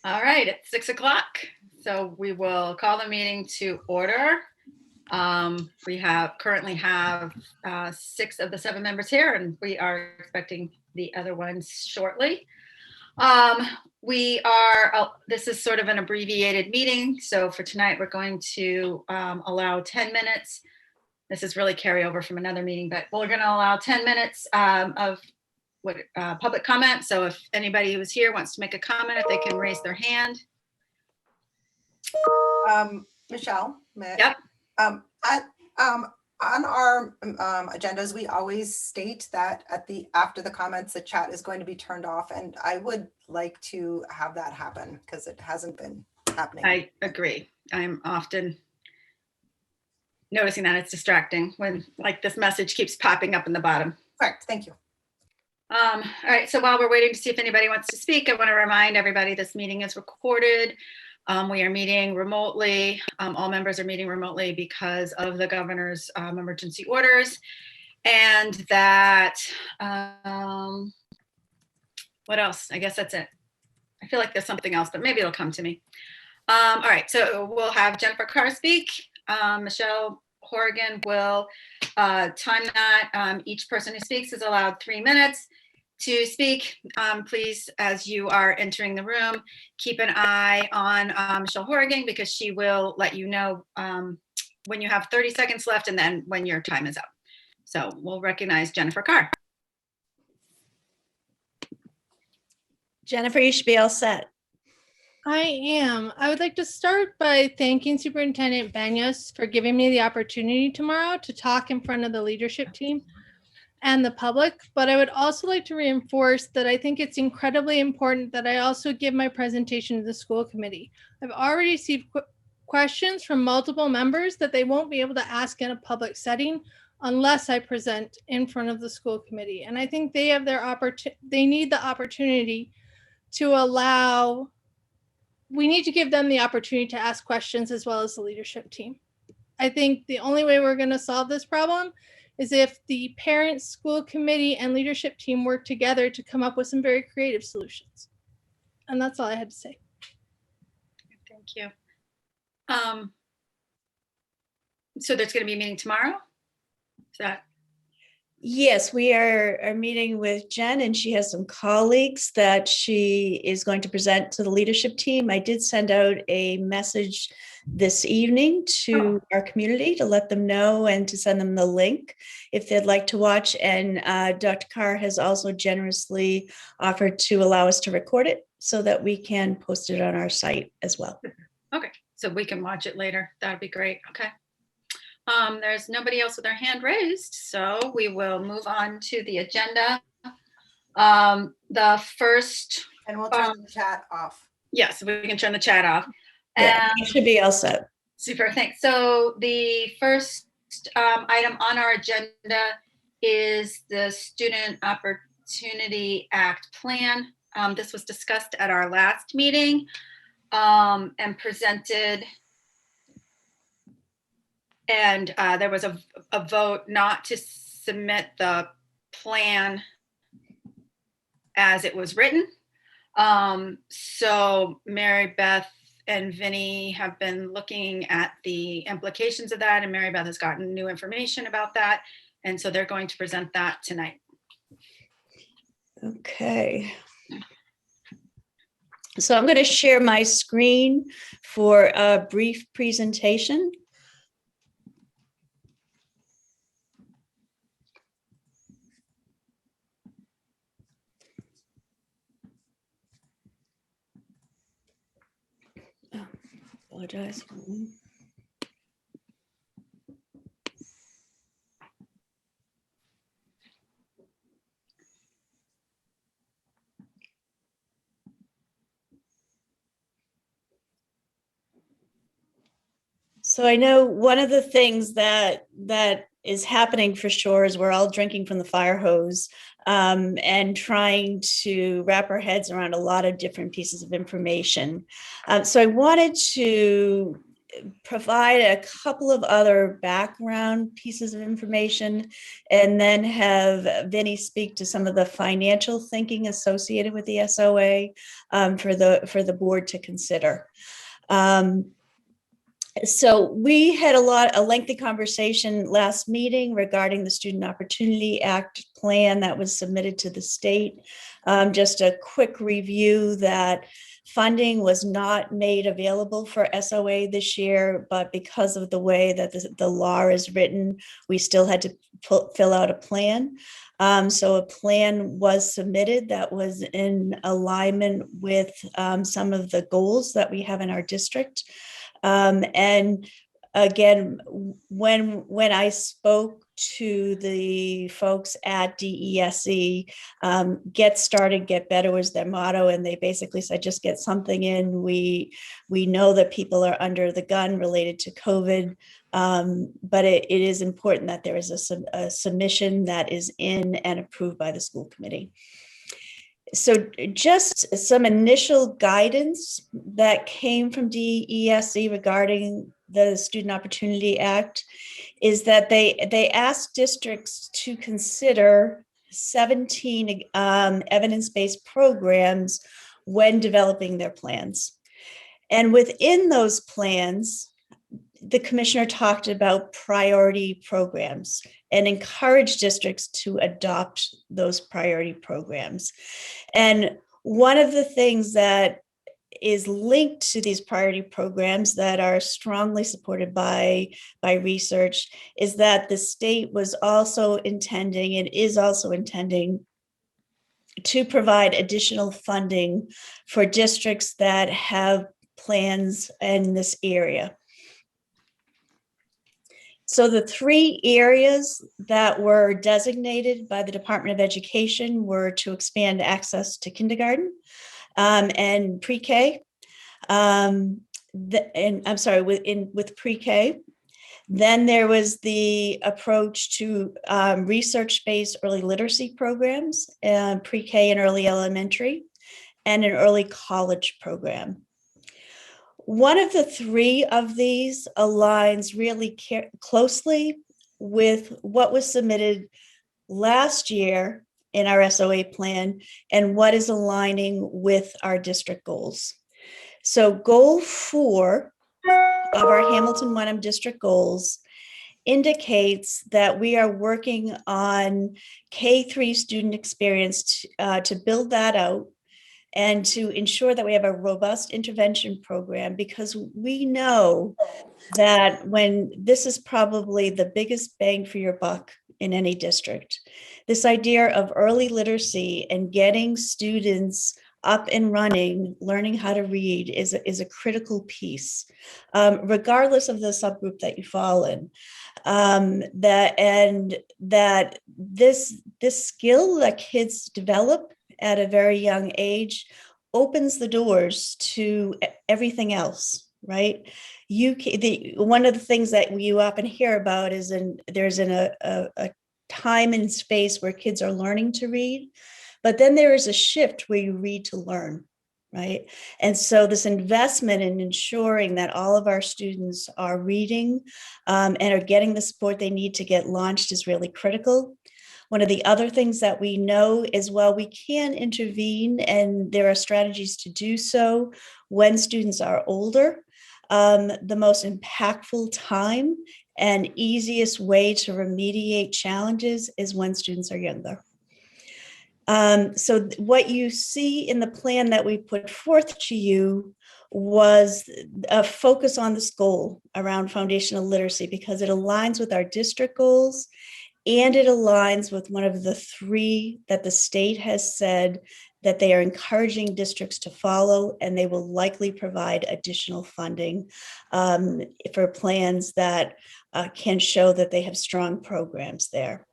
All right, it's 6 o'clock. So we will call the meeting to order. We currently have 6 of the 7 members here, and we are expecting the other ones shortly. This is sort of an abbreviated meeting. So for tonight, we're going to allow 10 minutes. This is really carryover from another meeting, but we're going to allow 10 minutes of public comment. So if anybody who's here wants to make a comment, if they can raise their hand. Michelle, may Yep. On our agendas, we always state that after the comments, the chat is going to be turned off, and I would like to have that happen because it hasn't been happening. I agree. I'm often noticing that it's distracting when like this message keeps popping up in the bottom. Correct. Thank you. All right, so while we're waiting to see if anybody wants to speak, I want to remind everybody this meeting is recorded. We are meeting remotely. All members are meeting remotely because of the governor's emergency orders. And that, what else? I guess that's it. I feel like there's something else, but maybe it'll come to me. All right, so we'll have Jennifer Carr speak. Michelle Horrigan will time that. Each person who speaks is allowed 3 minutes to speak. Please, as you are entering the room, keep an eye on Michelle Horrigan because she will let you know when you have 30 seconds left and then when your time is up. So we'll recognize Jennifer Carr. Jennifer, you should be all set. I am. I would like to start by thanking Superintendent Banyas for giving me the opportunity tomorrow to talk in front of the leadership team and the public, but I would also like to reinforce that I think it's incredibly important that I also give my presentation to the school committee. I've already received questions from multiple members that they won't be able to ask in a public setting unless I present in front of the school committee. And I think they have they need the opportunity to we need to give them the opportunity to ask questions as well as the leadership team. I think the only way we're going to solve this problem is if the parents, school committee, and leadership team work together to come up with some very creative solutions. And that's all I had to say. Thank you. So there's going to be a meeting tomorrow? Is that? Yes, we are meeting with Jen, and she has some colleagues that she is going to present to the leadership team. I did send out a message this evening to our community to let them know and to send them the link if they'd like to watch. And Dr. Carr has also generously offered to allow us to record it so that we can post it on our site as well. Okay, so we can watch it later. That'd be great. Okay. There's nobody else with their hand raised, so we will move on to the agenda. The first, and we'll turn the chat off. Yes, we can turn the chat off. Yeah, you should be all set. Super, thanks. So the first item on our agenda is the Student Opportunity Act plan. This was discussed at our last meeting and presented. And there was a vote not to submit the plan as it was written. So Mary Beth and Vinny have been looking at the implications of that, and Mary Beth has gotten new information about that. And so they're going to present that tonight. Okay. So I'm going to share my screen for a brief presentation. Apologize. So I know one of the things that is happening for sure is we're all drinking from the fire hose and trying to wrap our heads around a lot of different pieces of information. So I wanted to provide a couple of other background pieces of information, and then have Vinny speak to some of the financial thinking associated with the SOA for the board to consider. So we had a lengthy conversation last meeting regarding the Student Opportunity Act plan that was submitted to the state. Just a quick review that funding was not made available for SOA this year, but because of the way that the law is written, we still had to fill out a plan. So a plan was submitted that was in alignment with some of the goals that we have in our district. And again, when I spoke to the folks at DESE, get started, get better was their motto. And they basically said, just get something in. We know that people are under the gun related to COVID, but it is important that there is a submission that is in and approved by the school committee. So just some initial guidance that came from DESE regarding the Student Opportunity Act is that they asked districts to consider 17 evidence-based programs when developing their plans. And within those plans, the commissioner talked about priority programs and encouraged districts to adopt those priority programs. And one of the things that is linked to these priority programs that are strongly supported by research is that the state was also intending and is also intending to provide additional funding for districts that have plans in this area. So the 3 areas that were designated by the Department of Education were to expand access to kindergarten and pre-K. With pre-K. Then there was the approach to research-based early literacy programs, pre-K and early elementary, and an early college program. One of the 3 of these aligns really closely with what was submitted last year in our SOA plan and what is aligning with our district goals. So goal 4 of our Hamilton-Wenham district goals indicates that we are working on K-3 student experience to build that out and to ensure that we have a robust intervention program, because we know that when this is probably the biggest bang for your buck in any district, this idea of early literacy and getting students up and running, learning how to read is a critical piece, regardless of the subgroup that you fall in. That this skill that kids develop at a very young age opens the doors to everything else, right? One of the things that you often hear about is there's a time and space where kids are learning to read, but then there is a shift where you read to learn, right? And so this investment in ensuring that all of our students are reading and are getting the support they need to get launched is really critical. One of the other things that we know is, while we can intervene, and there are strategies to do so when students are older, the most impactful time and easiest way to remediate challenges is when students are younger. So what you see in the plan that we put forth to you was a focus on this goal around foundational literacy, because it aligns with our district goals. And it aligns with one of the 3 that the state has said that they are encouraging districts to follow, and they will likely provide additional funding for plans that can show that they have strong programs there.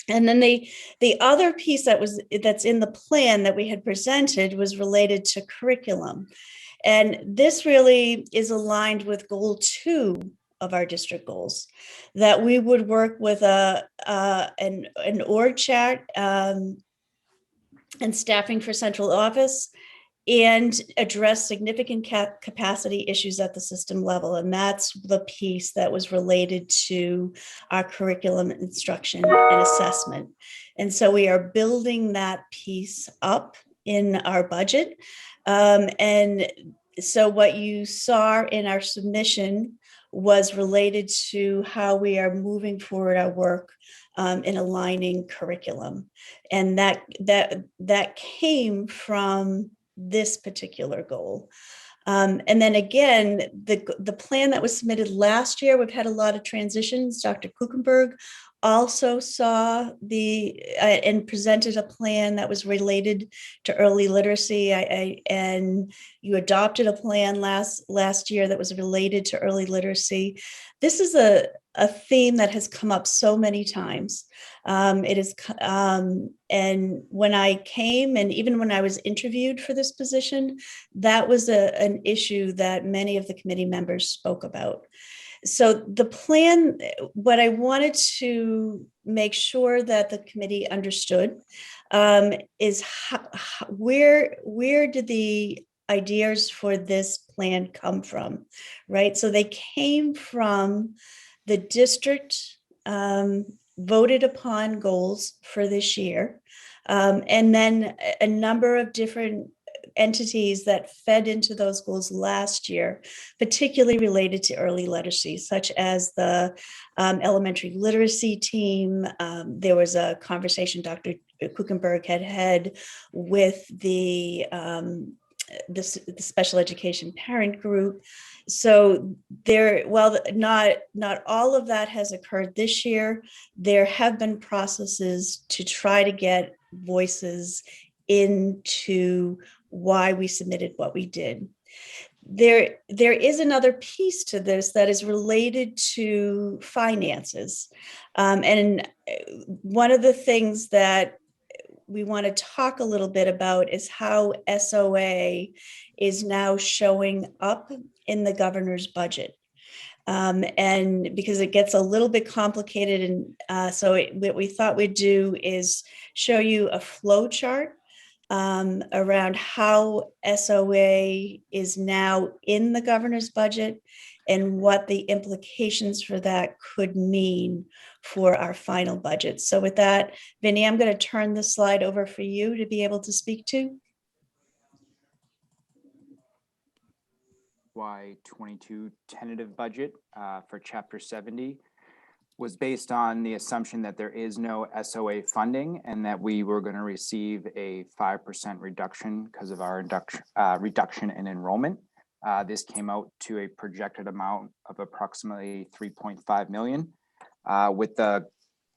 And then the other piece that's in the plan that we had presented was related to curriculum. And this really is aligned with goal 2 of our district goals, that we would work with an org chart and staffing for central office and address significant capacity issues at the system level. And that's the piece that was related to our curriculum instruction and assessment. And so we are building that piece up in our budget. And so what you saw in our submission was related to how we are moving forward our work in aligning curriculum. And that came from this particular goal. And then again, the plan that was submitted last year, we've had a lot of transitions. Dr. Kuchenberg also saw and presented a plan that was related to early literacy. And you adopted a plan last year that was related to early literacy. This is a theme that has come up so many times. It is, and when I came, and even when I was interviewed for this position, that was an issue that many of the committee members spoke about. So the plan, what I wanted to make sure that the committee understood is where did the ideas for this plan come from, right? So they came from the district voted upon goals for this year, and then a number of different entities that fed into those goals last year, particularly related to early literacy, such as the elementary literacy team. There was a conversation Dr. Kuchenberg had with the special education parent group. So while not all of that has occurred this year, there have been processes to try to get voices into why we submitted what we did. There is another piece to this that is related to finances. And one of the things that we want to talk a little bit about is how SOA is now showing up in the governor's budget. And because it gets a little bit complicated, and so what we thought we'd do is show you a flow chart around how SOA is now in the governor's budget and what the implications for that could mean for our final budget. So with that, Vinny, I'm going to turn the slide over for you to be able to speak to. FY22 tentative budget for Chapter 70 was based on the assumption that there is no SOA funding and that we were going to receive a 5% reduction because of our reduction in enrollment. This came out to a projected amount of approximately 3.5 million. With the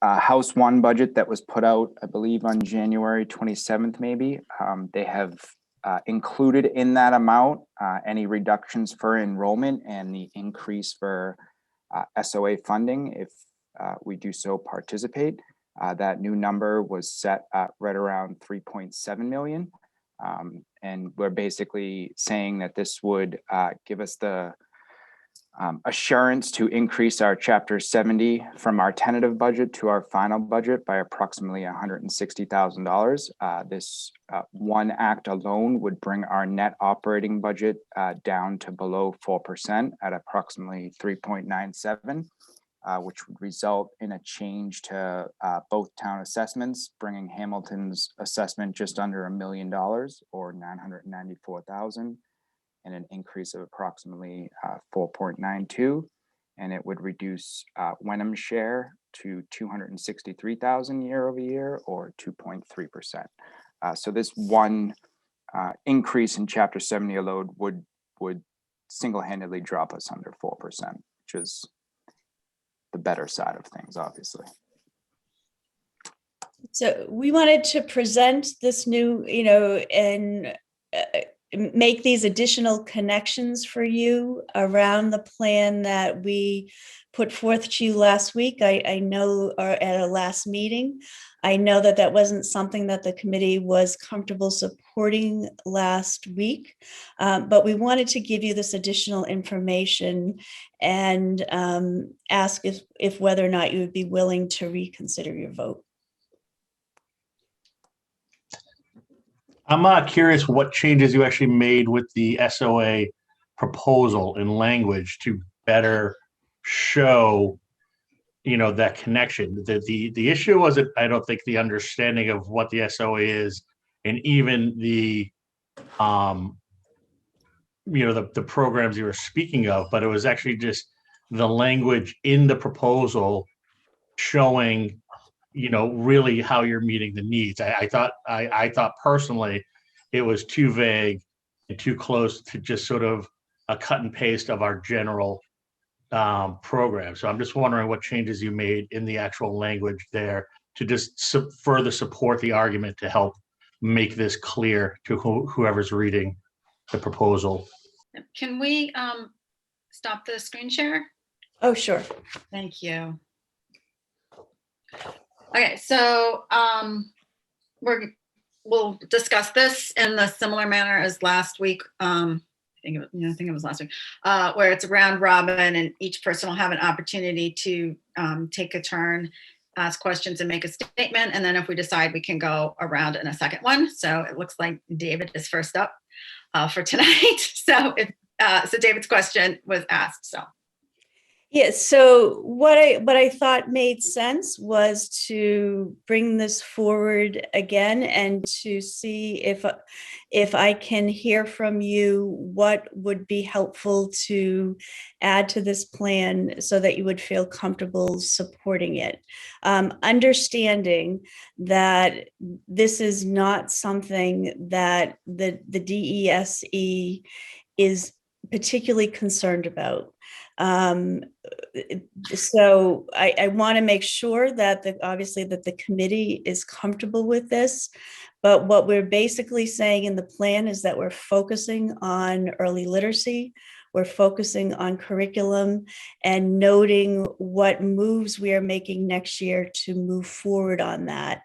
House 1 budget that was put out, I believe on January 27th, maybe, they have included in that amount any reductions for enrollment and the increase for SOA funding if we do so participate. That new number was set at right around 3.7 million. And we're basically saying that this would give us the assurance to increase our Chapter 70 from our tentative budget to our final budget by approximately $160,000. This one act alone would bring our net operating budget down to below 4% at approximately 3.97, which would result in a change to both town assessments, bringing Hamilton's assessment just under $1 million or 994,000. And an increase of approximately 4.92, and it would reduce Wenham's share to 263,000 year over year, or 2.3%. So this one increase in Chapter 70 load would single-handedly drop us under 4%, which is the better side of things, obviously. So we wanted to present this new, and make these additional connections for you around the plan that we put forth to you last week. I know, or at a last meeting, I know that wasn't something that the committee was comfortable supporting last week, but we wanted to give you this additional information and ask if whether or not you would be willing to reconsider your vote. I'm curious what changes you actually made with the SOA proposal in language to better show, that connection. The issue wasn't, I don't think, the understanding of what the SOA is, and even the the programs you were speaking of, but it was actually just the language in the proposal showing, really how you're meeting the needs. I thought personally it was too vague and too close to just sort of a cut and paste of our general program. So I'm just wondering what changes you made in the actual language there to just further support the argument to help make this clear to whoever's reading the proposal. Can we stop the screen share? Oh, sure. Thank you. Okay, so we'll discuss this in the similar manner as last week. I think it was last week, where it's a round robin, and each person will have an opportunity to take a turn, ask questions, and make a statement. And then if we decide, we can go around in a second one. So it looks like David is first up for tonight. So David's question was asked. So. Yeah, so what I thought made sense was to bring this forward again and to see if I can hear from you what would be helpful to add to this plan so that you would feel comfortable supporting it. Understanding that this is not something that the DESE is particularly concerned about. So I want to make sure that obviously that the committee is comfortable with this, but what we're basically saying in the plan is that we're focusing on early literacy, we're focusing on curriculum, and noting what moves we are making next year to move forward on that.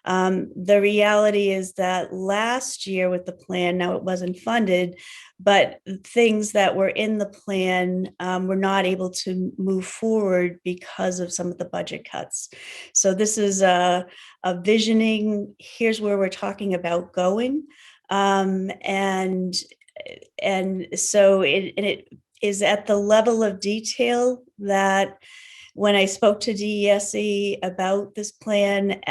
The reality is that last year with the plan, now it wasn't funded, but things that were in the plan were not able to move forward because of some of the budget cuts. So this is a visioning, here's where we're talking about going. And so it is at the level of detail that when I spoke to DESE about this plan,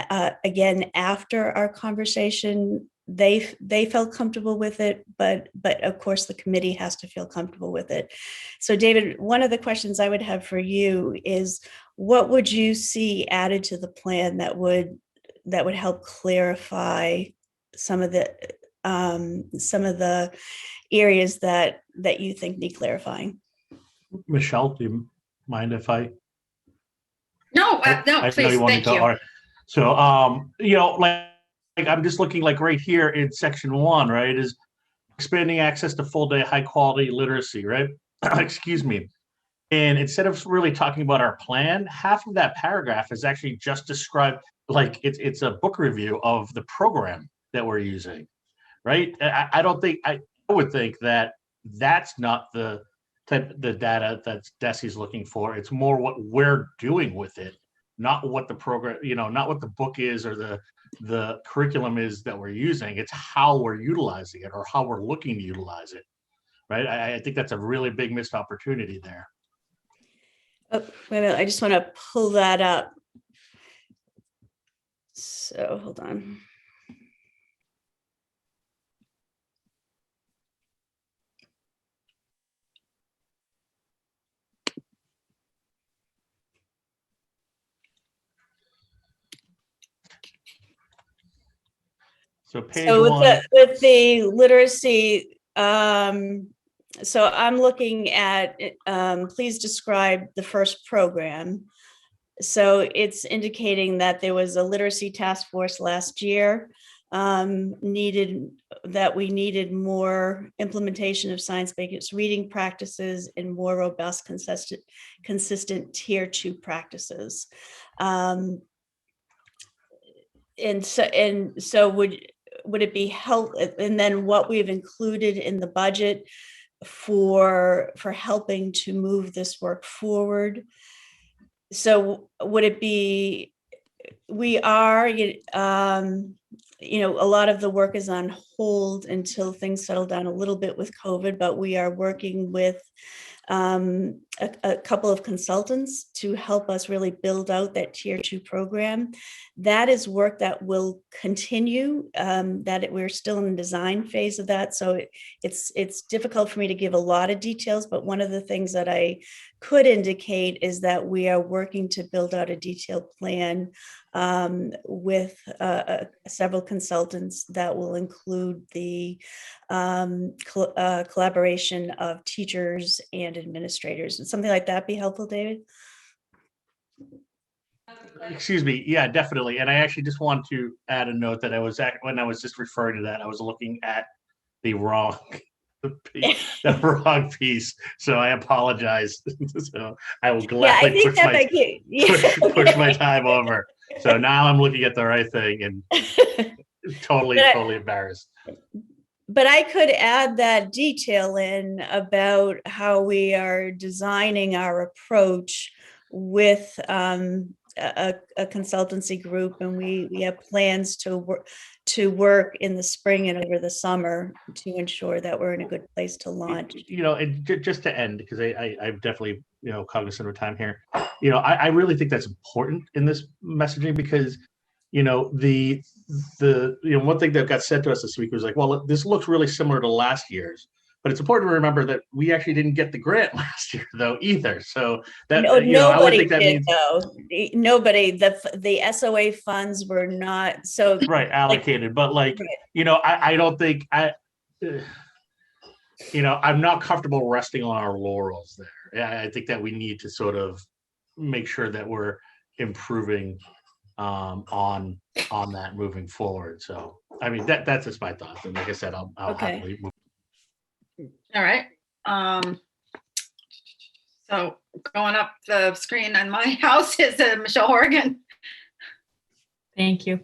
again, after our conversation, they felt comfortable with it, but of course the committee has to feel comfortable with it. So David, one of the questions I would have for you is, what would you see added to the plan that would help clarify some of the areas that you think need clarifying? Michelle, do you mind if I? No, I know please, you wanted thank to. you. All right. So, like I'm just looking like right here in section 1, right, is expanding access to full day high quality literacy, right? Excuse me. And instead of really talking about our plan, half of that paragraph is actually just described like it's a book review of the program that we're using, right? I don't think I would think that that's not the data that DESE's looking for. It's more what we're doing with it, not what the program, not what the book is or the curriculum is that we're using. It's how we're utilizing it or how we're looking to utilize it, right? I think that's a really big missed opportunity there. Oh, wait a minute, I just want to pull that up. So hold on. So page So 1. with the literacy, so I'm looking at, please describe the first program. So it's indicating that there was a literacy task force last year, that we needed more implementation of science-based reading practices and more robust, consistent tier 2 practices. And so would it be helpful, and then what we've included in the budget for helping to move this work forward? So would it be, we are a lot of the work is on hold until things settle down a little bit with COVID, but we are working with a couple of consultants to help us really build out that tier 2 program. That is work that will continue, we're still in the design phase of that. So it's difficult for me to give a lot of details, but one of the things that I could indicate is that we are working to build out a detailed plan with several consultants that will include the collaboration of teachers and administrators. Would something like that be helpful, David? Excuse me. Yeah, definitely. And I actually just want to add a note that when I was just referring to that, I was looking at the wrong piece. So I apologize. So I will gladly push my time over. So now I'm looking at the right thing and totally embarrassed. But I could add that detail in about how we are designing our approach with a consultancy group, and we have plans to work in the spring and over the summer to ensure that we're in a good place to launch. And just to end, because I'm definitely cognizant of time here. I really think that's important in this messaging, because the one thing that got said to us this week was like, well, this looks really similar to last year's, but it's important to remember that we actually didn't get the grant last year though either. So that nobody did means, though. Nobody, the SOA funds were not so right allocated, but I don't think I'm not comfortable resting on our laurels there. I think that we need to sort of make sure that we're improving on that moving forward. So I mean that's just my thoughts, and like I said, I'll happily move. All right. So going up the screen on my house is Michelle Horgan. Thank you.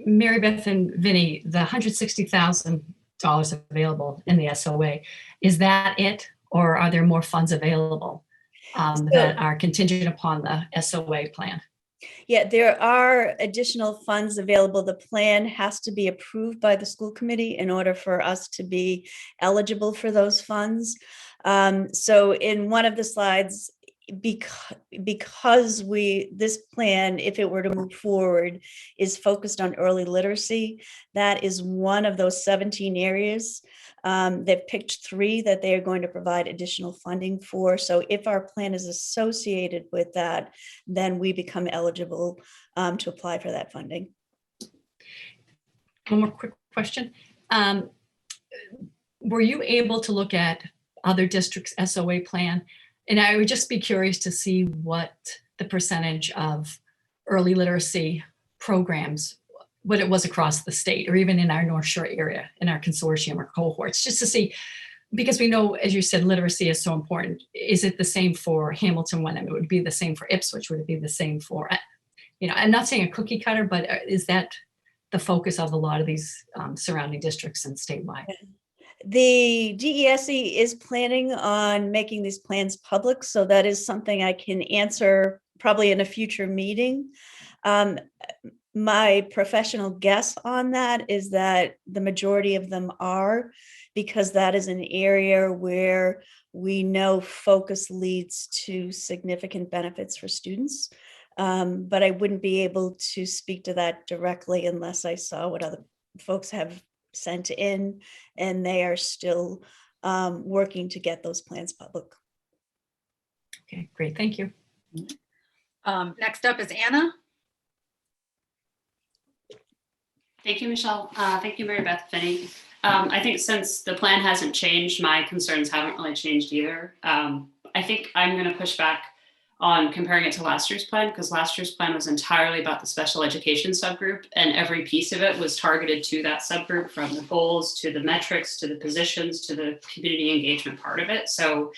Mary Beth and Vinny, the $160,000 available in the SOA, is that it, or are there more funds available that are contingent upon the SOA plan? Yeah, there are additional funds available. The plan has to be approved by the school committee in order for us to be eligible for those funds. So in one of the slides, because this plan, if it were to move forward, is focused on early literacy, that is one of those 17 areas. They've picked 3 that they are going to provide additional funding for. So if our plan is associated with that, then we become eligible to apply for that funding. One more quick question. Were you able to look at other districts' SOA plan? And I would just be curious to see what the percentage of early literacy programs, what it was across the state, or even in our North Shore area, in our consortium or cohorts, just to see, because we know, as you said, literacy is so important. Is it the same for Hamilton, Wenham? It would be the same for Ipswich. Would it be the same for, I'm not saying a cookie cutter, but is that the focus of a lot of these surrounding districts and statewide? The DESE is planning on making these plans public, so that is something I can answer probably in a future meeting. My professional guess on that is that the majority of them are, because that is an area where we know focus leads to significant benefits for students. But I wouldn't be able to speak to that directly unless I saw what other folks have sent in, and they are still working to get those plans public. Okay, great, thank you. Next up is Anna. Thank you, Michelle. Thank you, Mary Beth, Vinny. I think since the plan hasn't changed, my concerns haven't really changed either. I think I'm going to push back on comparing it to last year's plan, because last year's plan was entirely about the special education subgroup, and every piece of it was targeted to that subgroup, from the goals to the metrics to the positions to the community engagement part of it. So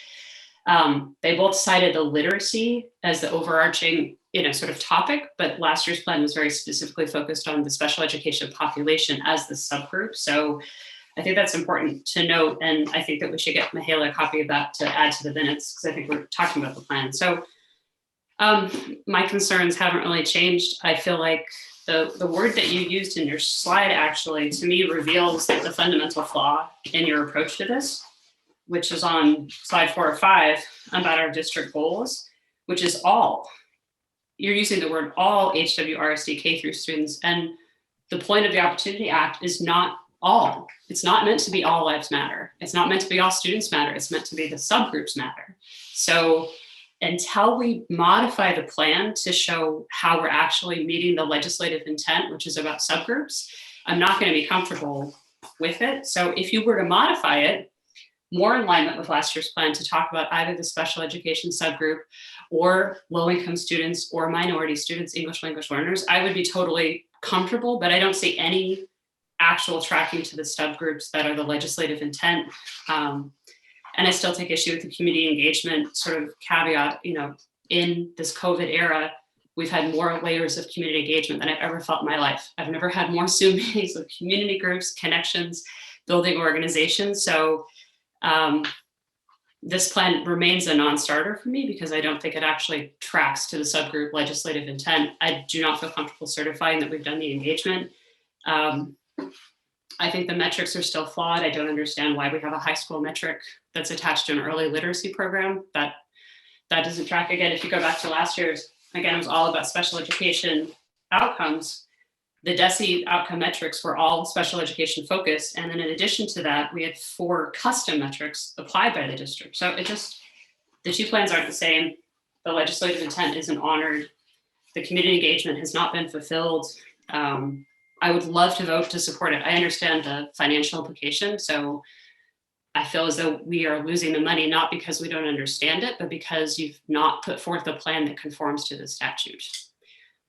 they both cited the literacy as the overarching sort of topic, but last year's plan was very specifically focused on the special education population as the subgroup. So I think that's important to note, and I think that we should get Mihaela a copy of that to add to the minutes, because I think we're talking about the plan. So my concerns haven't really changed. I feel like The word that you used in your slide actually, to me, reveals the fundamental flaw in your approach to this, which is on slide 4 or 5 about our district goals, which is all. You're using the word all HWRSD K through students, and the point of the Opportunity Act is not all. It's not meant to be all lives matter. It's not meant to be all students matter. It's meant to be the subgroups matter. So until we modify the plan to show how we're actually meeting the legislative intent, which is about subgroups, I'm not going to be comfortable with it. So if you were to modify it more in alignment with last year's plan to talk about either the special education subgroup or low-income students or minority students, English language learners, I would be totally comfortable, but I don't see any actual tracking to the subgroups that are the legislative intent. And I still take issue with the community engagement sort of caveat, in this COVID era, we've had more layers of community engagement than I've ever felt in my life. I've never had more Zoom meetings with community groups, connections, building organizations. So this plan remains a non-starter for me because I don't think it actually tracks to the subgroup legislative intent. I do not feel comfortable certifying that we've done the engagement. I think the metrics are still flawed. I don't understand why we have a high school metric that's attached to an early literacy program. That doesn't track. Again, if you go back to last year's, again, it was all about special education outcomes. The DESE outcome metrics were all special education focused. And then in addition to that, we had 4 custom metrics applied by the district. So the 2 plans aren't the same. The legislative intent isn't honored. The community engagement has not been fulfilled. I would love to vote to support it. I understand the financial implication. So I feel as though we are losing the money, not because we don't understand it, but because you've not put forth a plan that conforms to the statute.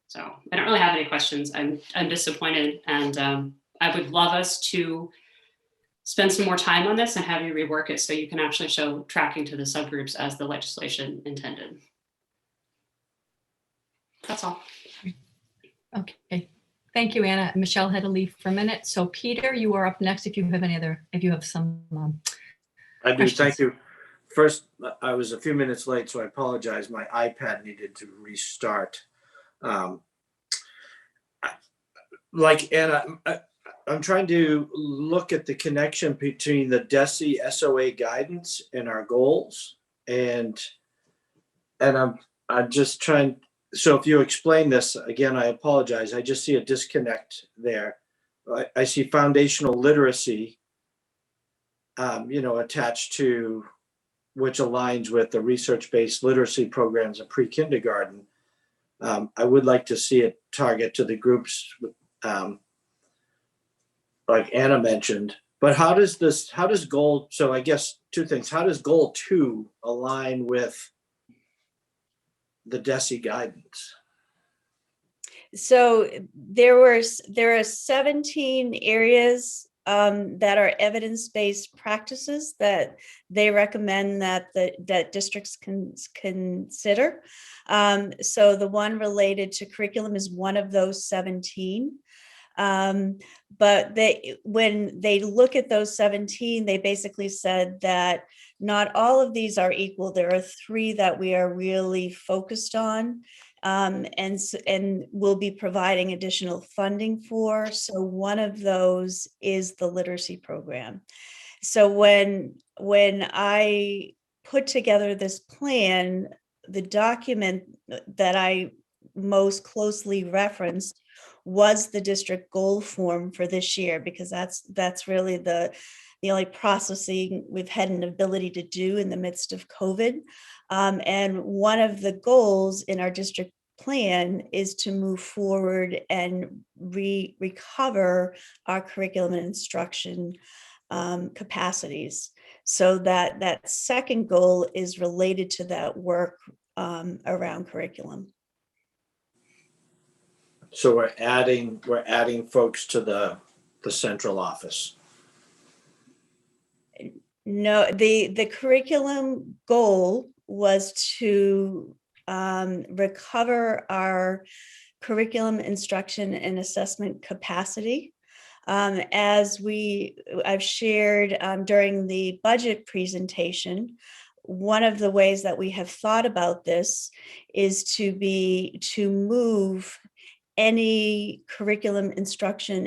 So I don't really have any questions. I'm disappointed, and I would love us to spend some more time on this and have you rework it so you can actually show tracking to the subgroups as the legislation intended. That's all. Okay. Thank you, Anna. Michelle had to leave for a minute. So Peter, you are up next if you have some I do, questions. thank you. First, I was a few minutes late, so I apologize. My iPad needed to restart. Like Anna, I'm trying to look at the connection between the DESE SOA guidance and our goals. And I'm just trying, so if you explain this, again, I apologize. I just see a disconnect there. I see foundational literacy, attached to, which aligns with the research-based literacy programs of pre-kindergarten. I would like to see it target to the groups like Anna mentioned, but how does goal, so I guess 2 things, how does goal 2 align with the DESE guidance? So there are 17 areas that are evidence-based practices that they recommend that districts can consider. So the one related to curriculum is one of those 17. But when they look at those 17, they basically said that not all of these are equal. There are 3 that we are really focused on, and we'll be providing additional funding for. So one of those is the literacy program. So when I put together this plan, the document that I most closely referenced was the district goal form for this year, because that's really the only processing we've had an ability to do in the midst of COVID. And one of the goals in our district plan is to move forward and recover our curriculum and instruction capacities. So that second goal is related to that work around curriculum. So we're adding folks to the central office. No, the curriculum goal was to recover our curriculum instruction and assessment capacity. As I've shared during the budget presentation, one of the ways that we have thought about this is to move any curriculum instruction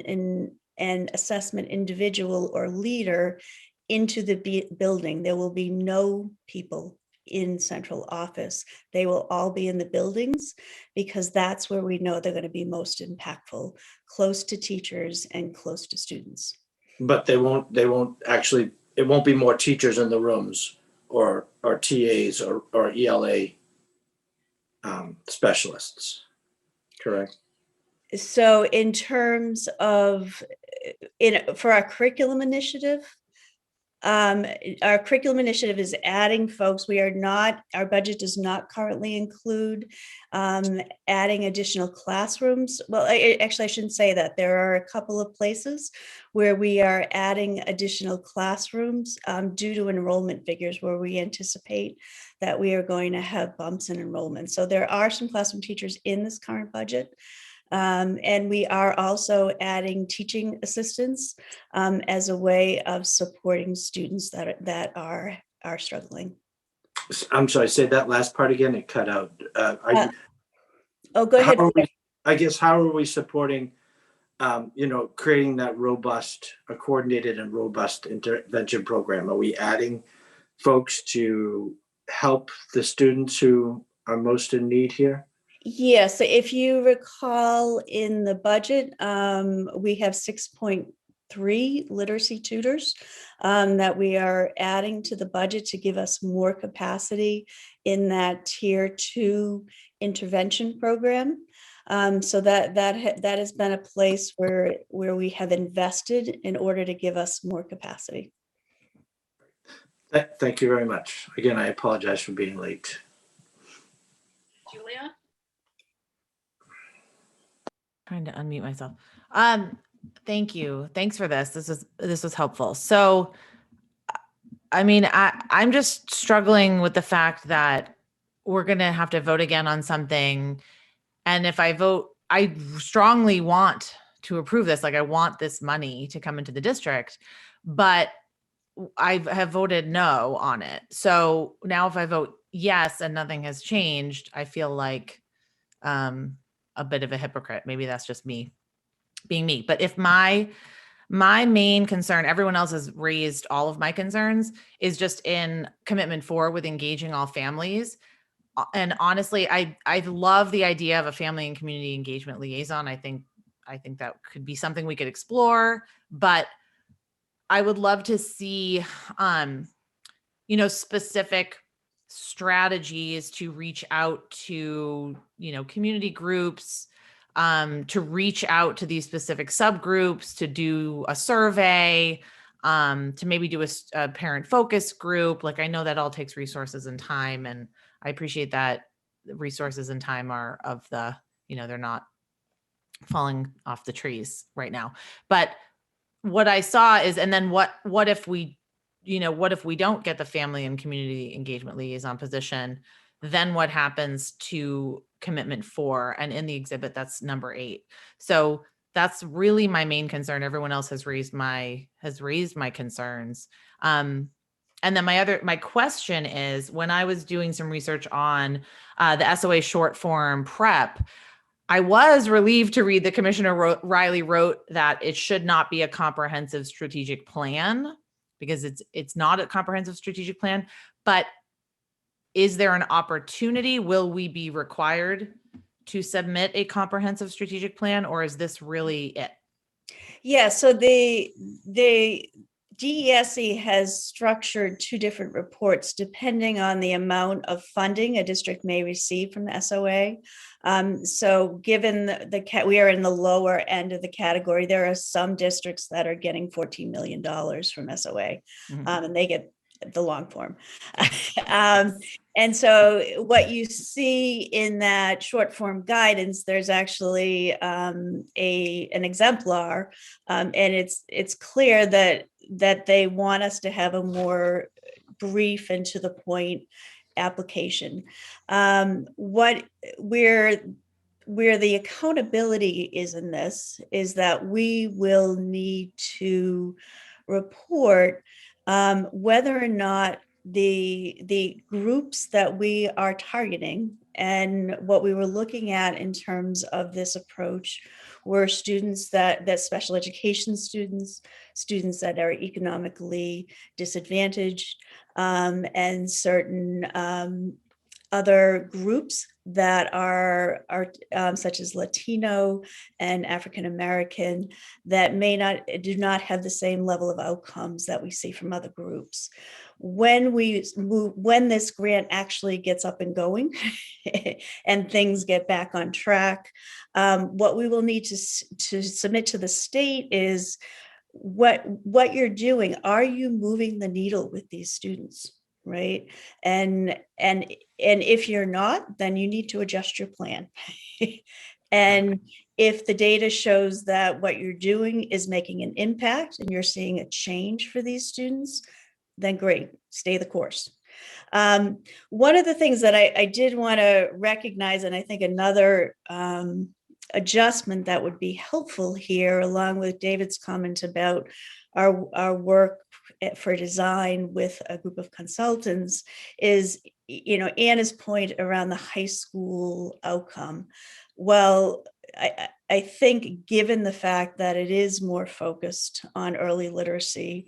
and assessment individual or leader into the building. There will be no people in central office. They will all be in the buildings because that's where we know they're going to be most impactful, close to teachers and close to students. But they won't actually, it won't be more teachers in the rooms or TAs or ELA specialists, correct? So in terms of, for our curriculum initiative, our curriculum initiative is adding folks. Our budget does not currently include adding additional classrooms. Well, actually, I shouldn't say that. There are a couple of places where we are adding additional classrooms due to enrollment figures where we anticipate that we are going to have bumps in enrollment. So there are some classroom teachers in this current budget. And we are also adding teaching assistants as a way of supporting students that are struggling. I'm sorry, say that last part again, it cut out. Oh, go ahead. How are we supporting, creating that a coordinated and robust intervention program? Are we adding folks to help the students who are most in need here? Yes, so if you recall in the budget, we have 6.3 literacy tutors that we are adding to the budget to give us more capacity in that tier 2 intervention program. So that has been a place where we have invested in order to give us more capacity. Thank you very much. Again, I apologize for being late. Julia? Trying to unmute myself. Thank you. Thanks for this. This was helpful. So, I mean, I'm just struggling with the fact that we're going to have to vote again on something. And if I vote, I strongly want to approve this. Like I want this money to come into the district, but I have voted no on it. So now if I vote yes and nothing has changed, I feel like a bit of a hypocrite. Maybe that's just me being me. But if my main concern, everyone else has raised all of my concerns, is just in commitment 4 with engaging all families. And honestly, I love the idea of a family and community engagement liaison. I think that could be something we could explore, but I would love to see, specific strategies to reach out to, community groups, to reach out to these specific subgroups, to do a survey, to maybe do a parent focus group. Like I know that all takes resources and time, and I appreciate that the resources and time are of the, they're not falling off the trees right now. But what I saw is, and then what if we don't get the family and community engagement liaison position, then what happens to commitment 4? And in the exhibit, that's number 8. So that's really my main concern. Everyone else has raised my concerns. And then my question is, when I was doing some research on the SOA short form prep, I was relieved to read that Commissioner Riley wrote that it should not be a comprehensive strategic plan, because it's not a comprehensive strategic plan. But is there an opportunity? Will we be required to submit a comprehensive strategic plan, or is this really it? Yeah, so the DESE has structured 2 different reports depending on the amount of funding a district may receive from the SOA. So given we are in the lower end of the category, there are some districts that are getting $14 million from SOA, and they get the long form. And so what you see in that short form guidance, there's actually an exemplar, and it's clear that they want us to have a more brief and to the point application. Where the accountability is in this is that we will need to report whether or not the groups that we are targeting and what we were looking at in terms of this approach were students that special education students, students that are economically disadvantaged, and certain other groups that are such as Latino and African American that do not have the same level of outcomes that we see from other groups. When this grant actually gets up and going and things get back on track, what we will need to submit to the state is what you're doing. Are you moving the needle with these students? Right. And if you're not, then you need to adjust your plan. And if the data shows that what you're doing is making an impact and you're seeing a change for these students, then great, stay the course. One of the things that I did want to recognize, and I think another adjustment that would be helpful here, along with David's comment about our work for design with a group of consultants, is, Anna's point around the high school outcome. Well, I think given the fact that it is more focused on early literacy,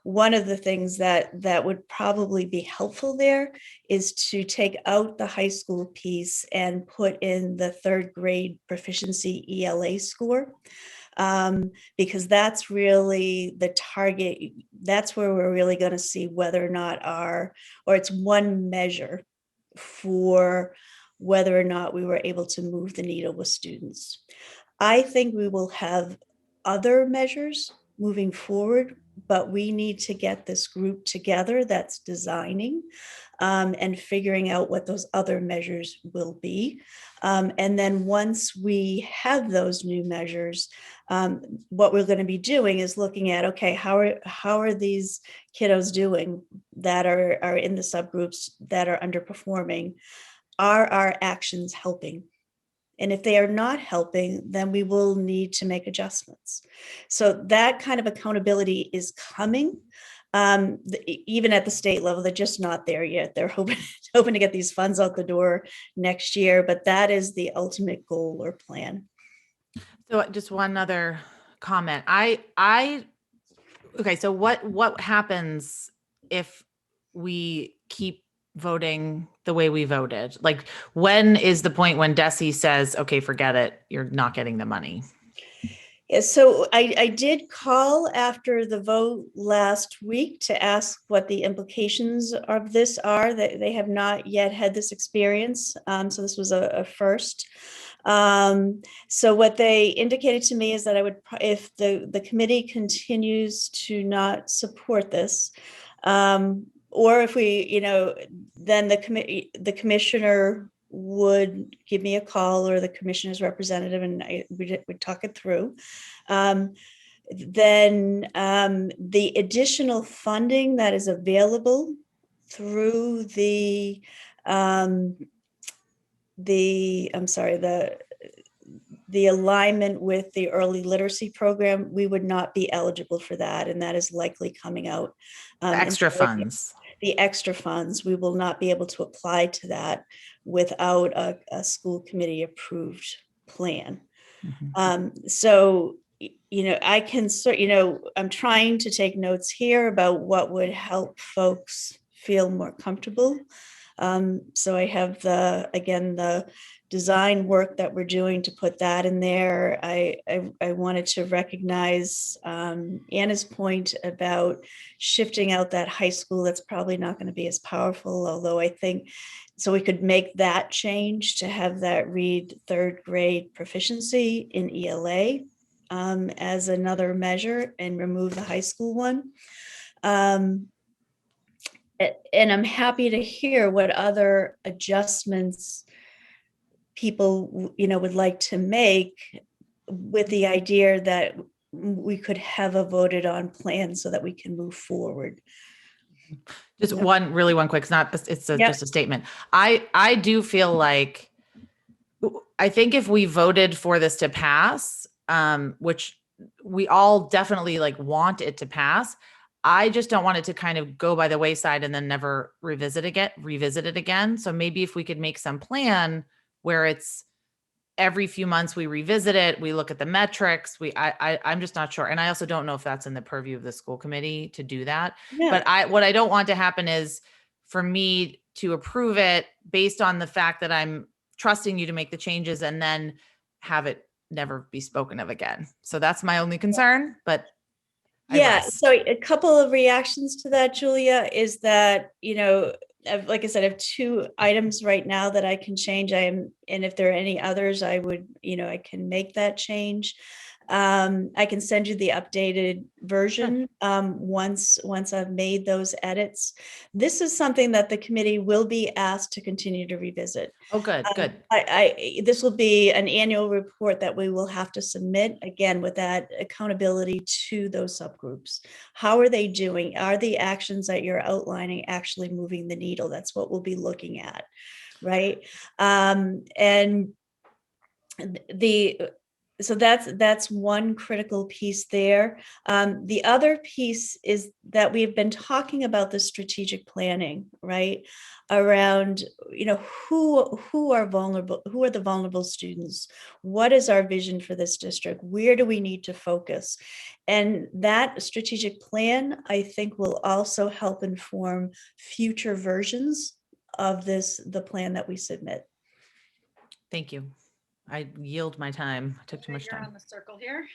one of the things that would probably be helpful there is to take out the high school piece and put in the third grade proficiency ELA score. Because that's really the target. That's where we're really going to see whether or not it's one measure for whether or not we were able to move the needle with students. I think we will have other measures moving forward, but we need to get this group together that's designing and figuring out what those other measures will be. And then once we have those new measures, what we're going to be doing is looking at, okay, how are these kiddos doing that are in the subgroups that are underperforming? Are our actions helping? And if they are not helping, then we will need to make adjustments. So that kind of accountability is coming. Even at the state level, they're just not there yet. They're hoping to get these funds out the door next year, but that is the ultimate goal or plan. So just one other comment. Okay, so what happens if we keep voting the way we voted? Like, when is the point when DESE says, okay, forget it, you're not getting the money? Yeah, so I did call after the vote last week to ask what the implications of this are. That they have not yet had this experience. So this was a first. So what they indicated to me is that if the committee continues to not support this, or if we, then the commissioner would give me a call, or the commissioner's representative, and we'd talk it through. Then the additional funding that is available through the alignment with the early literacy program, we would not be eligible for that, and that is likely coming out. Extra funds. The extra funds, we will not be able to apply to that without a school committee approved plan. Mm-hmm. So, I can, I'm trying to take notes here about what would help folks feel more comfortable. So I have the design work that we're doing to put that in there. I wanted to recognize Anna's point about shifting out that high school. That's probably not going to be as powerful, although I think so we could make that change to have that read third grade proficiency in ELA as another measure and remove the high school one. And I'm happy to hear what other adjustments people, would like to make, with the idea that we could have a voted on plan so that we can move forward. Just one quick, just a statement. I do feel like, I think if we voted for this to pass, which we all definitely want it to pass, I just don't want it to kind of go by the wayside and then never revisit it again. So maybe if we could make some plan where it's every few months we revisit it, we look at the metrics, I'm just not sure. And I also don't know if that's in the purview of the school committee to do that. Yeah. But what I don't want to happen is for me to approve it based on the fact that I'm trusting you to make the changes and then have it never be spoken of again. So that's my only concern, but I Yeah, rest. so a couple of reactions to that, Julia, is that, like I said, I have 2 items right now that I can change. And if there are any others, I would, I can make that change. I can send you the updated version once I've made those edits. This is something that the committee will be asked to continue to revisit. Oh, good. This will be an annual report that we will have to submit, again, with that accountability to those subgroups. How are they doing? Are the actions that you're outlining actually moving the needle? That's what we'll be looking at, right? So that's one critical piece there. The other piece is that we've been talking about the strategic planning, right? Around, who are vulnerable, who are the vulnerable students? What is our vision for this district? Where do we need to focus? And that strategic plan, I think, will also help inform future versions of the plan that we submit. Thank you. I yield my time. I took too much You're time. on the circle here.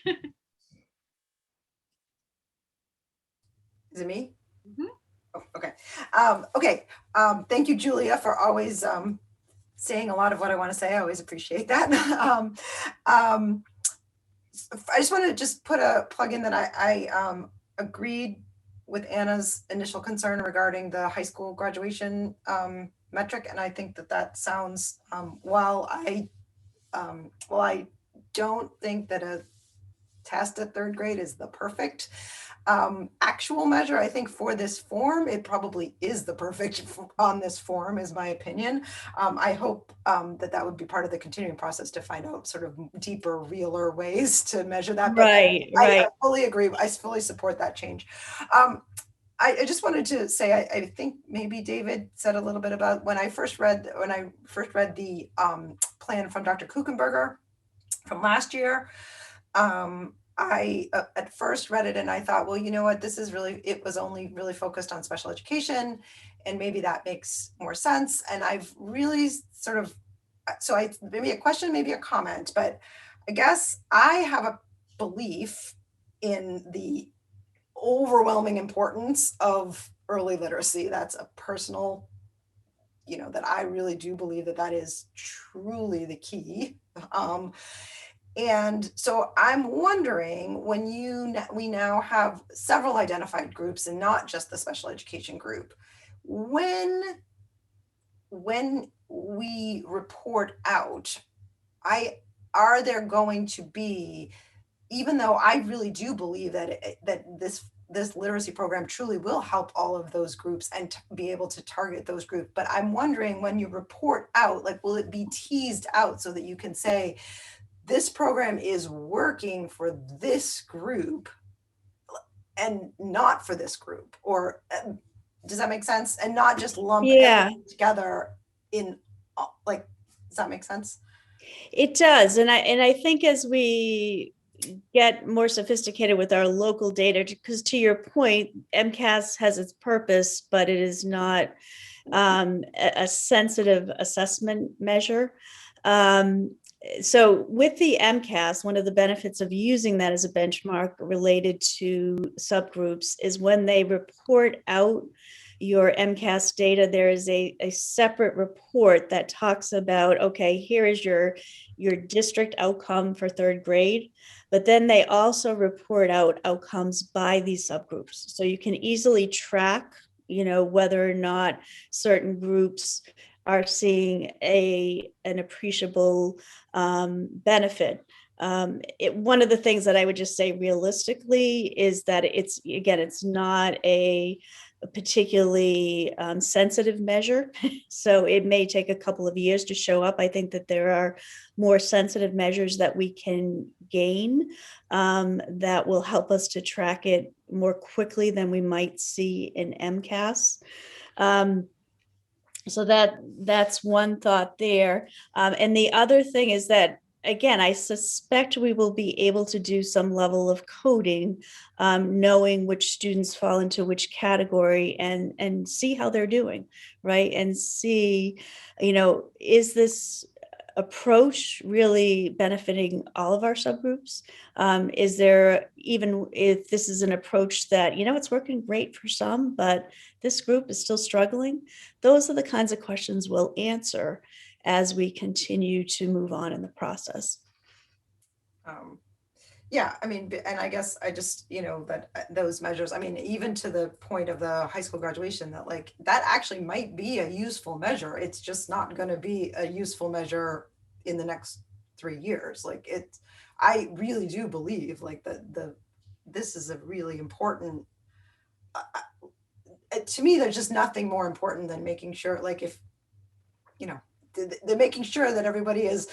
Is it me? Mhm. Oh, okay. Okay. Thank you, Julia, for always saying a lot of what I want to say. I always appreciate that. I just want to just put a plug in that I agreed with Anna's initial concern regarding the high school graduation metric, and I think that sounds while I don't think that a test at 3rd grade is the perfect actual measure. I think for this form, it probably is the perfect on this form, is my opinion. I hope that would be part of the continuing process to find out sort of deeper, realer ways to measure that. But Right. I fully agree. I fully support that change. I just wanted to say, I think maybe David said a little bit about when I first read the plan from Dr. Kuchenberger from last year. I at first read it and I thought, well, you know what, it was only really focused on special education, and maybe that makes more sense. And I've really sort of, maybe a question, maybe a comment, but I guess I have a belief in the overwhelming importance of early literacy. That's a personal, that I really do believe that is truly the key. And so I'm wondering, when we now have several identified groups and not just the special education group, when we report out, are there going to be, even though I really do believe that this literacy program truly will help all of those groups and be able to target those groups, but I'm wondering, when you report out, like, will it be teased out so that you can say, this program is working for this group and not for this group? Or does that make sense? And not just lump everything together in, like, does that make sense? It does. And I think as we get more sophisticated with our local data, because to your point, MCAS has its purpose, but it is not a sensitive assessment measure. So with the MCAS, one of the benefits of using that as a benchmark related to subgroups is when they report out your MCAS data, there is a separate report that talks about, okay, here is your district outcome for 3rd grade, but then they also report out outcomes by these subgroups. So you can easily track, whether or not certain groups are seeing an appreciable benefit. One of the things that I would just say realistically is that it's not a particularly sensitive measure. So it may take a couple of years to show up. I think that there are more sensitive measures that we can gain that will help us to track it more quickly than we might see in MCAS. So that's one thought there. And the other thing is that, again, I suspect we will be able to do some level of coding, knowing which students fall into which category, and see how they're doing, right? And see, is this approach really benefiting all of our subgroups? Is there, even if this is an approach that, it's working great for some, but this group is still struggling? Those are the kinds of questions we'll answer as we continue to move on in the process. Yeah, I mean, and I guess I just, that those measures, I mean, even to the point of the high school graduation, that like, that actually might be a useful measure. It's just not going to be a useful measure in the next 3 years. Like I really do believe like this is a really important, to me, there's just nothing more important than making sure, like if, the making sure that everybody is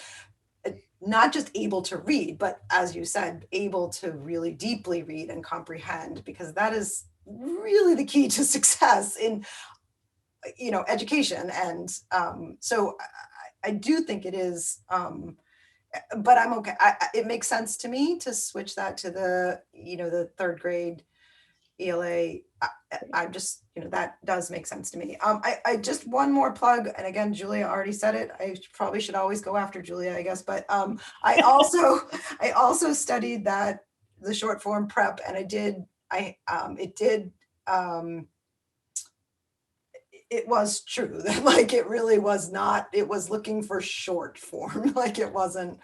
not just able to read, but as you said, able to really deeply read and comprehend, because that is really the key to success in, education. And so I do think it is, but I'm okay. It makes sense to me to switch that to the, the third grade ELA. I just, that does make sense to me. I just one more plug, and again, Julia already said it. I probably should always go after Julia, I guess, but I also studied that, the short form prep, and it was true that like it really was not, it was looking for short form, like it wasn't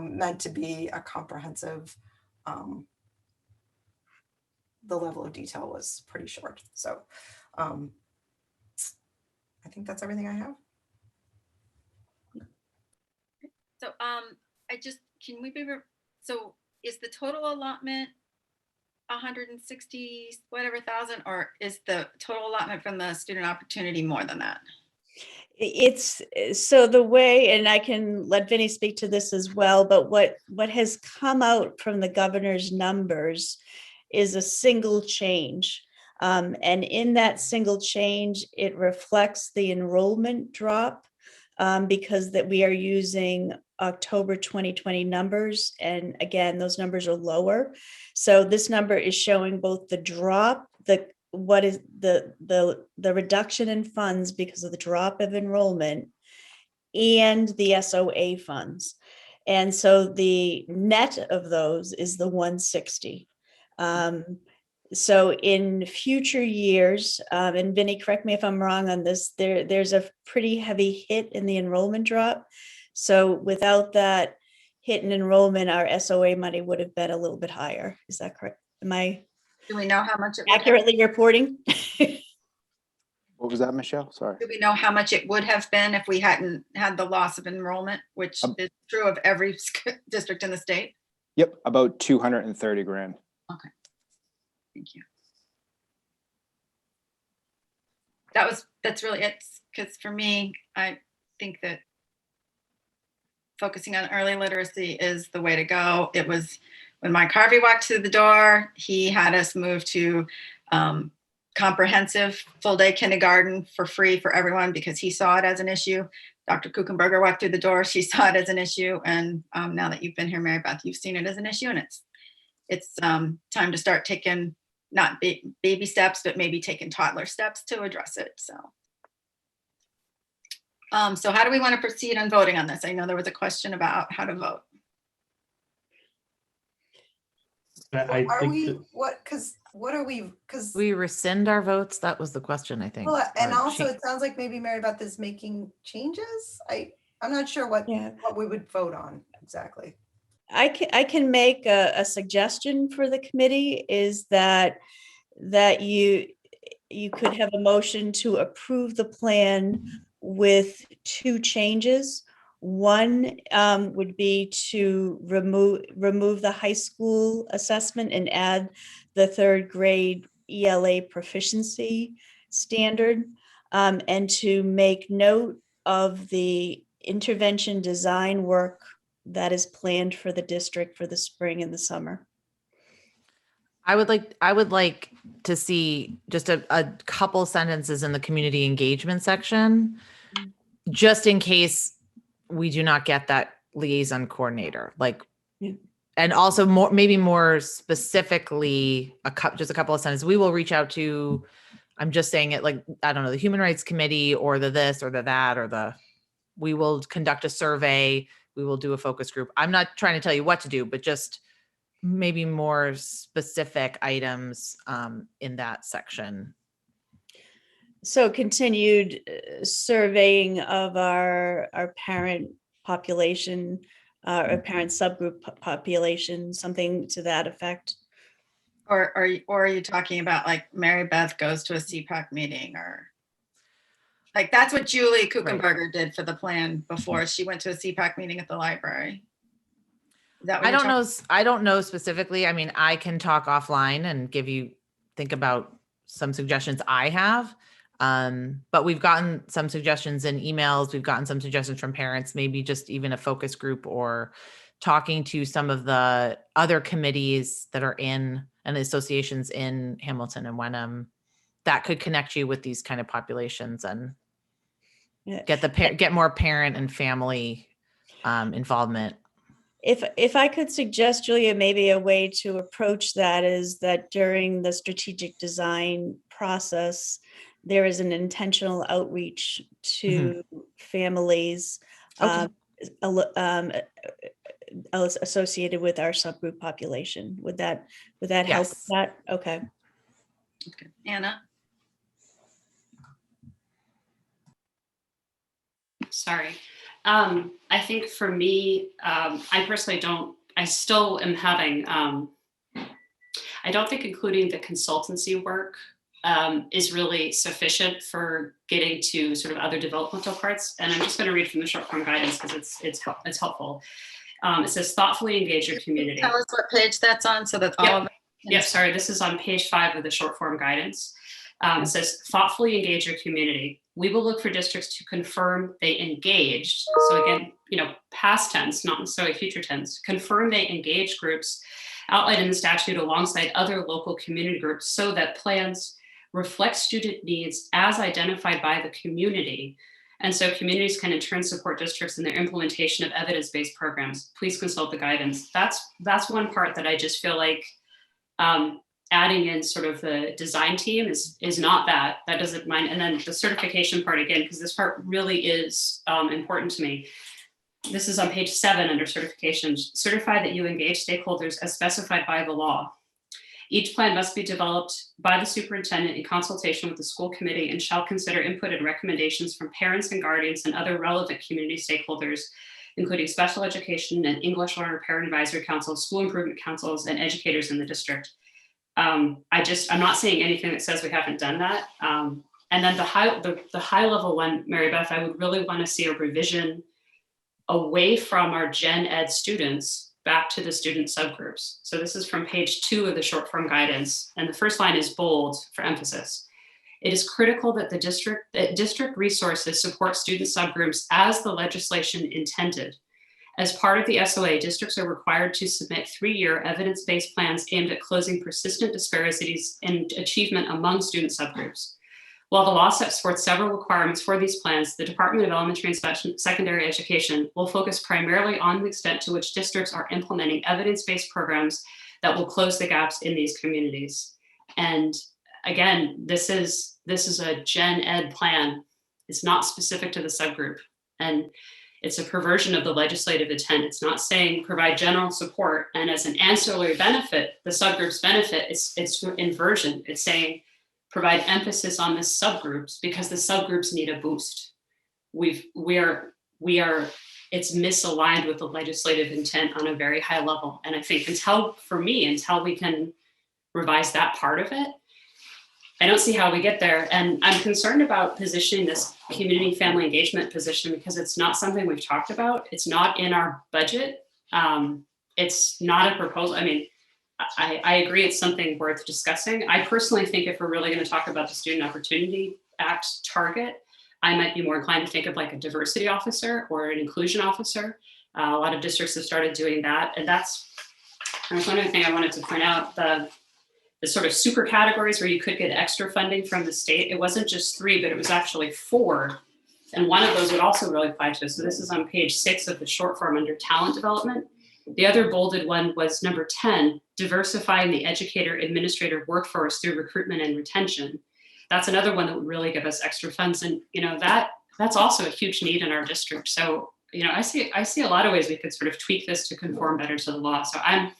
meant to be a comprehensive. The level of detail was pretty short. So I think that's everything I have. So so is the total allotment 160 whatever thousand, or is the total allotment from the student opportunity more than that? It's so the way, and I can let Vinny speak to this as well, but what has come out from the governor's numbers is a single change. And in that single change, it reflects the enrollment drop, because that we are using October 2020 numbers. And again, those numbers are lower. So this number is showing both the drop, what is the reduction in funds because of the drop of enrollment, and the SOA funds. And so the net of those is the 160. So in future years, and Vinny, correct me if I'm wrong on this, there's a pretty heavy hit in the enrollment drop. So without that hit in enrollment, our SOA money would have been a little bit higher. Is that correct? Am I Do we know how much it would accurately reporting? What was that, Michelle? Sorry. Do we know how much it would have been if we hadn't had the loss of enrollment, which is true of every district in the state? Yep, about 230 grand. Okay, thank you. That's really it, because for me, I think that focusing on early literacy is the way to go. It was when Mike Harvey walked through the door, he had us move to comprehensive full-day kindergarten for free for everyone because he saw it as an issue. Dr. Kuchenberger walked through the door, she saw it as an issue. And now that you've been here, Mary Beth, you've seen it as an issue, and it's time to start taking not baby steps, but maybe taking toddler steps to address it. So how do we want to proceed on voting on this? I know there was a question about how to vote. We rescind our votes? That was the question, I think. Well, and Or also she- it sounds like maybe Mary Beth is making changes. I'm not sure what we would vote on exactly. I can make a suggestion for the committee, is that you could have a motion to approve the plan with 2 changes. One would be to remove the high school assessment and add the 3rd grade ELA proficiency standard, and to make note of the intervention design work that is planned for the district for the spring and the summer. I would like to see just a couple sentences in the community engagement section, just in case we do not get that liaison coordinator, like, Yeah. and also maybe more specifically, just a couple of sentences. We will reach out to, I'm just saying it like, I don't know, the Human Rights Committee or the this or the that or the, we will conduct a survey. We will do a focus group. I'm not trying to tell you what to do, but just maybe more specific items in that section. So continued surveying of our parent population, or parent subgroup population, something to that effect. Or are you talking about like Mary Beth goes to a CPAC meeting, or like that's what Julie Kuchenberger did for the plan before she went to a CPAC meeting at the library? Is that what I you're don't know. I don't know specifically. I mean, I can talk offline and think about some suggestions I have. But we've gotten some suggestions in emails. We've gotten some suggestions from parents, maybe just even a focus group or talking to some of the other committees that are in and the associations in Hamilton and Wenham that could connect you with these kind of populations and Yeah. get more parent and family involvement. If I could suggest, Julia, maybe a way to approach that is that during the strategic design process, there is an intentional outreach to families Okay. Associated with our subgroup population. Would that help Yes. with that? Okay. Okay. Anna? Sorry. I think for me, I personally I still am having, I don't think including the consultancy work is really sufficient for getting to sort of other developmental parts. And I'm just going to read from the short form guidance because it's helpful. It says thoughtfully engage your community. Tell us what page that's on so that all of us. Yep, sorry, this is on page 5 of the short form guidance. It says thoughtfully engage your community. We will look for districts to confirm they engaged. So again, past tense, not necessarily future tense, confirm they engage groups outlined in the statute alongside other local community groups so that plans reflect student needs as identified by the community. And so communities can in turn support districts in their implementation of evidence-based programs. Please consult the guidance. That's one part that I just feel like adding in sort of the design team is not that doesn't mind. And then the certification part again, because this part really is important to me. This is on page 7 under certifications. Certify that you engage stakeholders as specified by the law. Each plan must be developed by the superintendent in consultation with the school committee and shall consider input and recommendations from parents and guardians and other relevant community stakeholders, including special education and English learner parent advisory councils, school improvement councils, and educators in the district. I'm not seeing anything that says we haven't done that. And then the high level one, Mary Beth, I would really want to see a revision away from our gen ed students back to the student subgroups. So this is from page 2 of the short form guidance. And the first line is bold for emphasis. It is critical that district resources support student subgroups as the legislation intended. As part of the SOA, districts are required to submit 3-year evidence-based plans aimed at closing persistent disparities in achievement among student subgroups. While the law sets forth several requirements for these plans, the Department of Elementary and Secondary Education will focus primarily on the extent to which districts are implementing evidence-based programs that will close the gaps in these communities. And again, this is a gen ed plan. It's not specific to the subgroup. And it's a perversion of the legislative intent. It's not saying provide general support and as an ancillary benefit, the subgroups benefit. It's inversion. It's saying provide emphasis on the subgroups because the subgroups need a boost. It's misaligned with the legislative intent on a very high level. And I think until we can revise that part of it, I don't see how we get there. And I'm concerned about positioning this community family engagement position because it's not something we've talked about. It's not in our budget. It's not a proposal. I mean, I agree it's something worth discussing. I personally think if we're really going to talk about the Student Opportunity Act target, I might be more inclined to think of like a diversity officer or an inclusion officer. A lot of districts have started doing that. And that's one other thing I wanted to point out. the sort of super categories where you could get extra funding from the state. It wasn't just 3, but it was actually 4. And one of those would also really apply to us. So this is on page 6 of the short form under talent development. The other bolded one was number 10, diversifying the educator administrator workforce through recruitment and retention. That's another one that would really give us extra funds. And, that's also a huge need in our district. So, I see a lot of ways we could sort of tweak this to conform better to the law. So I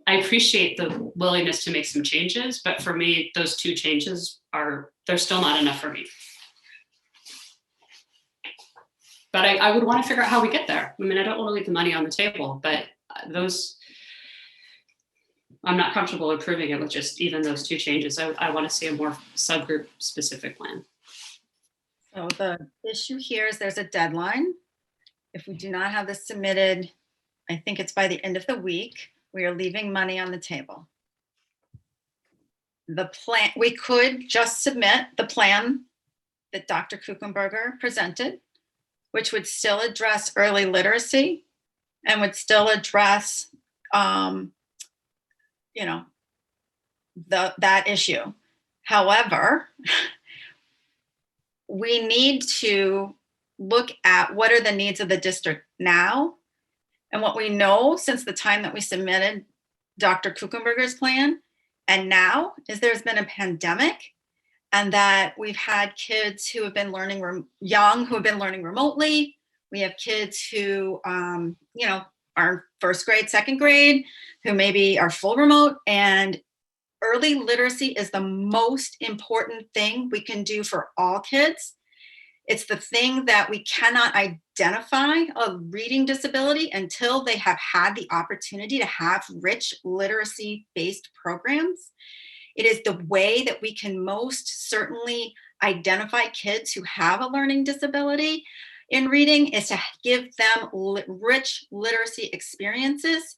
appreciate the willingness to make some changes, but for me, those 2 changes they're still not enough for me. But I would want to figure out how we get there. I mean, I don't want to leave the money on the table, but I'm not comfortable approving it with just even those 2 changes. I want to see a more subgroup specific plan. So the issue here is there's a deadline. If we do not have this submitted, I think it's by the end of the week, we are leaving money on the table. The plan, we could just submit the plan that Dr. Kuchenberger presented, which would still address early literacy and would still address, that issue. However, we need to look at what are the needs of the district now. And what we know since the time that we submitted Dr. Kuchenberger's plan and now is there's been a pandemic, and that we've had kids who have been learning who have been learning remotely. We have kids who, are in first grade, second grade, who maybe are full remote. And early literacy is the most important thing we can do for all kids. It's the thing that we cannot identify a reading disability until they have had the opportunity to have rich literacy-based programs. It is the way that we can most certainly identify kids who have a learning disability in reading is to give them rich literacy experiences.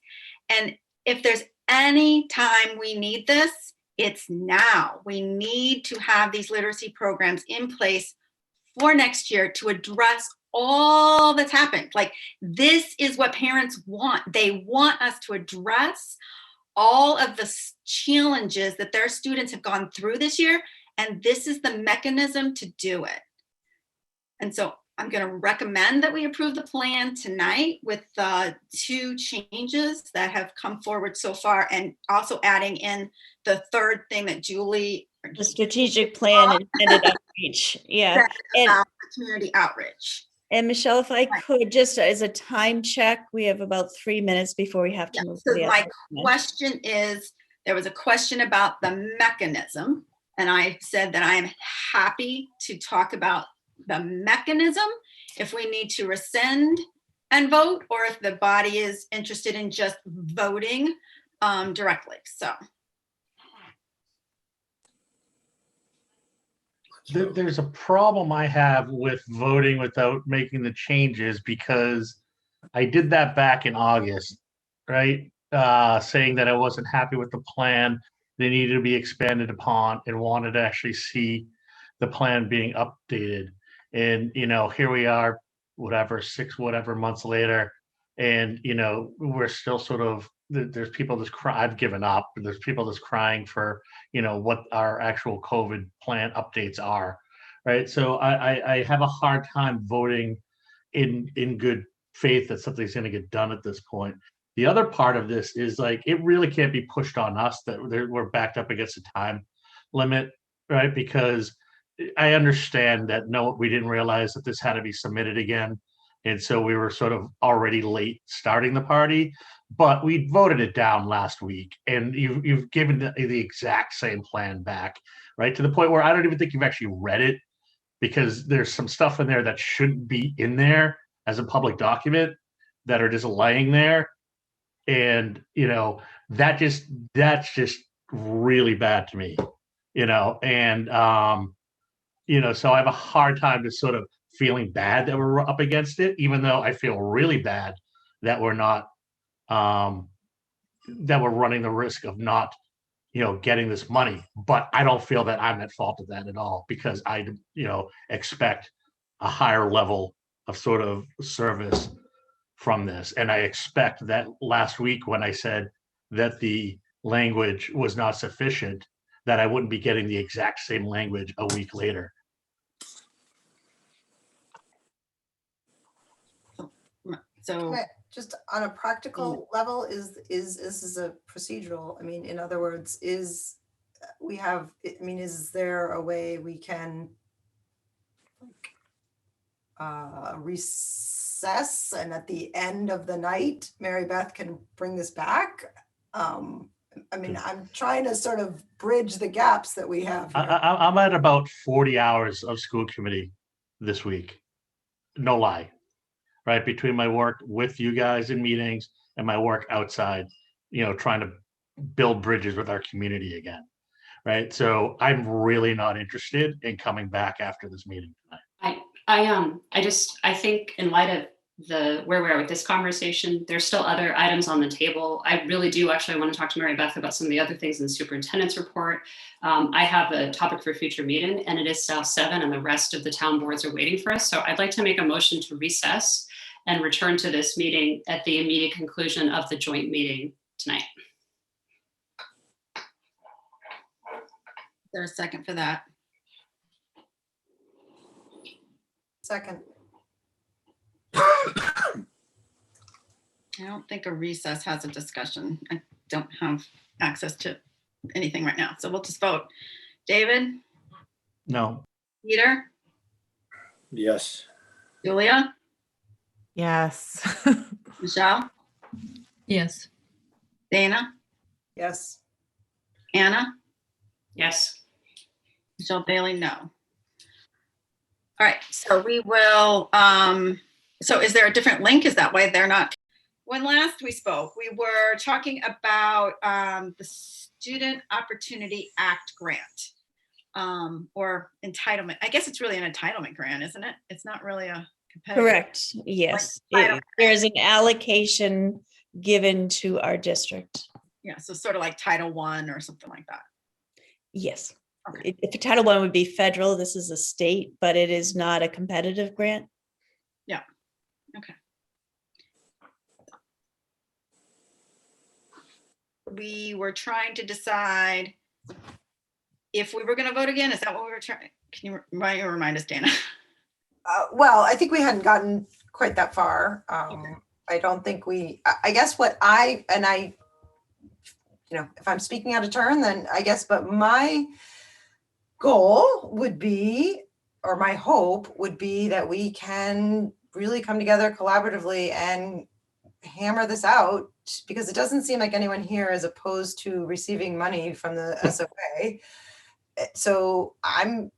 And if there's any time we need this, it's now. We need to have these literacy programs in place for next year to address all that's happened. Like, this is what parents want. They want us to address all of the challenges that their students have gone through this year, and this is the mechanism to do it. And so I'm going to recommend that we approve the plan tonight with the 2 changes that have come forward so far, and also adding in the third thing that Julie, The strategic plan intended outreach. Yeah. And, community outreach. and Michelle, if I could, just as a time check, we have about 3 minutes before we have to move to So the my other. question is, there was a question about the mechanism, and I said that I am happy to talk about the mechanism if we need to rescind and vote, or if the body is interested in just voting directly. So There's a problem I have with voting without making the changes, because I did that back in August, right? Saying that I wasn't happy with the plan, they needed to be expanded upon, and wanted to actually see the plan being updated. And, here we are, 6 months later, and, we're still sort of, there's people just cry. I've given up. There's people just crying for, what our actual COVID plan updates are, right? So I have a hard time voting in good faith that something's going to get done at this point. The other part of this is, like, it really can't be pushed on us that we're backed up against a time limit, right? Because I understand that we didn't realize that this had to be submitted again. And so we were sort of already late starting the party, but we voted it down last week, and you've given the exact same plan back, right? To the point where I don't even think you've actually read it, because there's some stuff in there that shouldn't be in there as a public document that are just laying there. And, that's just really bad to me, and, so I have a hard time just sort of feeling bad that we're up against it, even though I feel really bad that we're not, that we're running the risk of not, getting this money. But I don't feel that I'm at fault of that at all, because I, expect a higher level of sort of service from this. And I expect that last week when I said that the language was not sufficient, that I wouldn't be getting the exact same language a week later. So, But just on a practical level, is this is a procedural, I mean, in other words, is we have, I mean, is there a way we can recess and at the end of the night, Mary Beth can bring this back? I mean, I'm trying to sort of bridge the gaps that we have here. I'm at about 40 hours of school committee this week. No lie. Right? Between my work with you guys in meetings and my work outside, trying to build bridges with our community again. Right? So I'm really not interested in coming back after this meeting tonight. I think in light of where we are with this conversation, there's still other items on the table. I really do actually want to talk to Mary Beth about some of the other things in the superintendent's report. I have a topic for a future meeting, and it is South 7, and the rest of the town boards are waiting for us. So I'd like to make a motion to recess and return to this meeting at the immediate conclusion of the joint meeting tonight. is there a second for that? Second. I don't think a recess has a discussion. I don't have access to anything right now, so we'll just vote. David, No. Peter, Yes. Julia, Yes. Michelle, Yes. Dana, Yes. Anna, Yes. Michelle Bailey, no. All right, so we will, so is there a different link? Is that why they're not? When last we spoke, we were talking about the Student Opportunity Act grant, or entitlement. I guess it's really an entitlement grant, isn't it? It's not really a competitive. Correct, yes. I don't- There's an allocation given to our district. Yeah, so sort of like Title I or something like that. Yes. Okay. If Title I would be federal, this is a state, but it is not a competitive grant. Yeah, okay. We were trying to decide if we were going to vote again. Is that what we were trying? Can you remind us, Dana? Well, I think we hadn't gotten quite that far. Okay. I don't think I guess what if I'm speaking out of turn, then I guess, but my goal would be, or my hope would be, that we can really come together collaboratively and hammer this out, because it doesn't seem like anyone here is opposed to receiving money from the SOA. So I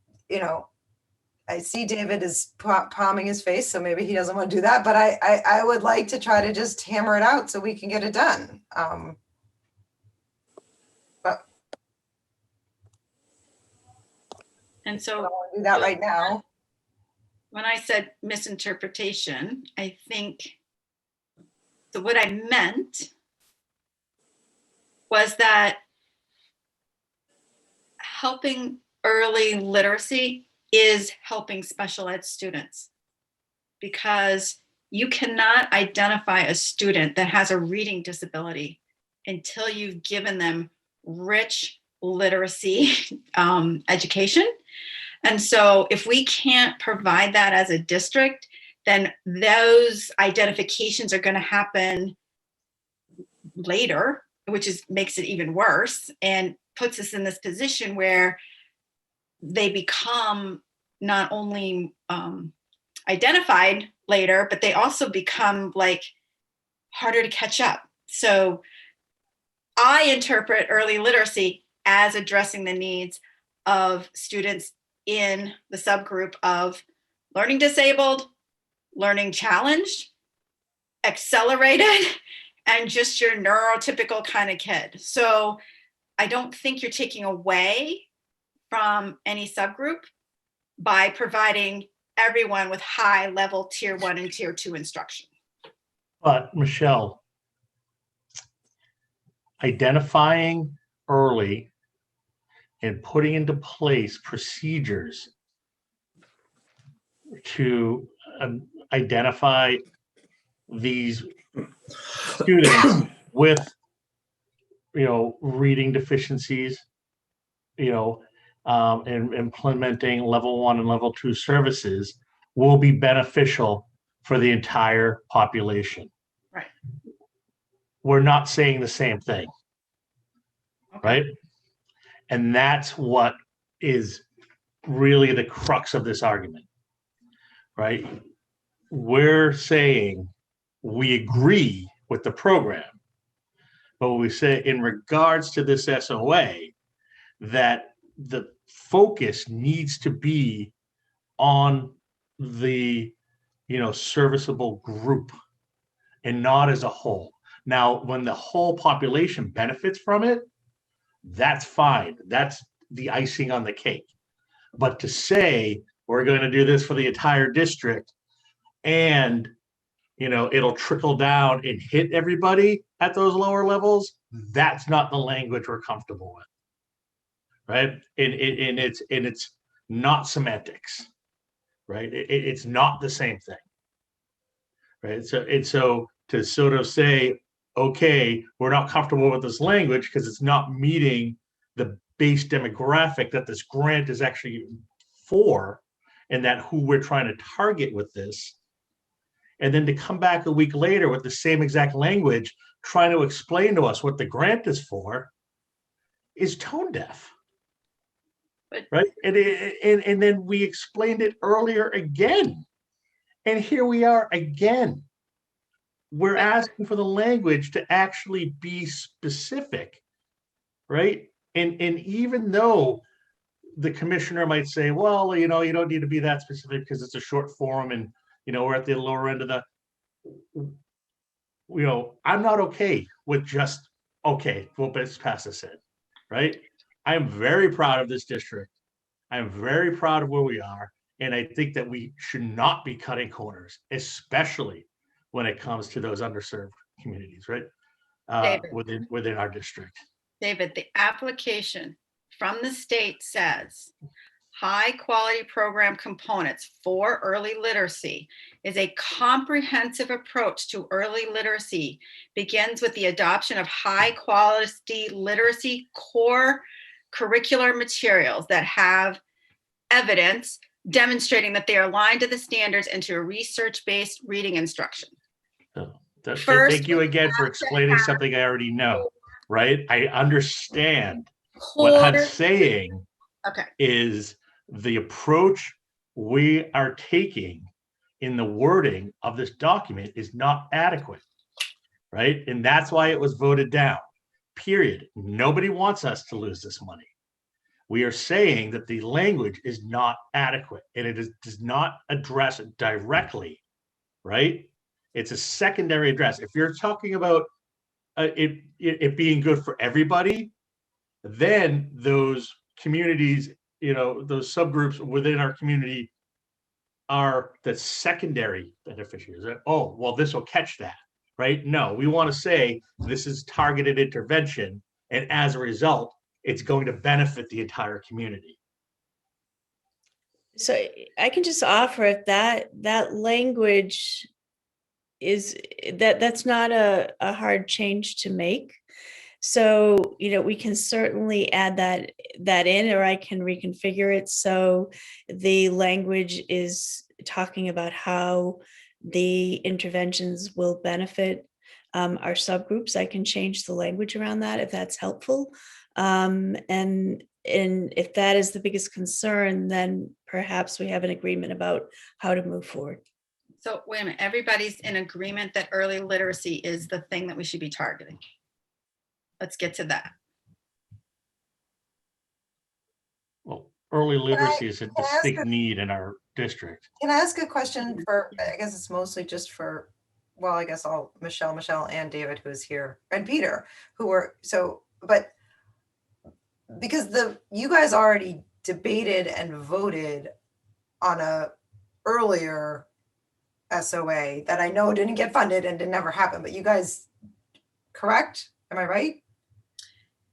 see David is palming his face, so maybe he doesn't want to do that, but I would like to try to just hammer it out so we can get it done. But And I so don't want to do that right now. when I said misinterpretation, I think, so what I meant was that helping early literacy is helping special ed students, because you cannot identify a student that has a reading disability until you've given them rich literacy education. And so if we can't provide that as a district, then those identifications are going to happen later, which makes it even worse and puts us in this position where they become not only identified later, but they also become like harder to catch up. So I interpret early literacy as addressing the needs of students in the subgroup of learning disabled, learning challenged, accelerated, and just your neurotypical kind of kid. So I don't think you're taking away from any subgroup by providing everyone with high level tier 1 and tier 2 instruction. But Michelle, identifying early and putting into place procedures to identify these students with reading deficiencies, and implementing level 1 and level 2 services will be beneficial for the entire population. Right. We're not saying the same thing, Okay. right? And that's what is really the crux of this argument, right? We're saying we agree with the program, but we say in regards to this SOA that the focus needs to be on the serviceable group and not as a whole. Now, when the whole population benefits from it, that's fine. That's the icing on the cake. But to say we're going to do this for the entire district and it'll trickle down and hit everybody at those lower levels, that's not the language we're comfortable with. Right? And it's not semantics, right? It's not the same thing. Right. So to sort of say, okay, we're not comfortable with this language because it's not meeting the base demographic that this grant is actually for, and that who we're trying to target with this. And then to come back a week later with the same exact language, trying to explain to us what the grant is for, is tone deaf. Right. And then we explained it earlier again. And here we are again. We're asking for the language to actually be specific, right? And even though the commissioner might say, well, you don't need to be that specific because it's a short form and, we're at the lower end of I'm not okay with just, okay, well, let's pass this in, right? I am very proud of this district. I am very proud of where we are. And I think that we should not be cutting corners, especially when it comes to those underserved communities, right? Within our district. David, the application from the state says high quality program components for early literacy is a comprehensive approach to early literacy, begins with the adoption of high quality literacy core curricular materials that have evidence demonstrating that they are aligned to the standards and to a research-based reading instruction. Thank you again for explaining something I already know, right? I understand. What I'm saying is the approach we are taking in the wording of this document is not adequate, right? And that's why it was voted down, period. Nobody wants us to lose this money. We are saying that the language is not adequate and it does not address it directly, right? It's a secondary address. If you're talking about it being good for everybody, then those communities, those subgroups within our community are the secondary beneficiaries. Oh, well, this will catch that, right? No, we want to say this is targeted intervention, and as a result, it's going to benefit the entire community. So I can just offer if that language is that's not a hard change to make. So, we can certainly add that in, or I can reconfigure it so the language is talking about how the interventions will benefit our subgroups. I can change the language around that if that's helpful. And if that is the biggest concern, then perhaps we have an agreement about how to move forward. So wait a minute, everybody's in agreement that early literacy is the thing that we should be targeting. Let's get to that. Well, early literacy is a distinct need in our district. Can I ask a question for, I guess it's mostly just for, well, I guess all Michelle and David, who is here, and Peter, who were, but because you guys already debated and voted on a earlier SOA that I know didn't get funded and did never happen, but you guys, correct? Am I right?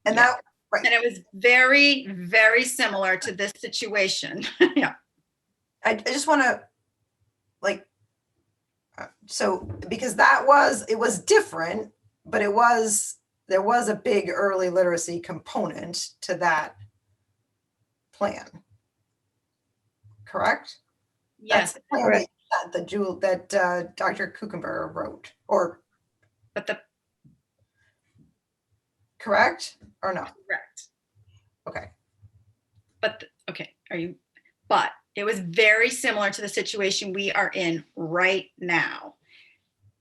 And Yeah. that, right. And it was very, very similar to this situation. Yeah. I just want to so because it was different, but it was there was a big early literacy component to that plan. Correct? Yes, That's the plan that, that Dr. Kuchenberger wrote, or but the correct or no? correct. Okay. But okay, but it was very similar to the situation we are in right now.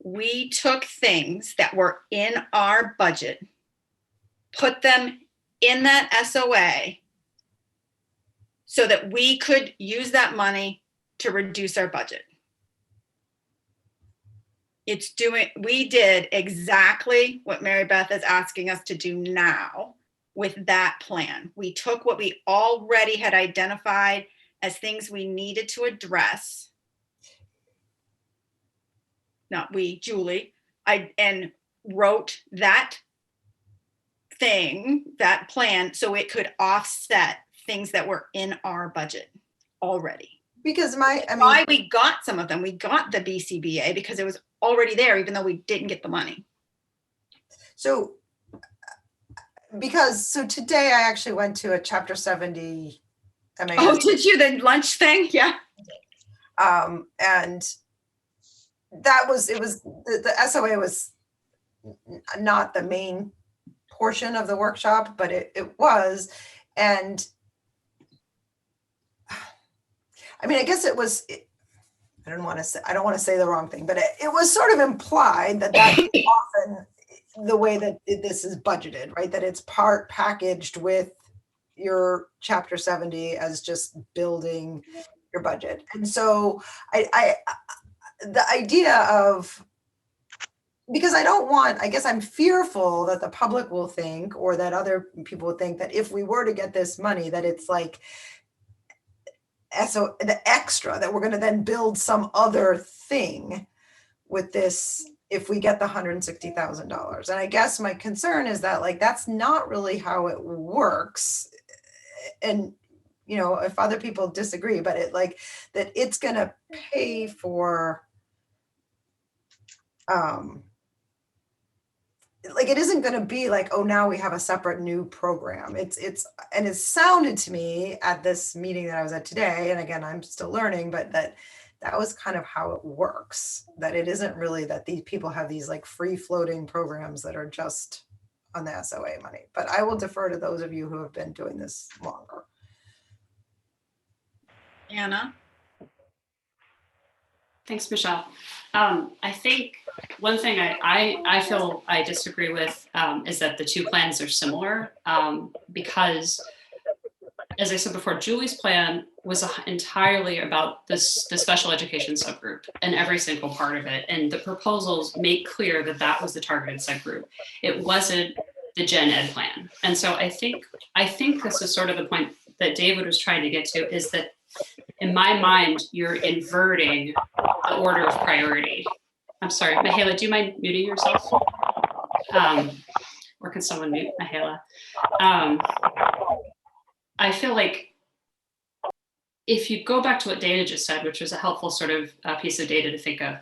We took things that were in our budget, put them in that SOA so that we could use that money to reduce our budget. We did exactly what Mary Beth is asking us to do now with that plan. We took what we already had identified as things we needed to address. Not we, Julie, and wrote that thing, that plan, so it could offset things that were in our budget already. Because Why we got some of them, we got the BCBA because it was already there, even though we didn't get the money. So today I actually went to a chapter 70 MAS. Oh, did you? The lunch thing? Yeah. And the SOA was not the main portion of the workshop, but it was. And I mean, I guess it was, I don't want to say the wrong thing, but it was sort of implied that that's often the way that this is budgeted, right? That it's packaged with your chapter 70 as just building your budget. And so the idea of, because I guess I'm fearful that the public will think, or that other people will think, that if we were to get this money, that it's like, so the extra, that we're going to then build some other thing with this if we get the $160,000. And I guess my concern is that, like, that's not really how it works. And, you know, if other people disagree, but that it's going to pay for, it isn't going to be like, oh, now we have a separate new program. And it sounded to me at this meeting that I was at today, and again, I'm still learning, but that was kind of how it works, that it isn't really that these people have these like free floating programs that are just on the SOA money. But I will defer to those of you who have been doing this longer. Anna? Thanks, Michelle. I think one thing I feel I disagree with is that the two plans are similar because, as I said before, Julie's plan was entirely about the special education subgroup and every single part of it. And the proposals make clear that that was the targeted subgroup. It wasn't the gen ed plan. And so I think this is sort of the point that David was trying to get to, is that in my mind, you're inverting the order of priority. I'm sorry, Mihaela, do you mind muting yourself? Or can someone mute Mihaela? I feel like if you go back to what Dana just said, which was a helpful sort of piece of data to think of,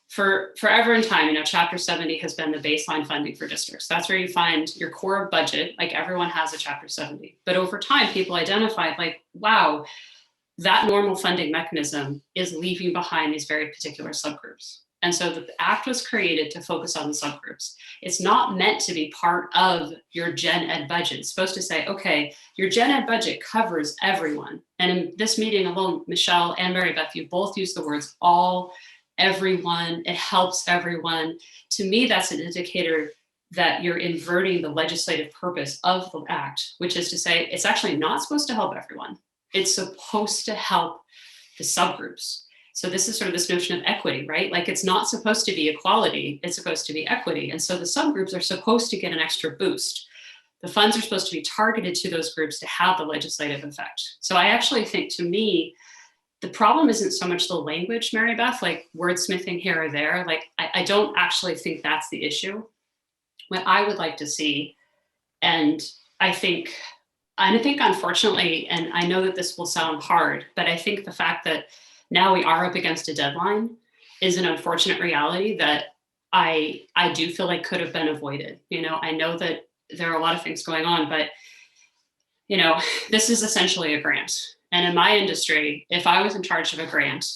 for forever in time, you know, Chapter 70 has been the baseline funding for districts. That's where you find your core budget, like everyone has a Chapter 70. But over time, people identified like, wow, that normal funding mechanism is leaving behind these very particular subgroups. And so the act was created to focus on the subgroups. It's not meant to be part of your gen ed budget. It's supposed to say, okay, your gen ed budget covers everyone. And in this meeting alone, Michelle and Mary Beth, you both used the words all, everyone, it helps everyone. To me, that's an indicator that you're inverting the legislative purpose of the act, which is to say, it's actually not supposed to help everyone. It's supposed to help the subgroups. So this is sort of this notion of equity, right? Like it's not supposed to be equality, it's supposed to be equity. And so the subgroups are supposed to get an extra boost. The funds are supposed to be targeted to those groups to have the legislative effect. So I actually think, to me, the problem isn't so much the language, Mary Beth, like wordsmithing here or there. Like I don't actually think that's the issue. What I would like to see, and I think unfortunately, and I know that this will sound hard, but I think the fact that now we are up against a deadline is an unfortunate reality that I do feel like could have been avoided. You know, I know that there are a lot of things going on, but you know, this is essentially a grant. And in my industry, if I was in charge of a grant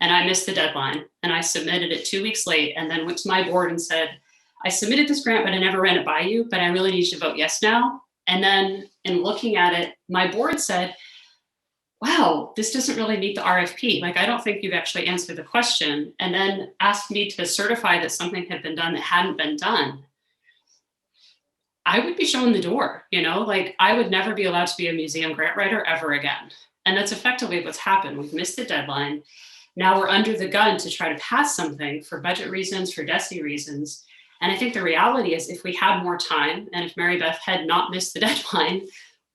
and I missed the deadline and I submitted it 2 weeks late and then went to my board and said, I submitted this grant, but I never ran it by you, but I really need you to vote yes now. And then in looking at it, my board said, wow, this doesn't really meet the RFP. Like, I don't think you've actually answered the question. And then asked me to certify that something had been done that hadn't been done. I would be shown the door, you know, like I would never be allowed to be a museum grant writer ever again. And that's effectively what's happened. We've missed the deadline. Now we're under the gun to try to pass something for budget reasons, for DESE reasons. And I think the reality is if we had more time and if Mary Beth had not missed the deadline,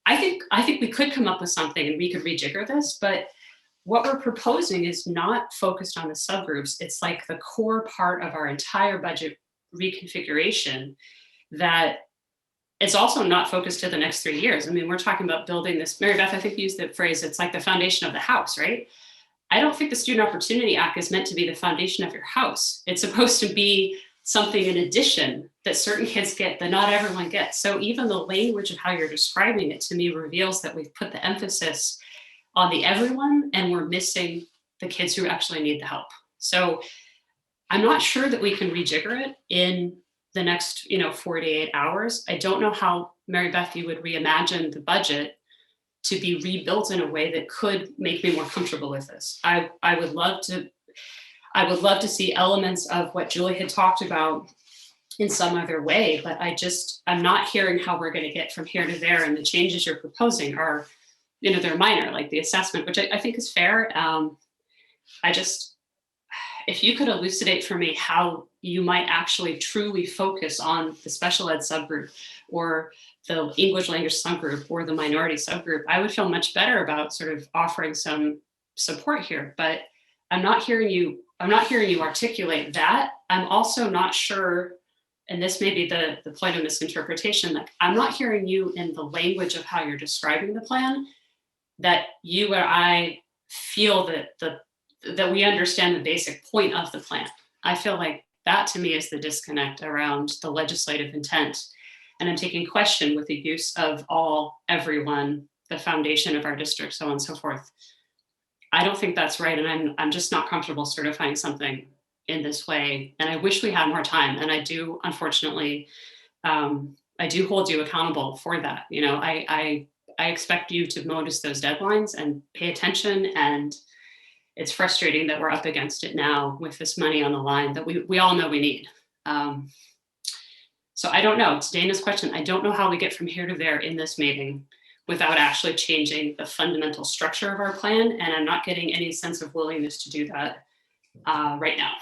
I think we could come up with something and we could rejigger this. But what we're proposing is not focused on the subgroups. It's like the core part of our entire budget reconfiguration that it's also not focused to the next 3 years. I mean, we're talking about building this. Mary Beth, I think you used the phrase, it's like the foundation of the house, right? I don't think the Student Opportunity Act is meant to be the foundation of your house. It's supposed to be something in addition that certain kids get that not everyone gets. So even the language of how you're describing it to me reveals that we've put the emphasis on the everyone and we're missing the kids who actually need the help. So I'm not sure that we can rejigger it in the next 48 hours. I don't know how, Mary Beth, you would reimagine the budget to be rebuilt in a way that could make me more comfortable with this. I would love to see elements of what Julie had talked about in some other way, but I'm not hearing how we're going to get from here to there. And the changes you're proposing are, they're minor, like the assessment, which I think is fair. If you could elucidate for me how you might actually truly focus on the special ed subgroup or the English language subgroup or the minority subgroup, I would feel much better about sort of offering some support here. But I'm not hearing you articulate that. I'm also not sure, and this may be the point of misinterpretation, like I'm not hearing you in the language of how you're describing the plan, that you or I feel that we understand the basic point of the plan. I feel like that to me is the disconnect around the legislative intent. And I'm taking question with the use of all, everyone, the foundation of our district, so on and so forth. I don't think that's right. And I'm just not comfortable certifying something in this way. And I wish we had more time. And I do, unfortunately, I do hold you accountable for that. I expect you to notice those deadlines and pay attention. And it's frustrating that we're up against it now with this money on the line that we all know we need. So I don't know, it's Dana's question. I don't know how we get from here to there in this meeting without actually changing the fundamental structure of our plan. And I'm not getting any sense of willingness to do that right now.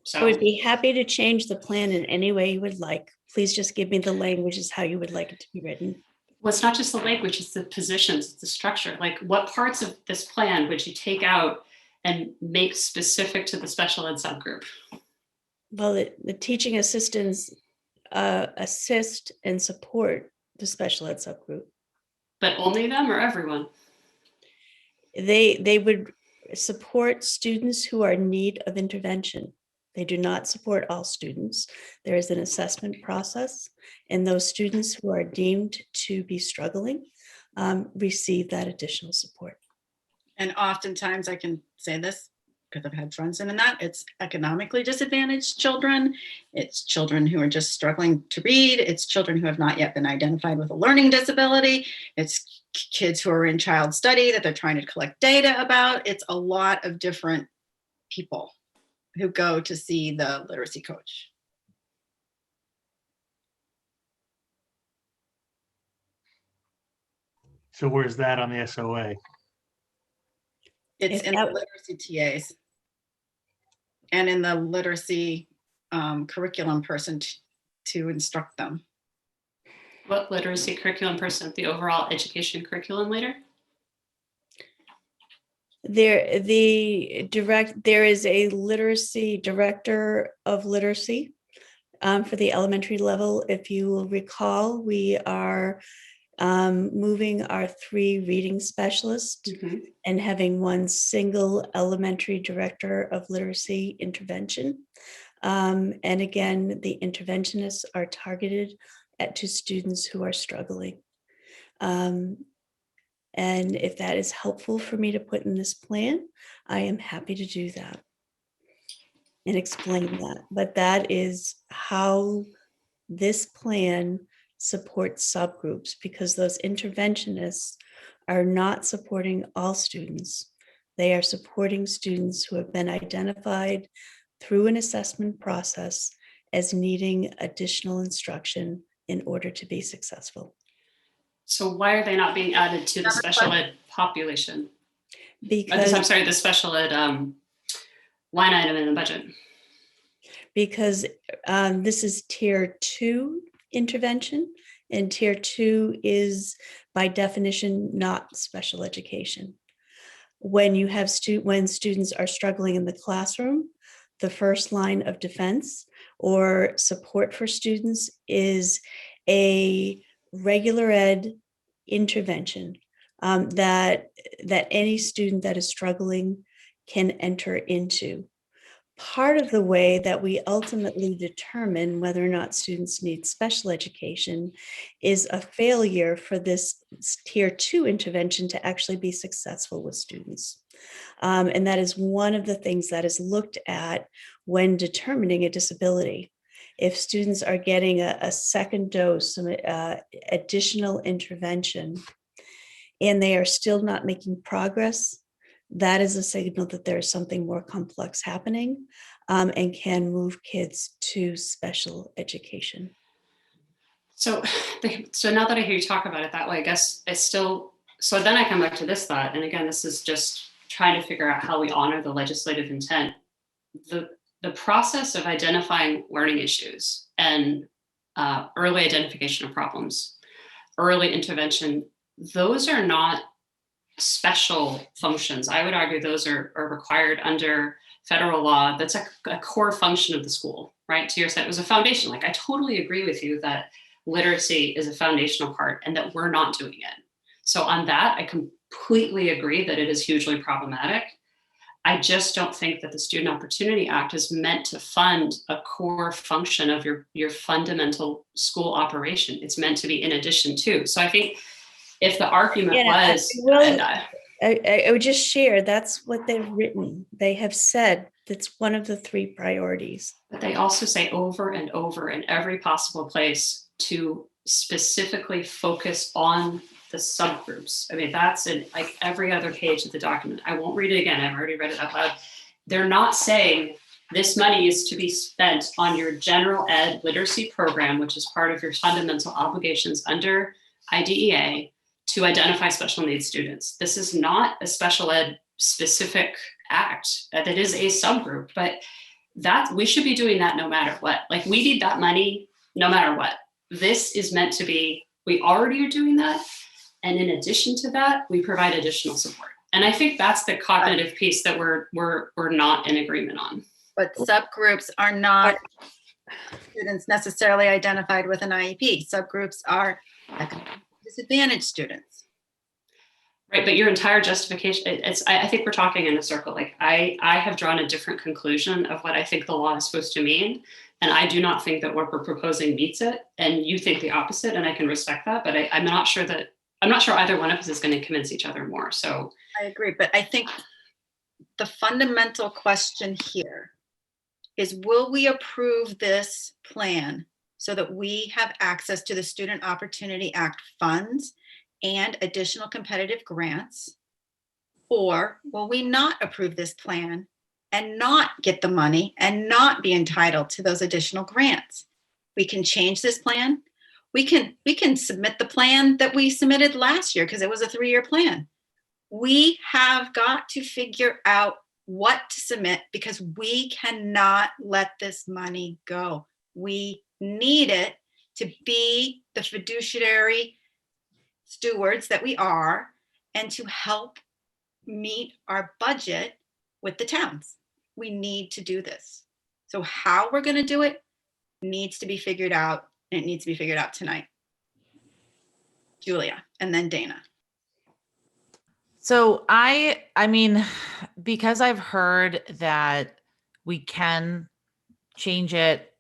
So I would be happy to change the plan in any way you would like. Please just give me the language as how you would like it to be written. Well, it's not just the language, it's the positions, it's the structure. Like what parts of this plan would you take out and make specific to the special ed subgroup? Well, the teaching assistants assist and support the special ed subgroup. But only them or everyone? They would support students who are in need of intervention. They do not support all students. There is an assessment process, and those students who are deemed to be struggling receive that additional support. And oftentimes I can say this because I've had friends in that, it's economically disadvantaged children. It's children who are just struggling to read. It's children who have not yet been identified with a learning disability. It's kids who are in child study that they're trying to collect data about. It's a lot of different people who go to see the literacy coach. So where's that on the SOA? It's in the literacy TAs and in the literacy curriculum person to instruct them. What literacy curriculum person? The overall education curriculum leader? There is a literacy director of literacy for the elementary level. If you will recall, we are moving our 3 reading specialists and having one single elementary director of literacy intervention. And again, the interventionists are targeted to students who are struggling. And if that is helpful for me to put in this plan, I am happy to do that and explain that. But that is how this plan supports subgroups, because those interventionists are not supporting all students. They are supporting students who have been identified through an assessment process as needing additional instruction in order to be successful. So why are they not being added to the Another special ed population? Because I'm sorry, the special ed line item in the budget. because this is tier 2 intervention, and tier 2 is by definition not special education. When you have when students are struggling in the classroom, the first line of defense or support for students is a regular ed intervention that any student that is struggling can enter into. Part of the way that we ultimately determine whether or not students need special education is a failure for this tier 2 intervention to actually be successful with students. And that is one of the things that is looked at when determining a disability. If students are getting a second dose, some additional intervention, and they are still not making progress, that is a signal that there is something more complex happening, and can move kids to special education. So now that I hear you talk about it that way, I guess it's still, so then I come back to this thought, and again, this is just trying to figure out how we honor the legislative intent. The process of identifying learning issues and early identification of problems, early intervention, those are not special functions. I would argue those are required under federal law. That's a core function of the school, right? To your set, it was a foundation. Like, I totally agree with you that literacy is a foundational part and that we're not doing it. So on that, I completely agree that it is hugely problematic. I just don't think that the Student Opportunity Act is meant to fund a core function of your fundamental school operation. It's meant to be in addition to. So I think if the argument I would just share, that's what they've written. They have said that's one of the 3 priorities. But they also say over and over in every possible place to specifically focus on the subgroups. I mean, that's in like every other page of the document. I won't read it again. I've already read it out loud. They're not saying this money is to be spent on your general ed literacy program, which is part of your fundamental obligations under IDEA to identify special needs students. This is not a special ed specific act. That is a subgroup, but that we should be doing that no matter what. Like, we need that money no matter what. This is meant to be, we already are doing that. And in addition to that, we provide additional support. And I think that's the cognitive piece that we're not in agreement on. But subgroups are not students necessarily identified with an IEP. Subgroups are disadvantaged students. Right, but your entire justification, I think we're talking in a circle. Like, I have drawn a different conclusion of what I think the law is supposed to mean. And I do not think that what we're proposing meets it. And you think the opposite, and I can respect that. But I'm not sure either one of us is going to convince each other more. So I agree, but I think the fundamental question here is, will we approve this plan so that we have access to the Student Opportunity Act funds and additional competitive grants? Or will we not approve this plan and not get the money and not be entitled to those additional grants? We can change this plan. We can submit the plan that we submitted last year because it was a 3-year plan. We have got to figure out what to submit because we cannot let this money go. We need it to be the fiduciary stewards that we are and to help meet our budget with the towns. We need to do this. So how we're going to do it needs to be figured out, and it needs to be figured out tonight. Julia, and then Dana. So I mean, because I've heard that we can change it.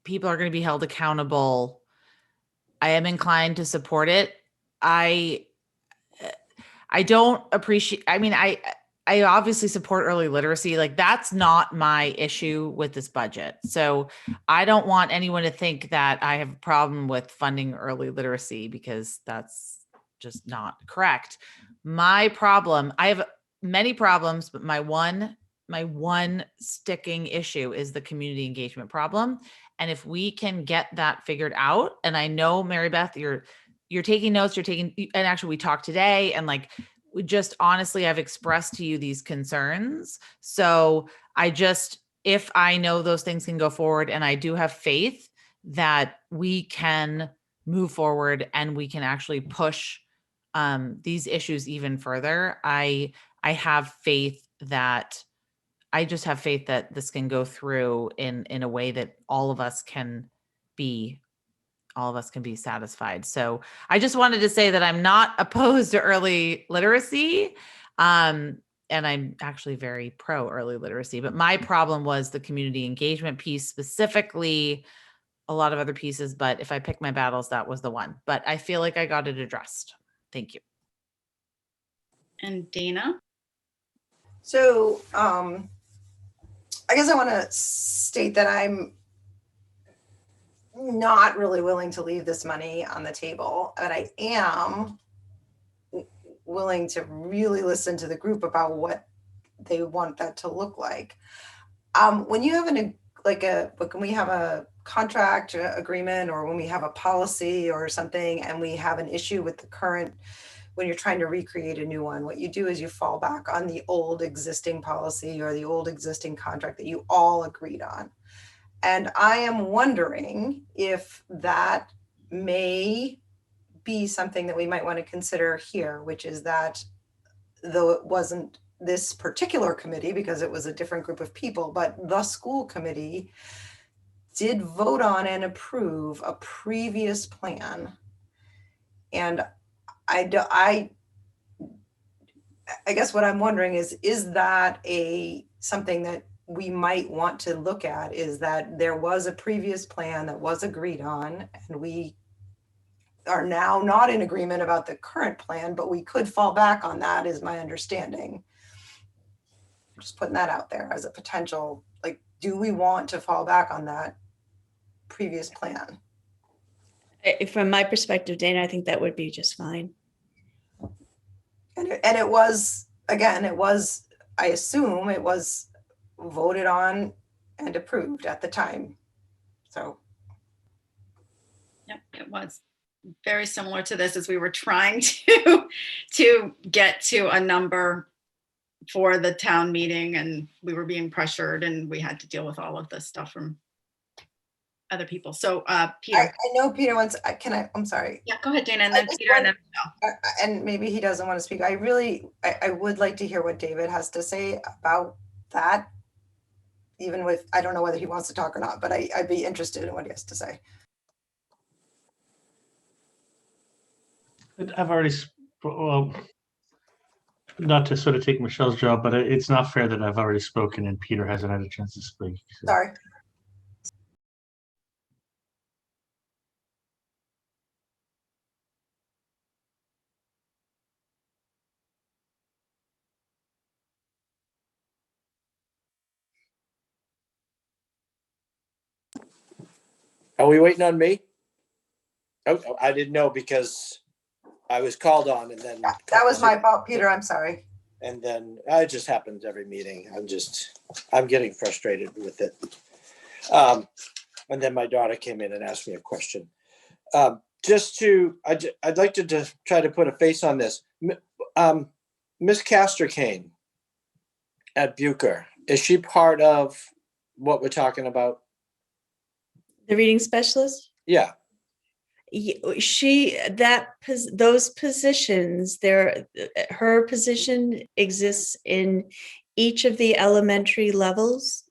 People are going to be held accountable. I am inclined to support it. I don't appreciate, I mean, I obviously support early literacy. Like, that's not my issue with this budget. So I don't want anyone to think that I have a problem with funding early literacy, because that's just not correct. My problem, I have many problems, but my one sticking issue is the community engagement problem. And if we can get that figured out, and I know, Mary Beth, you're taking notes, and actually we talked today, and like, we just honestly, I've expressed to you these concerns. So if I know those things can go forward, and I do have faith that we can move forward and we can actually push these issues even further. I just have faith that this can go through in a way that all of us can be satisfied. So I just wanted to say that I'm not opposed to early literacy. And I'm actually very pro early literacy, but my problem was the community engagement piece, specifically, a lot of other pieces, but if I pick my battles, that was the one. But I feel like I got it addressed. Thank you. And Dana? So I guess I want to state that I'm not really willing to leave this money on the table, but I am willing to really listen to the group about what they want that to look like. When you have when we have a contract agreement, or when we have a policy or something, and we have an issue with the current, when you're trying to recreate a new one, what you do is you fall back on the old existing policy or the old existing contract that you all agreed on. And I am wondering if that may be something that we might want to consider here, which is that, though it wasn't this particular committee because it was a different group of people, but the school committee did vote on and approve a previous plan. And I guess what I'm wondering is that something that we might want to look at, is that there was a previous plan that was agreed on, and we are now not in agreement about the current plan, but we could fall back on that, is my understanding. Just putting that out there as a potential, like, do we want to fall back on that previous plan? From my perspective, Dana, I think that would be just fine. And it was, again, I assume it was voted on and approved at the time. So. Yep, it was very similar to this, as we were trying to get to a number for the town meeting, and we were being pressured, and we had to deal with all of this stuff from other people. So Peter. I know Peter wants, I'm sorry. Yeah, go ahead, Dana, and then Peter, and then Michelle. And maybe he doesn't want to speak. I would like to hear what David has to say about that, even with, I don't know whether he wants to talk or not, but I'd be interested in what he has to say. I've already, well, not to sort of take Michelle's job, but it's not fair that I've already spoken and Peter hasn't had a chance to speak. So. Sorry. Are we waiting on me? Oh, I didn't know because I was called on and then. That was my fault, Peter. I'm sorry. And then it just happens every meeting. I'm getting frustrated with it. And then my daughter came in and asked me a question. I'd like to just try to put a face on this. Miss Castor Kane at Bucher, is she part of what we're talking about? The reading specialist? Yeah. Those positions, her position exists in each of the elementary levels.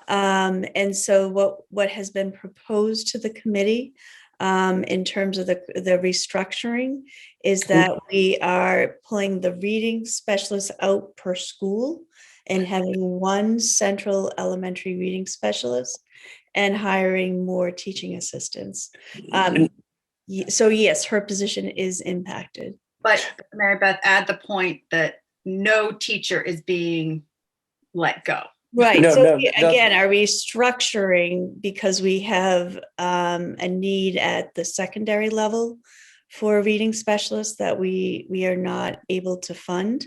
And so what has been proposed to the committee in terms of the restructuring is that we are pulling the reading specialists out per school and having one central elementary reading specialist and hiring more teaching assistants. So yes, her position is impacted. But Mary Beth, add the point that no teacher is being let go. Right. No, So no, again, are we structuring because we have a need at the secondary level for reading specialists that we are not able to fund?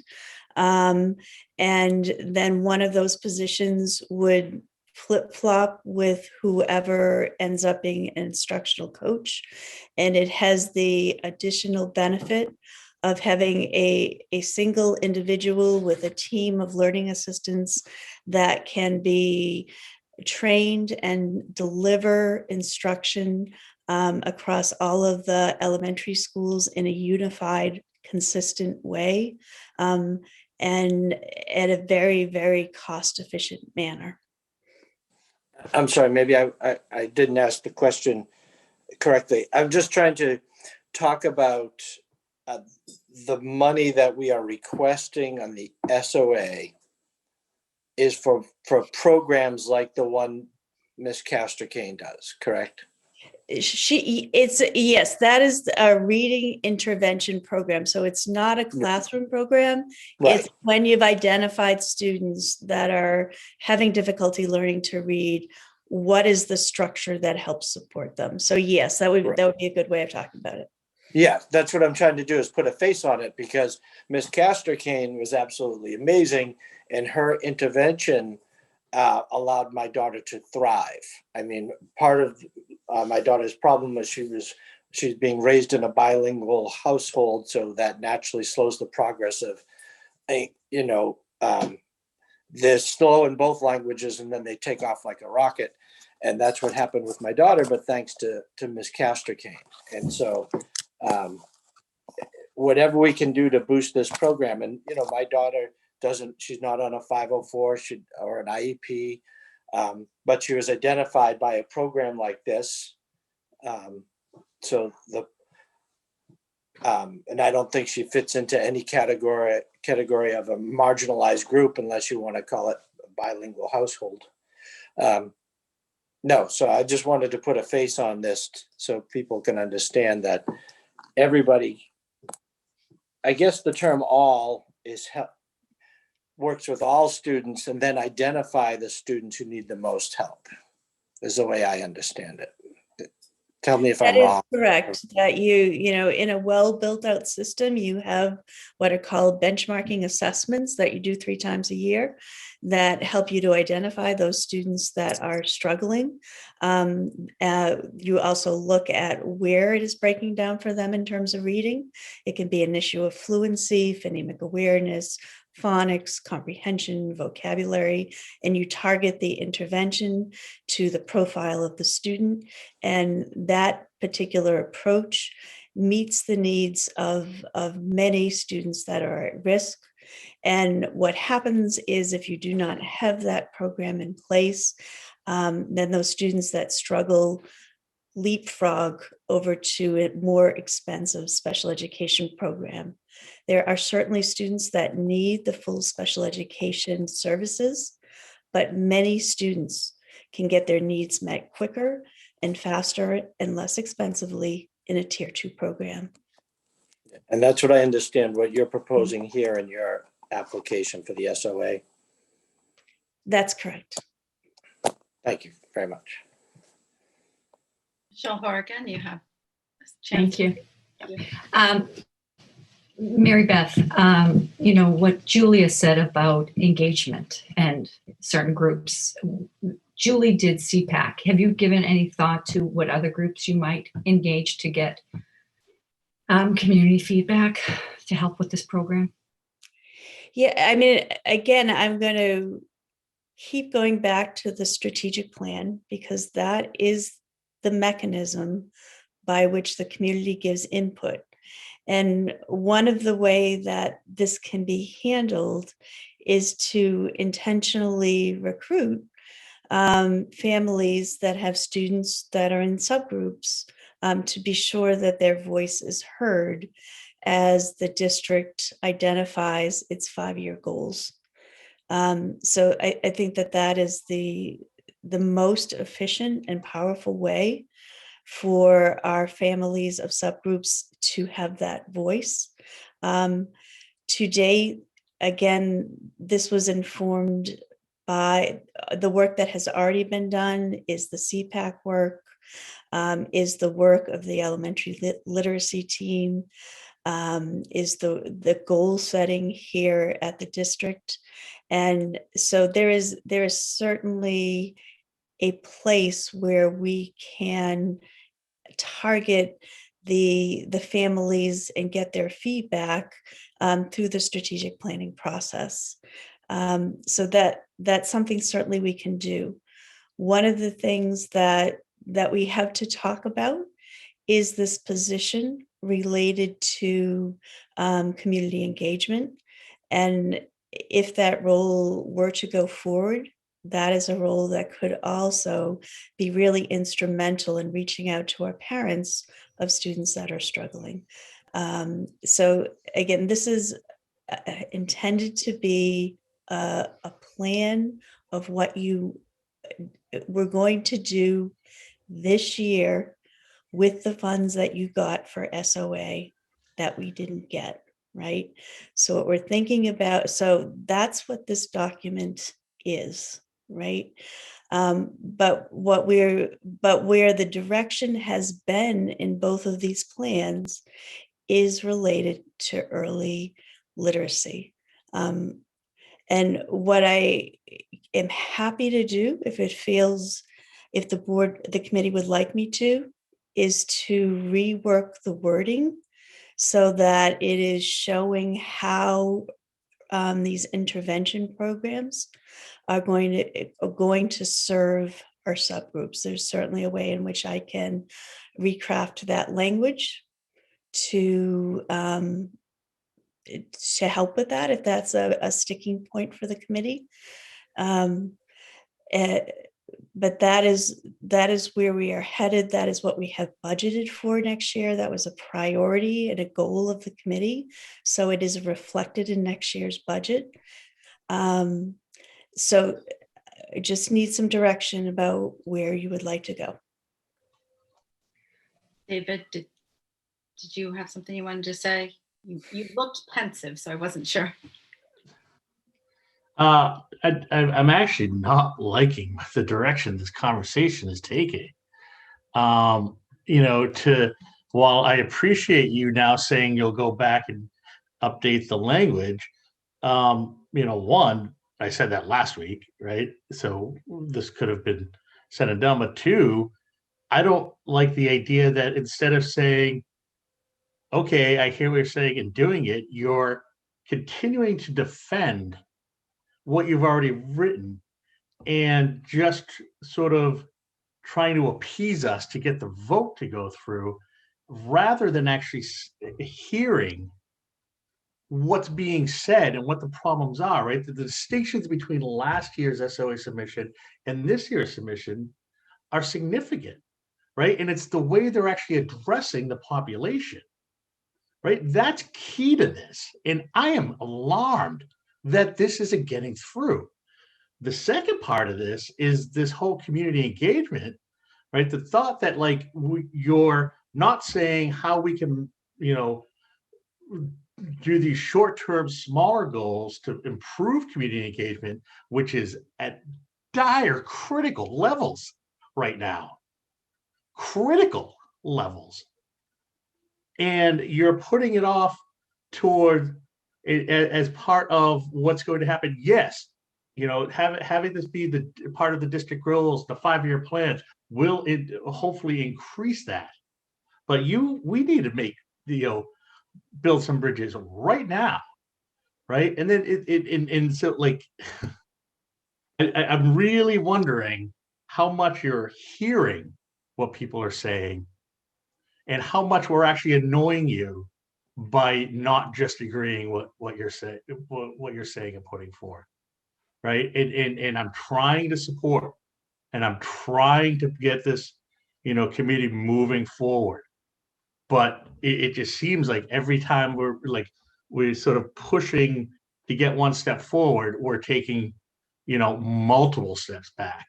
And then one of those positions would flip-flop with whoever ends up being an instructional coach. And it has the additional benefit of having a single individual with a team of learning assistants that can be trained and deliver instruction across all of the elementary schools in a unified, consistent way, and at a very, very cost-efficient manner. I'm sorry, maybe I didn't ask the question correctly. I'm just trying to talk about the money that we are requesting on the SOA is for programs like the one Miss Castor Kane does, correct? Yes, that is a reading intervention program. So it's not a classroom program. Right. It's when you've identified students that are having difficulty learning to read, what is the structure that helps support them? So yes, that would be a good way of talking about it. Yeah, that's what I'm trying to do, is put a face on it, because Miss Castor Kane was absolutely amazing, and her intervention allowed my daughter to thrive. I mean, part of my daughter's problem was she's being raised in a bilingual household, so that naturally slows the progress of, they're slow in both languages and then they take off like a rocket. And that's what happened with my daughter, but thanks to Miss Castor Kane. And so whatever we can do to boost this program, and my daughter she's not on a 504 or an IEP, but she was identified by a program like this. And I don't think she fits into any category of a marginalized group, unless you want to call it a bilingual household. No, so I just wanted to put a face on this so people can understand that everybody, I guess the term all is works with all students, and then identify the students who need the most help, is the way I understand it. Tell me if I'm wrong. That is correct. That in a well built out system, you have what are called benchmarking assessments that you do 3 times a year that help you to identify those students that are struggling. You also look at where it is breaking down for them in terms of reading. It can be an issue of fluency, phonemic awareness, phonics, comprehension, vocabulary, and you target the intervention to the profile of the student. And that particular approach meets the needs of many students that are at risk. And what happens is, if you do not have that program in place, then those students that struggle leapfrog over to a more expensive special education program. There are certainly students that need the full special education services, but many students can get their needs met quicker and faster and less expensively in a tier 2 program. And that's what I understand what you're proposing here in your application for the SOA. That's correct. Thank you very much. Michelle Horgan, you have a chance. Thank you. Mary Beth, what Julia said about engagement and certain groups. Julie did CPAC. Have you given any thought to what other groups you might engage to get community feedback to help with this program? Yeah, I mean, again, I'm going to keep going back to the strategic plan, because that is the mechanism by which the community gives input. And one of the ways that this can be handled is to intentionally recruit families that have students that are in subgroups, to be sure that their voice is heard as the district identifies its 5-year goals. So I think that is the most efficient and powerful way for our families of subgroups to have that voice. Today, again, this was informed by the work that has already been done, is the CPAC work, is the work of the elementary literacy team, is the goal setting here at the district. And so there is certainly a place where we can target the families and get their feedback through the strategic planning process. So that's something certainly we can do. One of the things that we have to talk about is this position related to community engagement. And if that role were to go forward, that is a role that could also be really instrumental in reaching out to our parents of students that are struggling. So again, this is intended to be a plan of what we're going to do this year with the funds that you got for SOA that we didn't get, right? So what we're thinking about, so that's what this document is, right? But where the direction has been in both of these plans is related to early literacy. And what I am happy to do, if the committee would like me to, is to rework the wording so that it is showing how these intervention programs are going to serve our subgroups. There's certainly a way in which I can recraft that language to help with that, if that's a sticking point for the committee. But that is where we are headed. That is what we have budgeted for next year. That was a priority and a goal of the committee. So it is reflected in next year's budget. So I just need some direction about where you would like to go. David, did you have something you wanted to say? You looked pensive, so I wasn't sure. I'm actually not liking the direction this conversation is taking. While I appreciate you now saying you'll go back and update the language, one, I said that last week, right? So this could have been said and done. But two, I don't like the idea that instead of saying, okay, I hear what you're saying and doing it, you're continuing to defend what you've already written and just sort of trying to appease us to get the vote to go through rather than actually hearing what's being said and what the problems are, right? The distinctions between last year's SOA submission and this year's submission are significant, right? And it's the way they're actually addressing the population, right? That's key to this. And I am alarmed that this isn't getting through. The second part of this is this whole community engagement, right? The thought that you're not saying how we can, do these short-term smaller goals to improve community engagement, which is at dire critical levels right now. Critical levels. And you're putting it off toward as part of what's going to happen. Yes, having this be the part of the district goals, the 5-year plans will hopefully increase that. But we need to make build some bridges right now, right? And then so I'm really wondering how much you're hearing what people are saying and how much we're actually annoying you by not just agreeing what you're saying, what you're saying and putting forth, right? And I'm trying to support, and I'm trying to get this, committee moving forward. But it just seems like every time we're sort of pushing to get one step forward, we're taking, multiple steps back.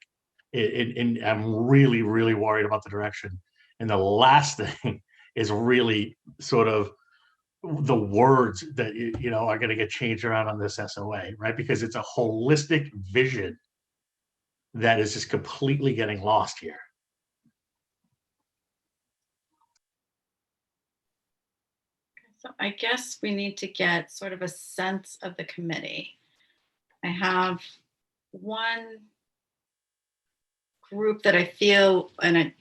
And I'm really, really worried about the direction. And the last thing is really sort of the words that, are going to get changed around on this SOA, right? Because it's a holistic vision that is just completely getting lost here. So I guess we need to get sort of a sense of the committee. I have one group that I feel, and a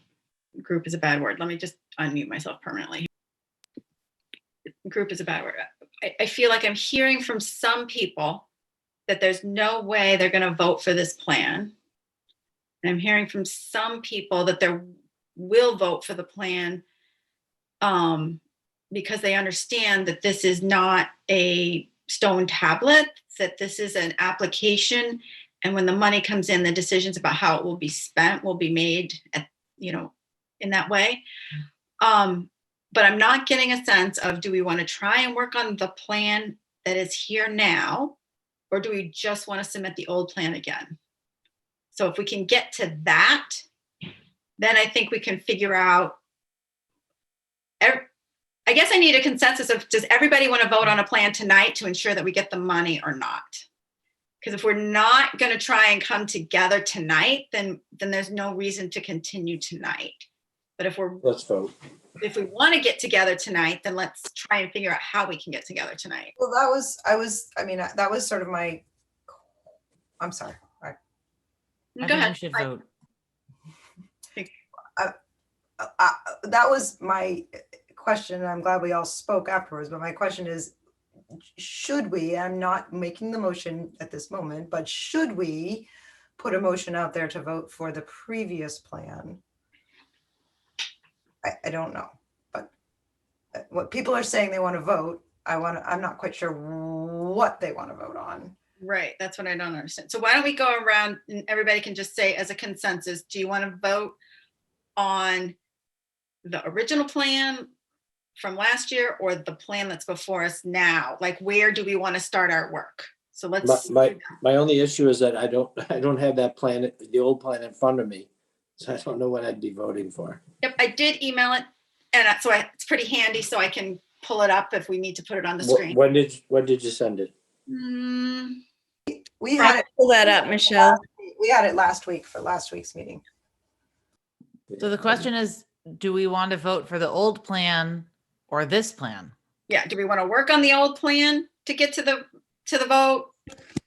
group is a bad word. Let me just unmute myself permanently. Group is a bad word. I feel like I'm hearing from some people that there's no way they're going to vote for this plan. And I'm hearing from some people that they will vote for the plan because they understand that this is not a stone tablet, that this is an application. And when the money comes in, the decisions about how it will be spent will be made at, in that way. But I'm not getting a sense of, do we want to try and work on the plan that is here now, or do we just want to submit the old plan again? So if we can get to that, then I think we can figure out, I guess I need a consensus of, does everybody want to vote on a plan tonight to ensure that we get the money or not? Because if we're not going to try and come together tonight, then there's no reason to continue tonight. But Let's vote. If we want to get together tonight, then let's try and figure out how we can get together tonight. Well, that was sort of my, I'm sorry. All right. I Go think ahead. we should vote. That was my question. And I'm glad we all spoke afterwards, but my question is, should we, I'm not making the motion at this moment, but should we put a motion out there to vote for the previous plan? I don't know, but what people are saying they want to vote, I'm not quite sure what they want to vote on. Right, that's what I don't understand. So why don't we go around and everybody can just say as a consensus, do you want to vote on the original plan from last year or the plan that's before us now? Like, where do we want to start our work? So let's. My only issue is that I don't have that plan, the old plan in front of me. So I don't know what I'd be voting for. Yep, I did email it, and so it's pretty handy, so I can pull it up if we need to put it on the screen. When did you send it? We had it. Pull that up, Michelle. We had it last week for last week's meeting. So the question is, do we want to vote for the old plan or this plan? Yeah, do we want to work on the old plan to get to the vote,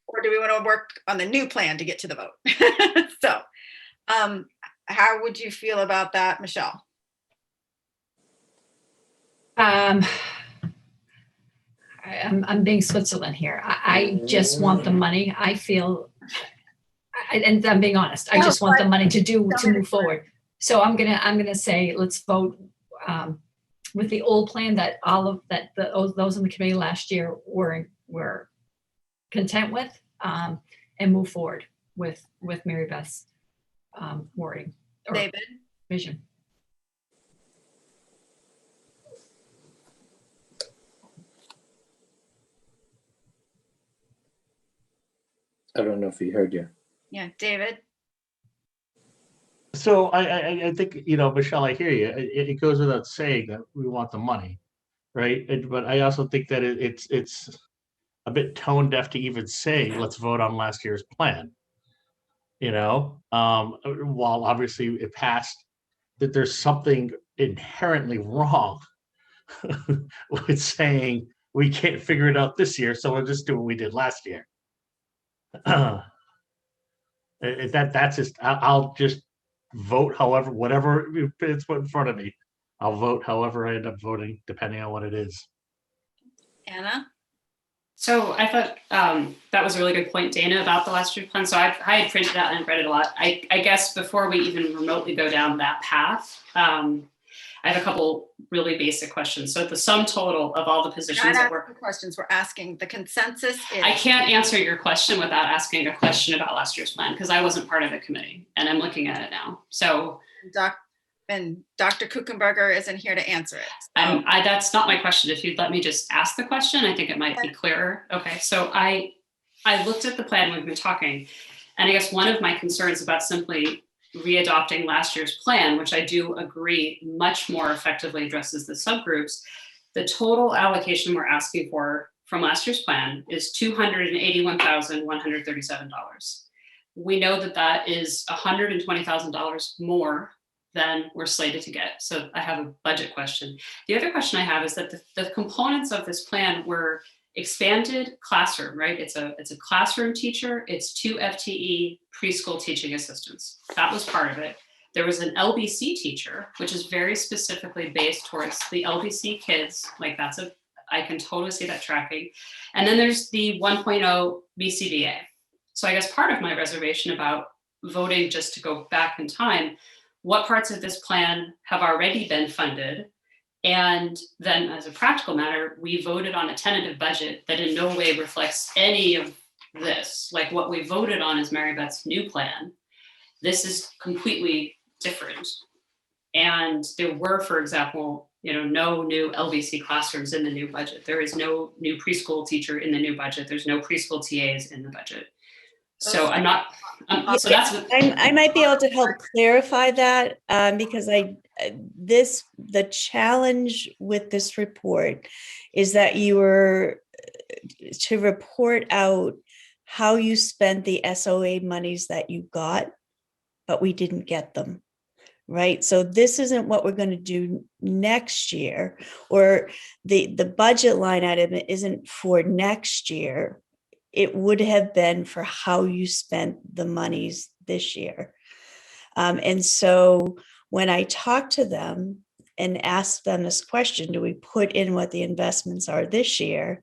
or do we want to work on the new plan to get to the vote? So, how would you feel about that, Michelle? I'm being Switzerland here. I just want the money. I feel, and I'm being honest, I just want the money to move forward. So I'm gonna say, let's vote with the old plan that those in the committee last year were content with, and move forward with Mary Beth's wording or David? vision. I don't know if he heard you. Yeah, David? So I think, Michelle, I hear you. It goes without saying that we want the money, right? But I also think that it's a bit tone deaf to even say, let's vote on last year's plan. While obviously it passed, that there's something inherently wrong with saying we can't figure it out this year, so we'll just do what we did last year. That's just, I'll just vote whatever it's put in front of me. I'll vote however I end up voting, depending on what it is. Anna? So I thought that was a really good point, Dana, about the last year's plan. So I had printed out and read it a lot. I guess before we even remotely go down that path, I have a couple really basic questions. So the sum total of all the positions that we're questions we're asking, the consensus is. I can't answer your question without asking a question about last year's plan because I wasn't part of the committee and I'm looking at it now. So And Dr. Kuchenberger isn't here to answer it. So- That's not my question. If you'd let me just ask the question, I think it might be clearer. Okay, so I looked at the plan, we've been talking, and I guess one of my concerns about simply readopting last year's plan, which I do agree much more effectively addresses the subgroups, the total allocation we're asking for from last year's plan is $281,137. We know that that is $120,000 more than we're slated to get. So I have a budget question. The other question I have is that the components of this plan were expanded classroom, right? It's a classroom teacher, it's 2 FTE preschool teaching assistants. That was part of it. There was an LBC teacher, which is very specifically based towards the LBC kids. Like I can totally see that tracking. And then there's the 1.0 BCBA. So I guess part of my reservation about voting just to go back in time, what parts of this plan have already been funded? And then as a practical matter, we voted on a tentative budget that in no way reflects any of this. Like what we voted on is Mary Beth's new plan. This is completely different. And there were, for example, no new LBC classrooms in the new budget. There is no new preschool teacher in the new budget. There's no preschool TAs in the budget. So I'm not, so that's what. I might be able to help clarify that because the challenge with this report is that you were to report out how you spent the SOA monies that you got, but we didn't get them. Right. So this isn't what we're going to do next year, or the budget line item isn't for next year. It would have been for how you spent the monies this year. And so when I talked to them and asked them this question, do we put in what the investments are this year?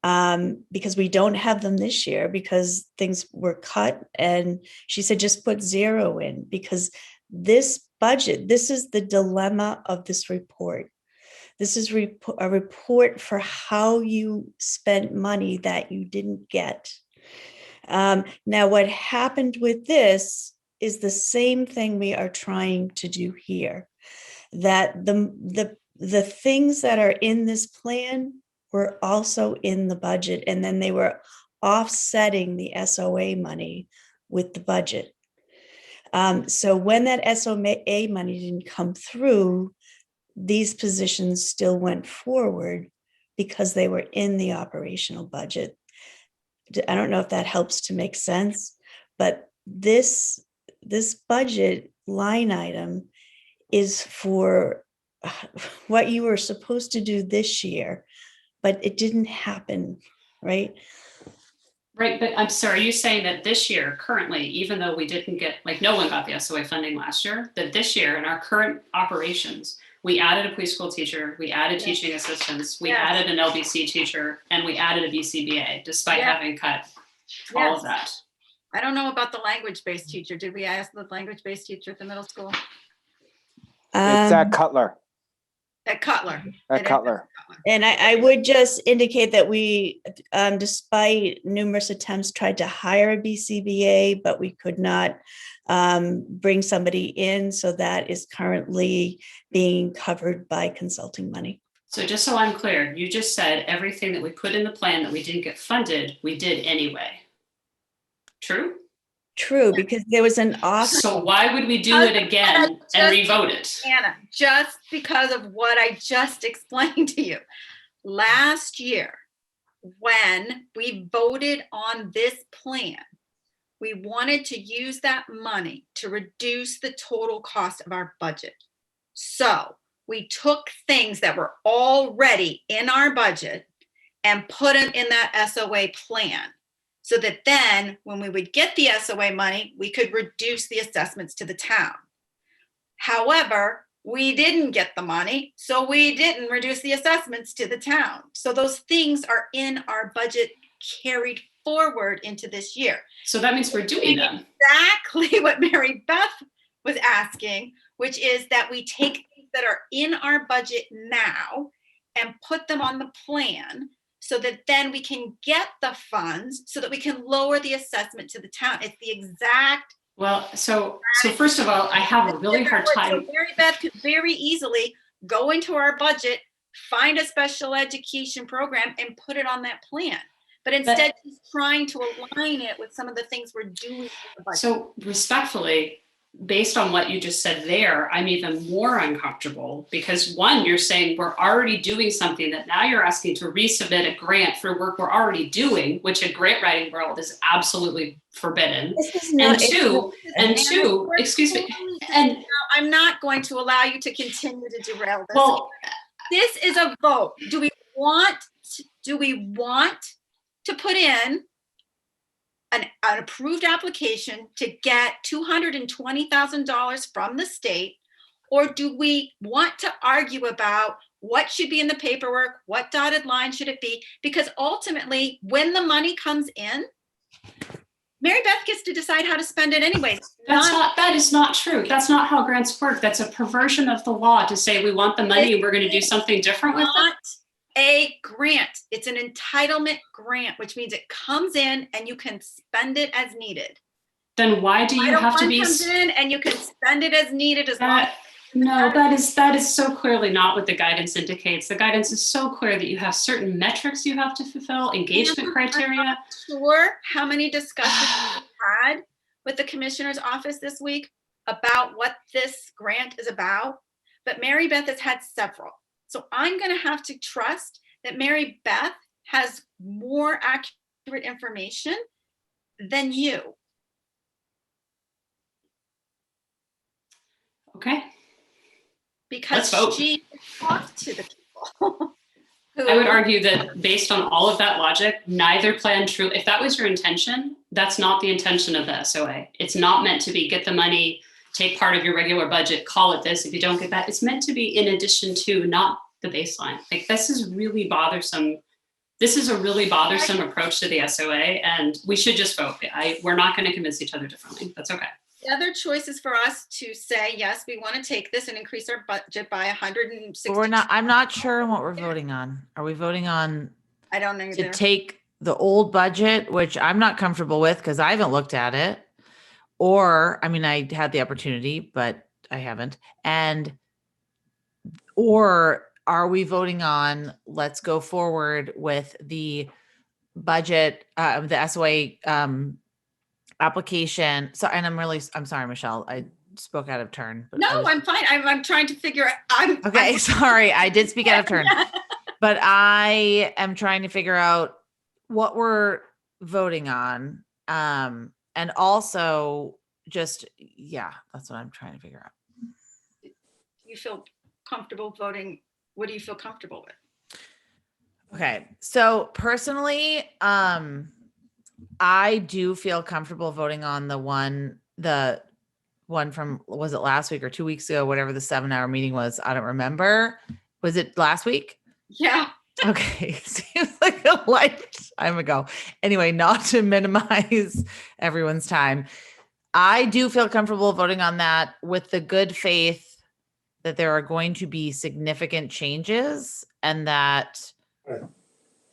Because we don't have them this year because things were cut. And she said, just put 0 in, because this budget, this is the dilemma of this report. This is a report for how you spent money that you didn't get. Now, what happened with this is the same thing we are trying to do here. That the things that are in this plan were also in the budget, and then they were offsetting the SOA money with the budget. So when that SOA money didn't come through, these positions still went forward because they were in the operational budget. I don't know if that helps to make sense, but this budget line item is for what you were supposed to do this year, but it didn't happen, right? Right, but I'm sorry, are you saying that this year, currently, even though we didn't get, no one got the SOA funding last year, that this year in our current operations, we added a preschool teacher, we added teaching assistants, we added an LBC teacher, and we added a BCBA, despite having cut all of that? I don't know about the language-based teacher. Did we ask the language-based teacher at the middle school? It's at Cutler. At Cutler. At Cutler. And I would just indicate that we, despite numerous attempts, tried to hire a BCBA, but we could not bring somebody in. So that is currently being covered by consulting money. So just so I'm clear, you just said everything that we put in the plan that we didn't get funded, we did anyway. True? True, because there was an offer. So why would we do it again and revote it? Anna, just because of what I just explained to you. Last year, when we voted on this plan, we wanted to use that money to reduce the total cost of our budget. So we took things that were already in our budget and put them in that SOA plan, so that then when we would get the SOA money, we could reduce the assessments to the town. However, we didn't get the money, so we didn't reduce the assessments to the town. So those things are in our budget carried forward into this year. So that means we're doing them. Exactly what Mary Beth was asking, which is that we take things that are in our budget now and put them on the plan, so that then we can get the funds so that we can lower the assessment to the town. It's the exact Well, so first of all, I have a really hard So time. Mary Beth could very easily go into our budget, find a special education program and put it on that plan. But instead, she's trying to align it with some of the things we're doing. So respectfully, based on what you just said there, I'm even more uncomfortable because one, you're saying we're already doing something that now you're asking to resubmit a grant for work we're already doing, which in grant writing world is absolutely forbidden. And two, excuse me, and I'm not going to allow you to continue to derail this. Well, this is a vote. Do we want to put in an approved application to get $220,000 from the state, or do we want to argue about what should be in the paperwork, what dotted line should it be? Because ultimately, when the money comes in, Mary Beth gets to decide how to spend it anyway. That is not true. That's not how grants work. That's a perversion of the law to say we want the money and we're going to do something different with it. A grant. It's an entitlement grant, which means it comes in and you can spend it as needed. Then why do you have to be? Comes in and you can spend it as needed as long. No, that is so clearly not what the guidance indicates. The guidance is so clear that you have certain metrics you have to fulfill, engagement criteria. I'm not sure how many discussions we had with the commissioner's office this week about what this grant is about, but Mary Beth has had several. So I'm going to have to trust that Mary Beth has more accurate information than you. Okay. Because she talked to the people. I would argue that based on all of that logic, neither plan true. If that was your intention, that's not the intention of the SOA. It's not meant to be get the money, take part of your regular budget, call it this. If you don't get that, it's meant to be in addition to, not the baseline. Like, this is really bothersome. This is a really bothersome approach to the SOA, and we should just vote. We're not going to convince each other differently. That's okay. The other choice is for us to say, yes, we want to take this and increase our budget by 160. I'm not sure what we're voting on. Are we voting on? I don't know to take the old budget, which I'm not comfortable with because I haven't looked at it. Or, I mean, I had the opportunity, but I haven't. Or are we voting on, let's go forward with the budget, the SOA application. So, and I'm sorry, Michelle, I spoke out of turn. But no, I'm fine. I'm trying to figure out. I'm sorry. I did speak out of turn, but I am trying to figure out what we're voting on. And also just, that's what I'm trying to figure out. You feel comfortable voting? What do you feel comfortable with? Okay. So personally, I do feel comfortable voting on the one from, was it last week or 2 weeks ago, whatever the 7-hour meeting was. I don't remember. Was it last week? Yeah. Okay. Seems like a lifetime ago. Anyway, not to minimize everyone's time. I do feel comfortable voting on that with the good faith that there are going to be significant changes and that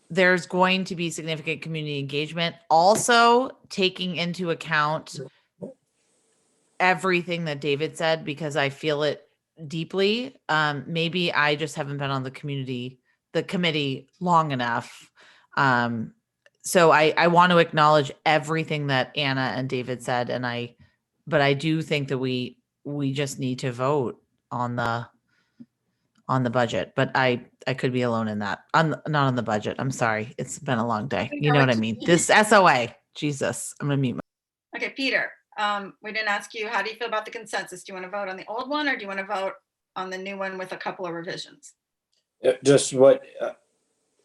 there's going to be significant community engagement. Also taking into account everything that David said, because I feel it deeply. Maybe I just haven't been on the committee long enough. So I want to acknowledge everything that Anna and David said. But I do think that we just need to vote on the budget, but I could be alone in that. Not on the budget. I'm sorry. It's been a long day. You know what I mean? This SOA, Jesus, I'm going to mute. Okay, Peter, we didn't ask you, how do you feel about the consensus? Do you want to vote on the old one or do you want to vote on the new one with a couple of revisions? Just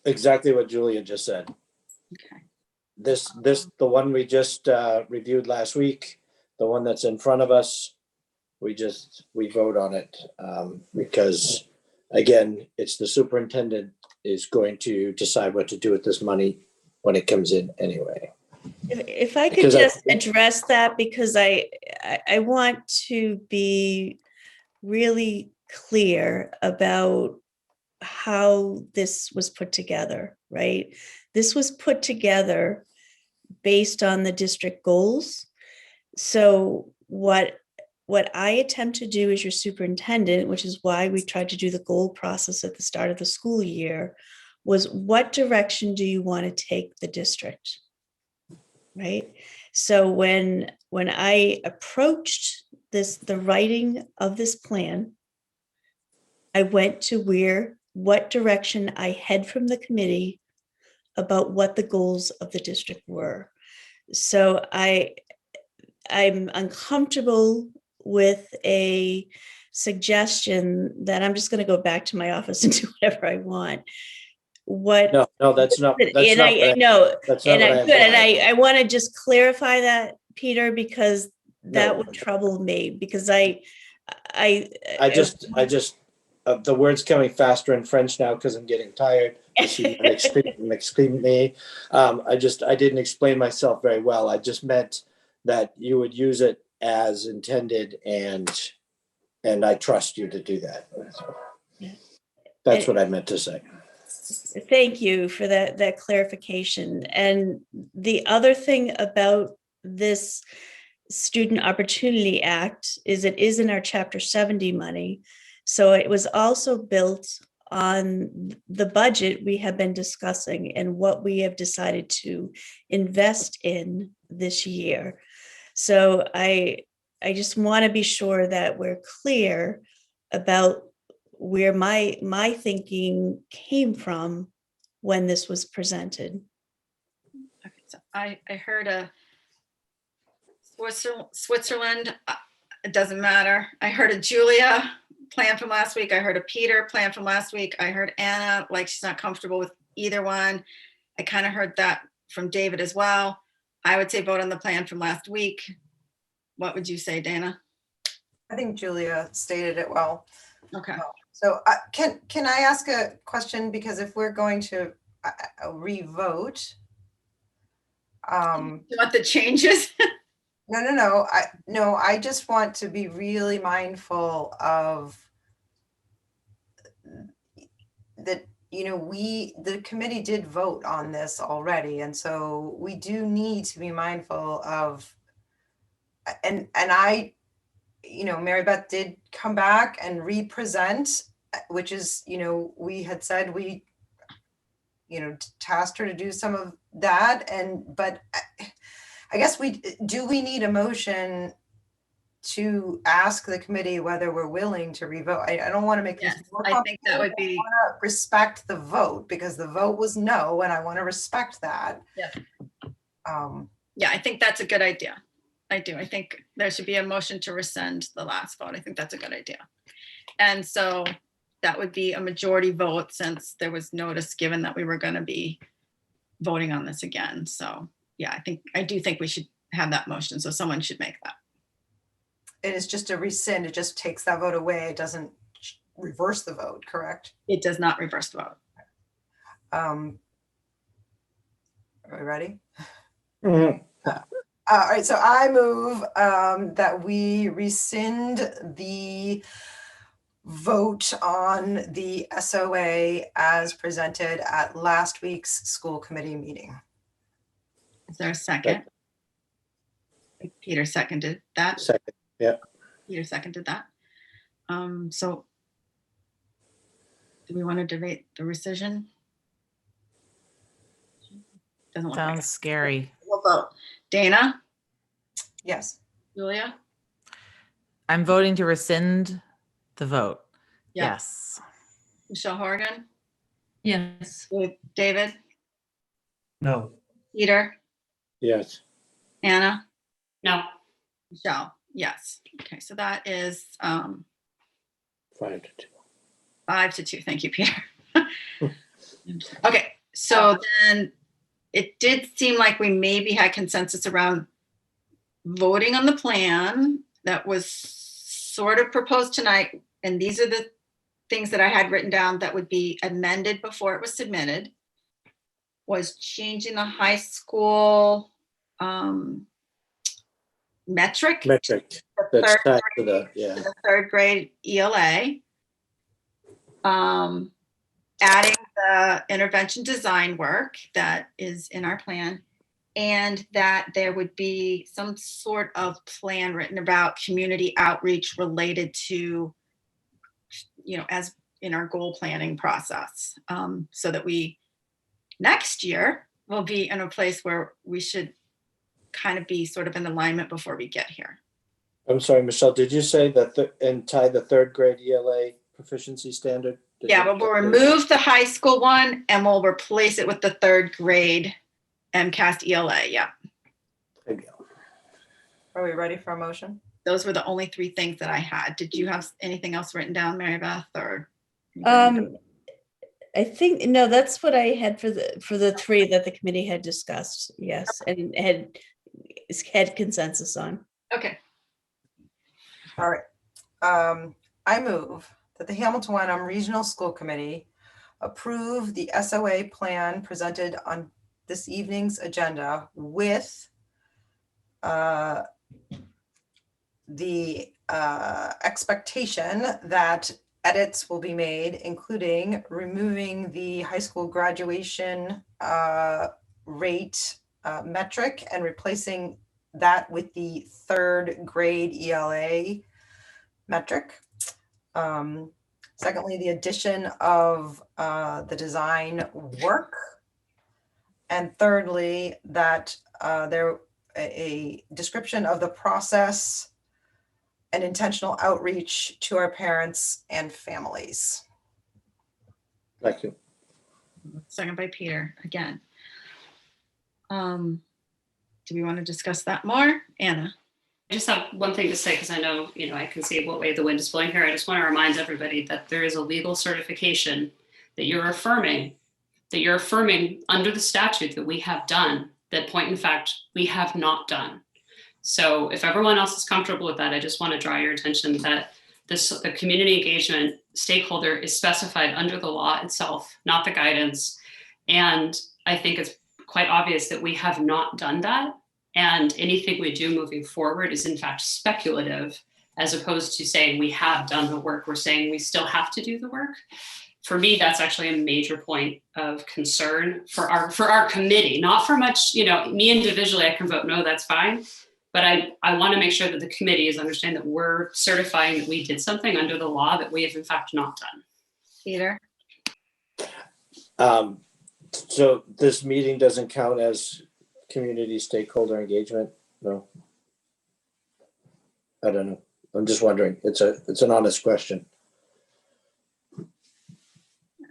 exactly what Julia just said. Okay. The one we just reviewed last week, the one that's in front of us, we vote on it because, again, it's the superintendent is going to decide what to do with this money when it comes in anyway. If I could just address that, because I want to be really clear about how this was put together, right? This was put together based on the district goals, So what I attempt to do as your superintendent, which is why we tried to do the goal process at the start of the school year, was what direction do you want to take the district? Right. So when I approached the writing of this plan, I went to what direction I had from the committee about what the goals of the district were. So I'm uncomfortable with a suggestion that I'm just going to go back to my office and do whatever I want. No, that's not what I I want to just clarify that, Peter, because that would trouble me, because I just the words coming faster in French now because I'm getting tired. Excuse me. I didn't explain myself very well. I just meant that you would use it as intended, and I trust you to do that. That's what I meant to say. Thank you for that clarification. And the other thing about this Student Opportunity Act is it is in our Chapter 70 money. So it was also built on the budget we have been discussing and what we have decided to invest in this year. So I just want to be sure that we're clear about where my thinking came from when this was presented. Okay, so I heard a Switzerland, it doesn't matter. I heard a Julia plan from last week. I heard a Peter plan from last week. I heard Anna, like she's not comfortable with either one. I kind of heard that from David as well. I would say vote on the plan from last week. What would you say, Dana? I think Julia stated it well. Okay. So can I ask a question? Because if we're going to re-vote. You want the changes? No. I just want to be really mindful of that. The committee did vote on this already. And so we do need to be mindful of, and I, Mary Beth did come back and re-present, which is, we had said we, tasked her to do some of that. But I guess we need a motion to ask the committee whether we're willing to revote. I don't want to make this more I think that would be. I want to respect the vote because the vote was no, and I want to respect that. Yeah. Yeah, I think that's a good idea. I do. I think there should be a motion to rescind the last vote. I think that's a good idea. And so that would be a majority vote since there was notice given that we were going to be voting on this again. So yeah, I do think we should have that motion. So someone should make that. It is just a rescind. It just takes that vote away. It doesn't reverse the vote, correct? It does not reverse the vote. Are we ready? Mm-hmm. All right, so I move that we rescind the vote on the SOA as presented at last week's school committee meeting. Is there a second? Peter seconded that. Second, yeah. Peter seconded that. So do we want to debate the rescission? Doesn't look like Sounds scary. We'll vote. Dana? Yes. Julia? I'm voting to rescind the vote. Yeah. Yes. Michelle Horgan? Yes. David? No. Peter? Yes. Anna? No. Michelle? Yes. Okay, so that is 5-2. 5-2. Thank you, Peter. Okay, so then it did seem like we maybe had consensus around voting on the plan that was sort of proposed tonight. And these are the things that I had written down that would be amended before it was submitted. Was changing the high school metric. That's tied to the, To the third grade ELA. Adding the intervention design work that is in our plan, and that there would be some sort of plan written about community outreach related to, as in our goal planning process, so that we next year will be in a place where we should kind of be sort of in alignment before we get here. I'm sorry, Michelle, did you say that and tie the third grade ELA proficiency standard? Yeah, but we'll remove the high school one and we'll replace it with the third grade MCAS ELA. Yeah. There you go. Are we ready for a motion? Those were the only three things that I had. Did you have anything else written down, Mary Beth, or? I think, no, that's what I had for the three that the committee had discussed. Yes. And had consensus on. Okay. All right. I move that the Hamilton Wenham Regional School Committee approve the SOA plan presented on this evening's agenda with the expectation that edits will be made, including removing the high school graduation rate metric and replacing that with the third grade ELA metric. Secondly, the addition of the design work. And thirdly, that there a description of the process and intentional outreach to our parents and families. Thank you. Second by Peter again. Do we want to discuss that more? Anna? I just have one thing to say, because I know, I can see what way the wind is blowing here. I just want to remind everybody that there is a legal certification that you're affirming under the statute that we have done, that point in fact, we have not done. So if everyone else is comfortable with that, I just want to draw your attention that the community engagement stakeholder is specified under the law itself, not the guidance. And I think it's quite obvious that we have not done that. And anything we do moving forward is in fact speculative, as opposed to saying we have done the work. We're saying we still have to do the work. For me, that's actually a major point of concern for our committee, not for much, me individually, I can vote no, that's fine. But I want to make sure that the committee is understanding that we're certifying that we did something under the law that we have in fact not done. Peter? So this meeting doesn't count as community stakeholder engagement? No. I don't know. I'm just wondering. It's an honest question.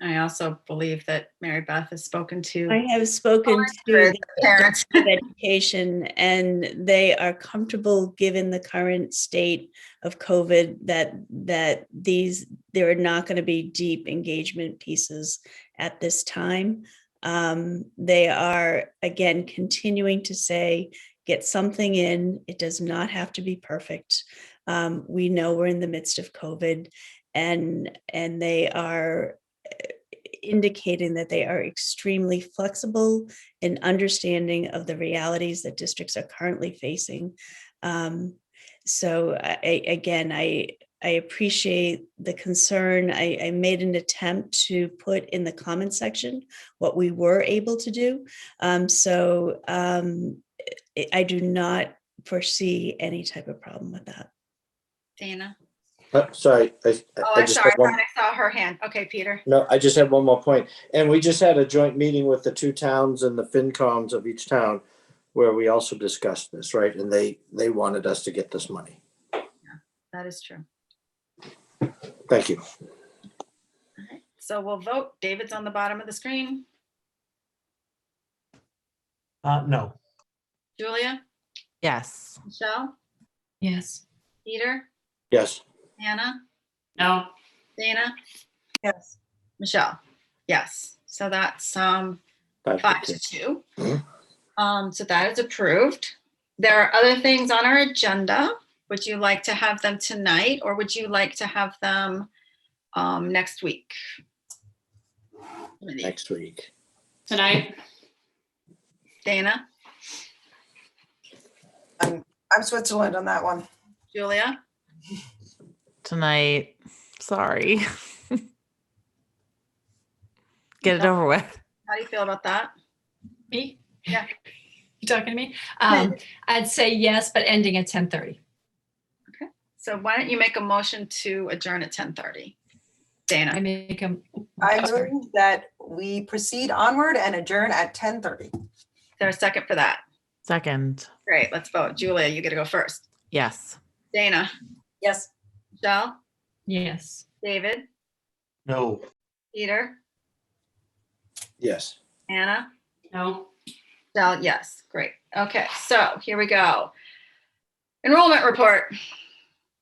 I also believe that Mary Beth has spoken to I have spoken to the parents. of education, and they are comfortable, given the current state of COVID, that there are not going to be deep engagement pieces at this time. They are, again, continuing to say, get something in. It does not have to be perfect. We know we're in the midst of COVID, and they are indicating that they are extremely flexible in understanding of the realities that districts are currently facing. So I appreciate the concern. I made an attempt to put in the comment section what we were able to do. I do not foresee any type of problem with that. Dana? Sorry. I'm sorry. I thought I saw her hand. Okay, Peter. No, I just had one more point. And we just had a joint meeting with the two towns and the FinComs of each town where we also discussed this, right? And they wanted us to get this money. Yeah, that is true. Thank you. All right, so we'll vote. David's on the bottom of the screen. No. Julia? Yes. Michelle? Yes. Peter? Yes. Anna? No. Dana? Yes. Michelle? Yes. So that's 5 to 2. So that is approved. There are other things on our agenda. Would you like to have them tonight, or would you like to have them next week? Next week. Tonight. Dana? I'm Switzerland on that one. Julia? Tonight. Sorry. Get it over with. How do you feel about that? Me? Yeah. You talking to me? I'd say yes, but ending at 10:30. So why don't you make a motion to adjourn at 10:30? Dana, I make a. I sorry. move that we proceed onward and adjourn at 10:30. is there a second for that? Second. Great, let's vote. Julia, you get to go first. Yes. Dana, Yes. Michelle, Yes. David, No. Peter, Yes. Anna, No. Michelle, yes, great. Okay, so here we go. Enrollment report.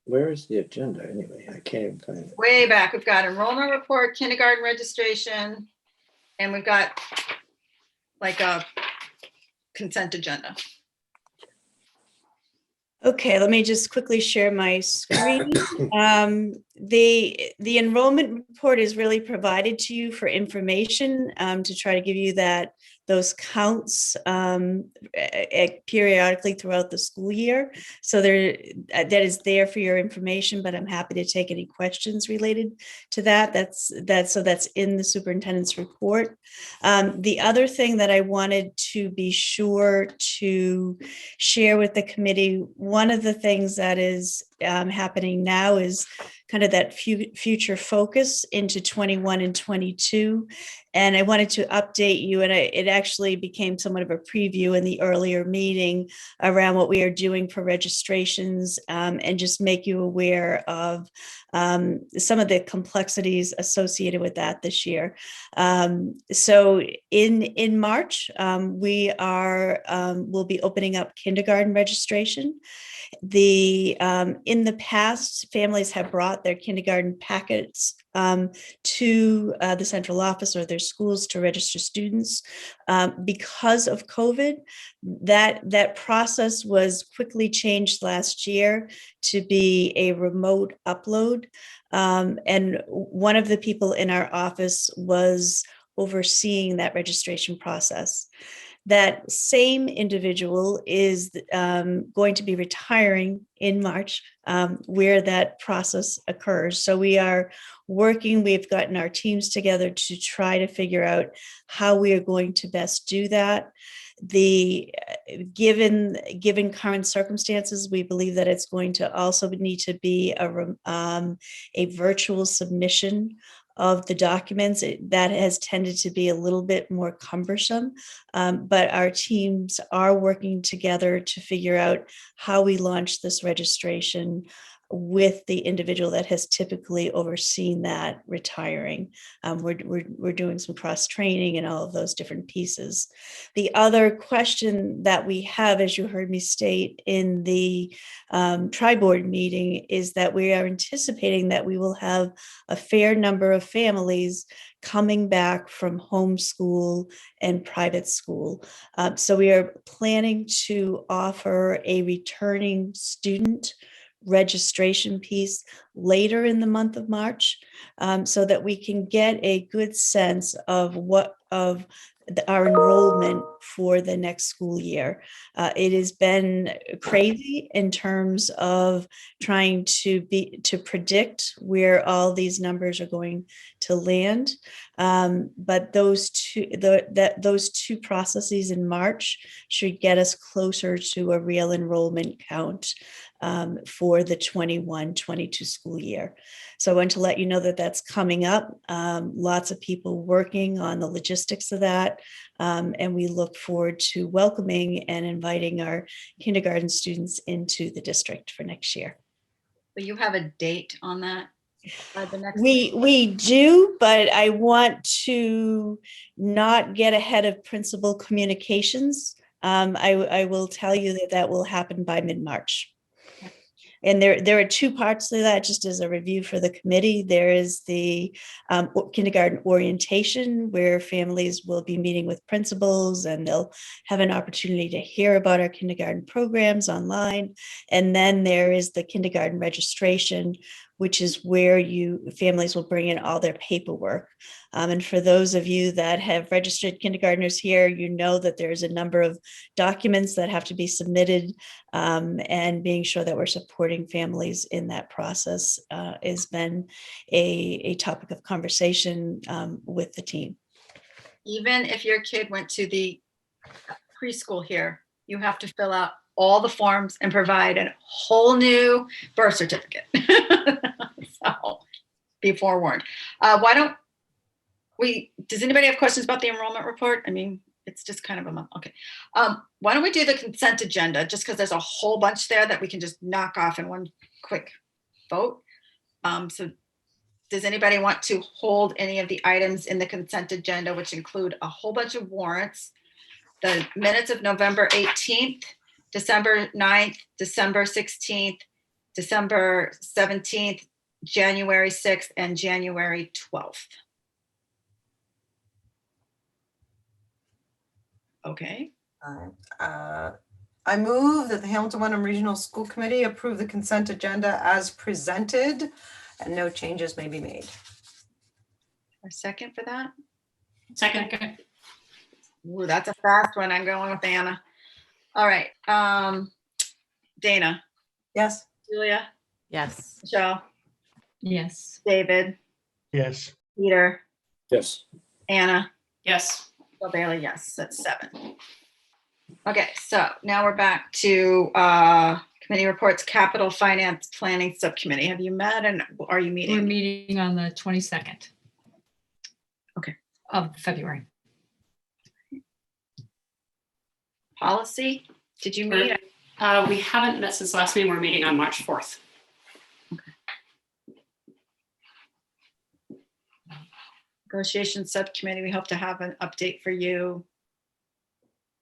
Where is the agenda anyway? I can't even find it. Way back, we've got enrollment report, kindergarten registration, and we've got like a consent agenda. Okay, let me just quickly share my screen. The enrollment report is really provided to you for information to try to give you those counts periodically throughout the school year. So that is there for your information, but I'm happy to take any questions related to that. That's in the superintendent's report. The other thing that I wanted to be sure to share with the committee, one of the things that is happening now is kind of that future focus into 21 and 22. And I wanted to update you, and it actually became somewhat of a preview in the earlier meeting around what we are doing for registrations, and just make you aware of some of the complexities associated with that this year. So in March, we'll be opening up kindergarten registration. In the past, families have brought their kindergarten packets to the central office or their schools to register students. Because of COVID, that process was quickly changed last year to be a remote upload. And one of the people in our office was overseeing that registration process. That same individual is going to be retiring in March, where that process occurs. So we are working, we've gotten our teams together to try to figure out how we are going to best do that. Given current circumstances, we believe that it's going to also need to be a virtual submission of the documents. That has tended to be a little bit more cumbersome, but our teams are working together to figure out how we launch this registration with the individual that has typically overseen that retiring. We're doing some cross training and all of those different pieces. The other question that we have, as you heard me state in the tri-board meeting, is that we are anticipating that we will have a fair number of families coming back from homeschool and private school. So we are planning to offer a returning student registration piece later in the month of March, so that we can get a good sense of our enrollment for the next school year. It has been crazy in terms of trying to predict where all these numbers are going to land. But those two processes in March should get us closer to a real enrollment count for the 21-22 school year. So I want to let you know that that's coming up. Lots of people working on the logistics of that. And we look forward to welcoming and inviting our kindergarten students into the district for next year. Will you have a date on that? We do, but I want to not get ahead of principal communications. I will tell you that will happen by mid-March. And there are two parts to that, just as a review for the committee. There is the kindergarten orientation, where families will be meeting with principals and they'll have an opportunity to hear about our kindergarten programs online. And then there is the kindergarten registration, which is where families will bring in all their paperwork. And for those of you that have registered kindergartners here, you know that there's a number of documents that have to be submitted, and being sure that we're supporting families in that process has been a topic of conversation with the team. Even if your kid went to the preschool here, you have to fill out all the forms and provide a whole new birth certificate. So be forewarned. Why don't does anybody have questions about the enrollment report? I mean, it's just kind of a month. Okay. Why don't we do the consent agenda, just because there's a whole bunch there that we can just knock off in one quick vote. So does anybody want to hold any of the items in the consent agenda, which include a whole bunch of warrants, the minutes of November 18th, December 9th, December 16th, December 17th, January 6th, and January 12th? Okay. I move that the Hamilton Wenham Regional School Committee approve the consent agenda as presented and no changes may be made. A second for that? Second. Ooh, that's a fast one. I'm going with Anna. All right. Dana, Yes. Julia, Yes. Michelle, Yes. David, Yes. Peter, Yes. Anna, Yes. Bill Bailey, yes, that's 7. Okay, so now we're back to committee reports, Capital Finance Planning Subcommittee. Have you met and are you We're meeting? meeting on the 22nd. Okay. Of February. Policy, did you meet? We haven't met since last meeting. We're meeting on March 4th. Negotiation Subcommittee, we hope to have an update for you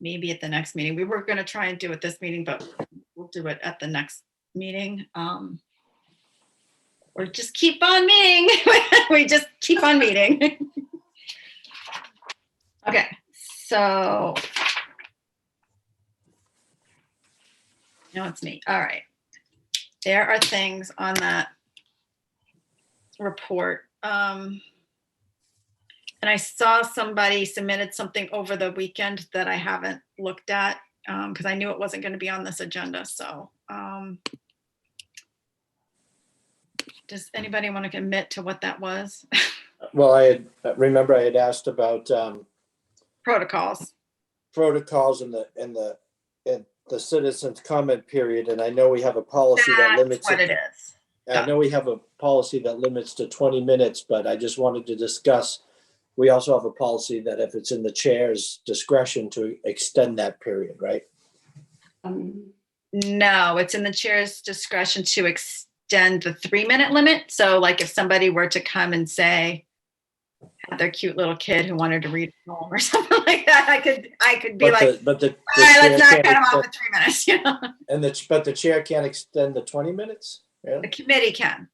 maybe at the next meeting. We were going to try and do it this meeting, but we'll do it at the next meeting. Or just keep on meeting. We just keep on meeting. Okay, so now it's me. All right. There are things on that report. And I saw somebody submitted something over the weekend that I haven't looked at because I knew it wasn't going to be on this agenda. So does anybody want to commit to what that was? Well, I had asked about Protocols. protocols in the citizens comment period, and I know we have a policy that That's limits what it. it is. I know we have a policy that limits to 20 minutes, but I just wanted to discuss, we also have a policy that if it's in the chair's discretion to extend that period, right? No, it's in the chair's discretion to extend the 3-minute limit. So like if somebody were to come and say, had their cute little kid who wanted to read at home or something like that, I could be But like, the all right, let's not chair cut them can't off at 3 minutes. You know, but the chair can't extend the 20 minutes? the Really? committee can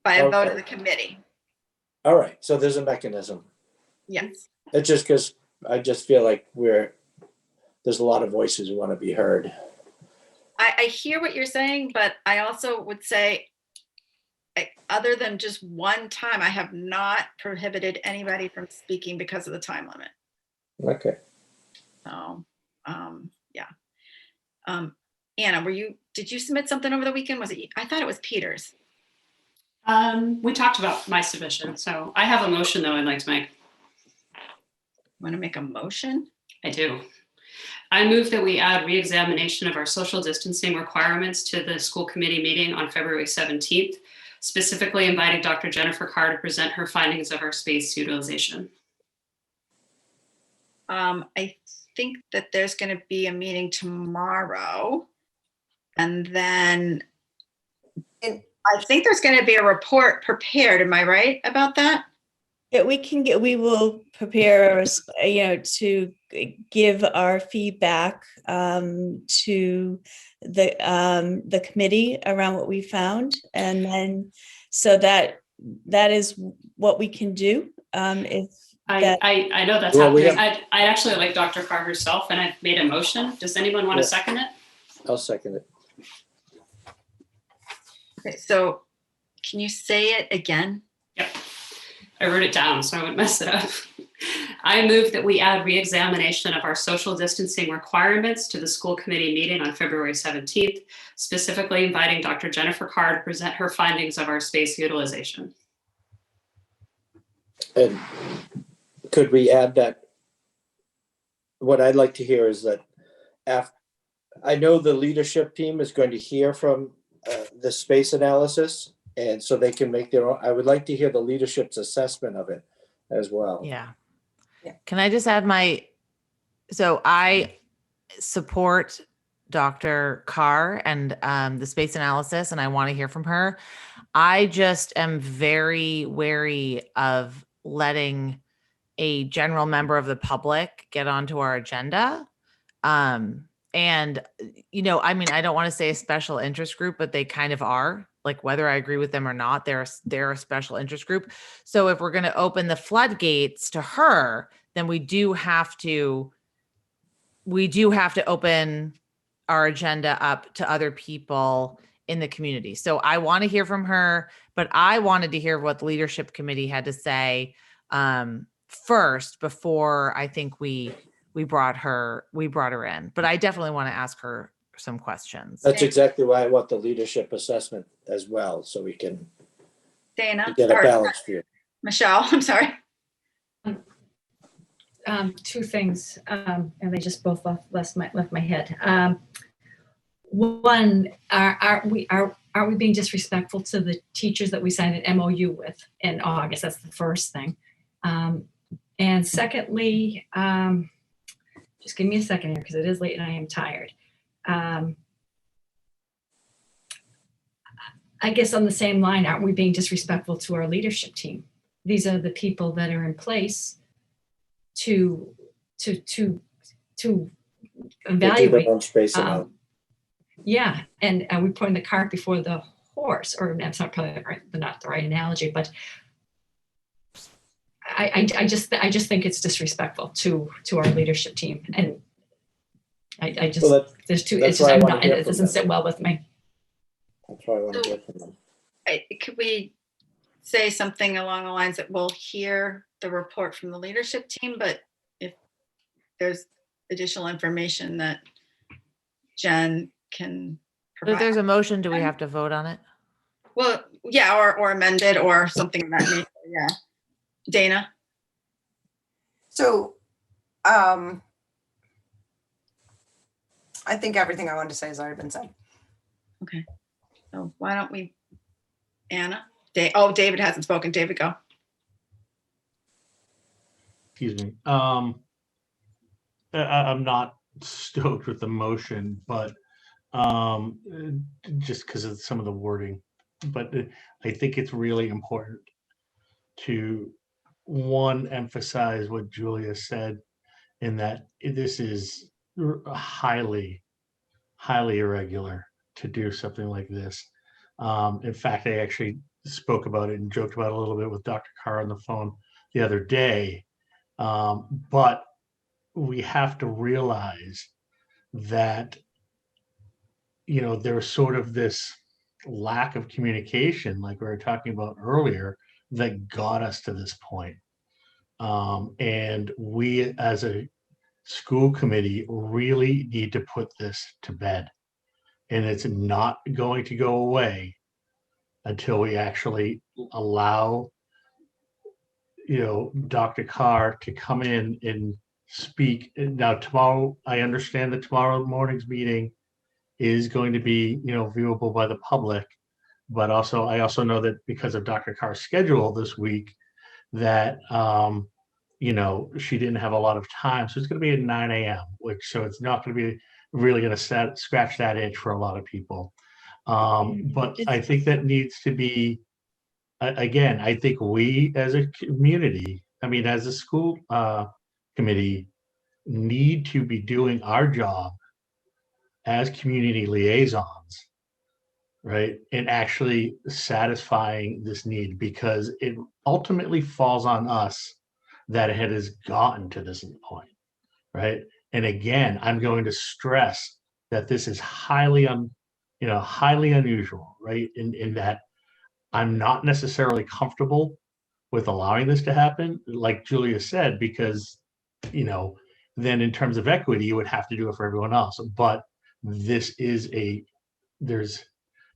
by a vote of Okay. the committee. All right, so there's a mechanism. Yes. It's just because I just feel like there's a lot of voices who want to be heard. I hear what you're saying, but I also would say, other than just one time, I have not prohibited anybody from speaking because of the time limit. Okay. So, yeah. Anna, did you submit something over the weekend? Was it, I thought it was Peter's. We talked about my submission, so I have a motion though I'd like to make. Want to make a motion? I do. I move that we add re-examination of our social distancing requirements to the school committee meeting on February 17th, specifically inviting Dr. Jennifer Carr to present her findings of our space utilization. I think that there's going to be a meeting tomorrow. And then I think there's going to be a report prepared. Am I right about that? Yeah, we will prepare, to give our feedback to the committee around what we found. And then, so that is what we can do. If I know that's Well, we happening. I'd actually like Dr. Carr herself, and I've made a motion. Does anyone want to second it? I'll second it. Okay, so can you say it again? Yep. I wrote it down so I wouldn't mess it up. I move that we add re-examination of our social distancing requirements to the school committee meeting on February 17th, specifically inviting Dr. Jennifer Carr to present her findings of our space utilization. And could we add that? What I'd like to hear is that I know the leadership team is going to hear from the space analysis, and so they can make their own. I would like to hear the leadership's assessment of it as well. Yeah. Yeah. Can I just add so I support Dr. Carr and the space analysis, and I want to hear from her. I just am very wary of letting a general member of the public get onto our agenda. And, I mean, I don't want to say a special interest group, but they kind of are. Like, whether I agree with them or not, they're a special interest group. So if we're going to open the floodgates to her, then we do have to open our agenda up to other people in the community. So I want to hear from her, but I wanted to hear what the leadership committee had to say first before I think we brought her in. But I definitely want to ask her some questions. That's exactly why I want the leadership assessment as well, so we can Dana, get a or balanced view. Michelle, I'm sorry. Two things, and they just both left my head. One, are we being disrespectful to the teachers that we signed an MOU with in August? That's the first thing. And secondly, just give me a second here because it is late and I am tired. I guess on the same line, aren't we being disrespectful to our leadership team? These are the people that are in place to evaluate. Yeah, and we putting the cart before the horse, or that's not probably not the right analogy, but I just think it's disrespectful to our leadership team, and I just there's two. It's just it doesn't sit well with me. That's why I want to hear from them. Could we say something along the lines that we'll hear the report from the leadership team, but if there's additional information that Jen can But if provide? there's a motion, do we have to vote on it? Well, yeah, or amended or something of that nature. Yeah. Dana? So, I think everything I wanted to say has already been said. Okay. So why don't we, Anna? David hasn't spoken. David, go. Excuse me. I'm not stoked with the motion, but just because of some of the wording. But I think it's really important to, one, emphasize what Julia said, in that this is highly irregular to do something like this. In fact, I actually spoke about it and joked about it a little bit with Dr. Carr on the phone the other day. But we have to realize that, there's sort of this lack of communication, like we were talking about earlier, that got us to this point. And we as a school committee really need to put this to bed. And it's not going to go away until we actually allow, Dr. Carr to come in and speak. Now, tomorrow, I understand that tomorrow morning's meeting is going to be, viewable by the public. But I also know that because of Dr. Carr's schedule this week, that, she didn't have a lot of time. So it's going to be at 9 a.m., so it's not going to be really going to scratch that itch for a lot of people. But I think that needs to be, again, I think we as a community, as a school committee, need to be doing our job as community liaisons, right? And actually satisfying this need, because it ultimately falls on us that it has gotten to this point, right? And again, I'm going to stress that this is highly unusual, right? In that I'm not necessarily comfortable with allowing this to happen, like Julia said, because, then in terms of equity, you would have to do it for everyone else. But there's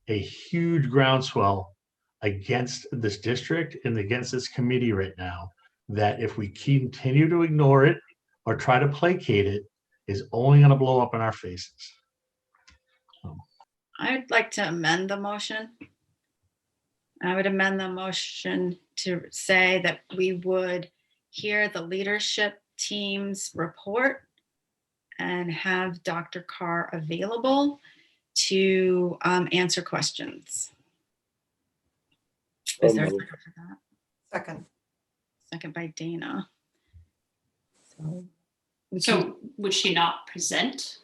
a huge groundswell against this district and against this committee right now, that if we continue to ignore it or try to placate it, is only going to blow up in our faces. I'd like to amend the motion. I would amend the motion to say that we would hear the leadership team's report and have Dr. Carr available to answer questions. Is there a second for that? Second. Second by Dana. So we can, So would she not present?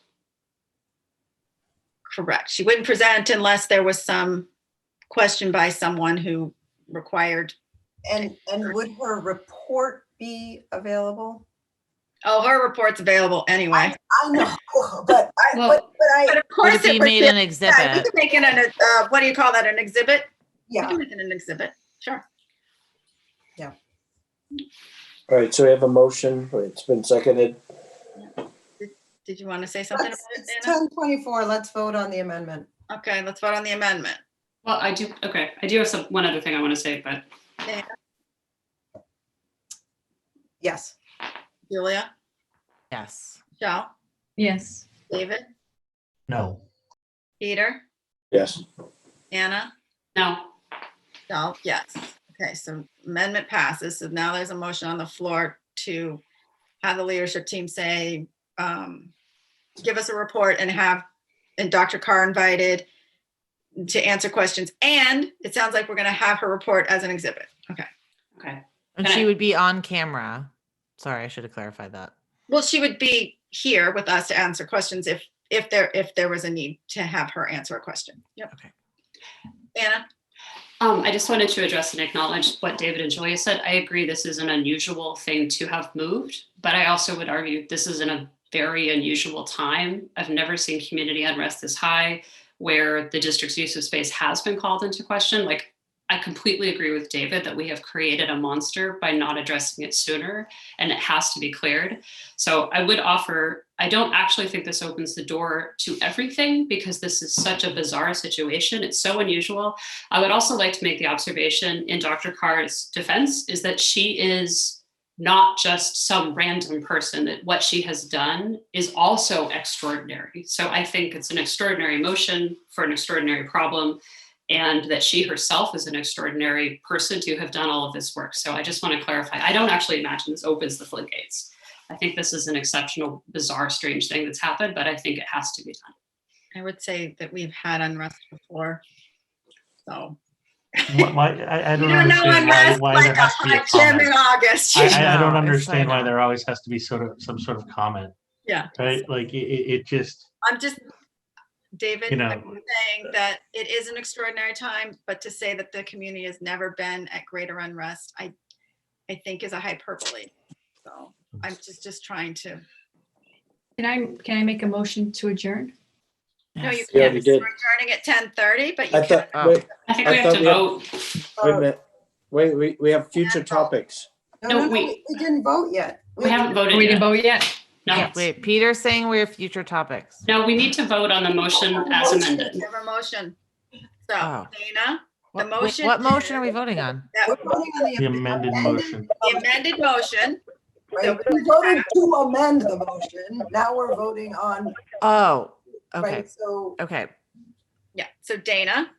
correct. She wouldn't present unless there was some question by someone who required. And would her report be available? Oh, her report's available anyway. I know, but Well, But of course, Would it be would made be- an yeah, we exhibit? can make it an, what do you call that? An exhibit? We yeah, can make it an exhibit. Sure. All right, so we have a motion. It's been seconded. Did you want to say something it's about it, it's Dana? 10:24. Let's vote on the amendment. Okay, let's vote on the amendment. well, I do have one other thing I want to say, but Dana, Yes. Julia, Yes. Michelle, Yes. David, No. Peter, Yes. Anna, no. Michelle, yes. Okay, so amendment passes. So now there's a motion on the floor to have the leadership team say, give us a report and Dr. Carr invited to answer questions. And it sounds like we're going to have her report as an exhibit. Okay. Okay. And Can she I- would be on camera. Sorry, I should have clarified that. Well, she would be here with us to answer questions if there was a need to have her answer a question. Yep. Okay. Anna? I just wanted to address and acknowledge what David and Julia said. I agree this is an unusual thing to have moved, but I also would argue this is in a very unusual time. I've never seen community unrest this high where the district's use of space has been called into question. Like, I completely agree with David that we have created a monster by not addressing it sooner, and it has to be cleared. So I would offer, I don't actually think this opens the door to everything because this is such a bizarre situation. It's so unusual. I would also like to make the observation in Dr. Carr's defense is that she is not just some random person, that what she has done is also extraordinary. So I think it's an extraordinary motion for an extraordinary problem, and that she herself is an extraordinary person to have done all of this work. So I just want to clarify, I don't actually imagine this opens the floodgates. I think this is an exceptional, bizarre, strange thing that's happened, but I think it has to be done. I would say that we've had unrest before. So. I You don't don't know understand unrest why there like has to be a like Jim in comment. August. I don't No, understand why know. there always has to be some sort of comment, Yeah, right? Like it just, I'm just, David, You know. I'm saying that it is an extraordinary time, but to say that the community has never been at greater unrest, I think is a hyperbole. So I'm just trying to, Can I make a motion to adjourn? no, you Yes. Yeah, can't. we did. We're adjourning at 10:30, but you I can. thought, Oh. wait, I think I we have thought to we have- vote. wait a minute. Wait, we have future topics. No, We didn't vote yet. We haven't voted We didn't yet. vote yet. No, Wait, Peter's saying we're future topics. no, we need to vote on the motion as amended. We have a motion. So Oh. Dana, the Wait, motion. what motion are we is voting on? that We're voting on the amended motion. The amended motion. Right, we voted to amend the motion. Now we're voting on, Oh, okay, right, so okay. Yeah, so Dana,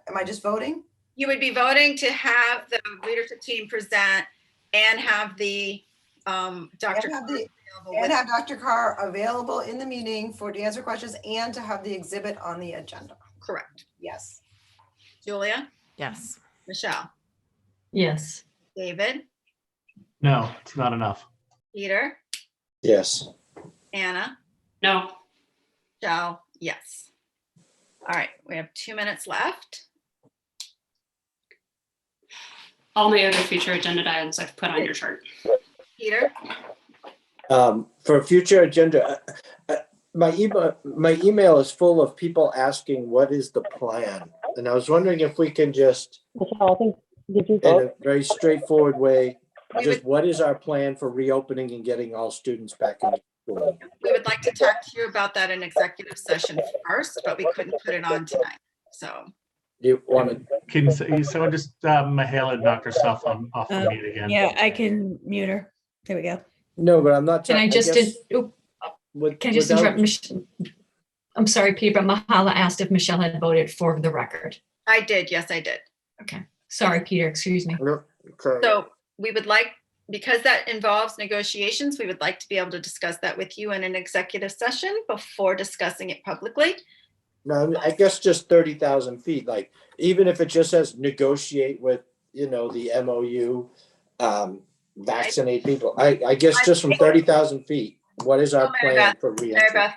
am I just voting? you would be voting to have the leadership team present and have the Dr. And have the- available And with- have Dr. Carr available in the meeting to answer questions and to have the exhibit on the agenda. Correct. Yes. Julia, Yes. Michelle, Yes. David, No, it's not enough. Peter, Yes. Anna, No, Michelle, yes. All right, we have 2 minutes left. all my other future agenda items I've put on your chart. Peter, For a future agenda, my email is full of people asking, what is the plan? And I was wondering if we can just, Michelle, I think, did you in vote? a very straightforward way, We just what is our plan for reopening and getting all students back in school? we would like to talk to you about that in executive session first, but we couldn't put it on tonight. So, You want to, Can someone just Mahela knock herself off the mute again? Yeah, I can mute her. There we go. no, but I'm not. Can I just, guess can I just without- interrupt I'm sorry, Peter, but Mahala asked if Michelle had voted for the record. I did. Yes, I did. Okay. Sorry, Peter, excuse me. No, okay. So we would like, because that involves negotiations, we would like to be able to discuss that with you in an executive session before discussing it publicly. No, I guess just 30,000 feet, like, even if it just says negotiate with, the MOU, vaccinate people, I guess just from 30,000 feet, what is our Mary plan Beth, for Mary reentry? Beth,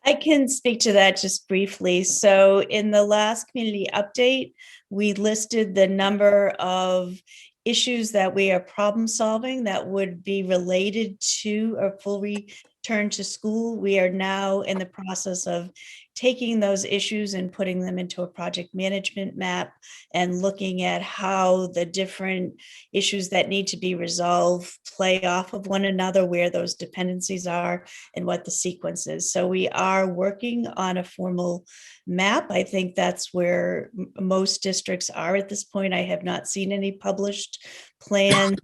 I can speak to that just briefly. So in the last community update, we listed the number of issues that we are problem solving that would be related to a full return to school. We are now in the process of taking those issues and putting them into a project management map and looking at how the different issues that need to be resolved play off of one another, where those dependencies are, and what the sequence is. So we are working on a formal map. I think that's where most districts are at this point. I have not seen any published plans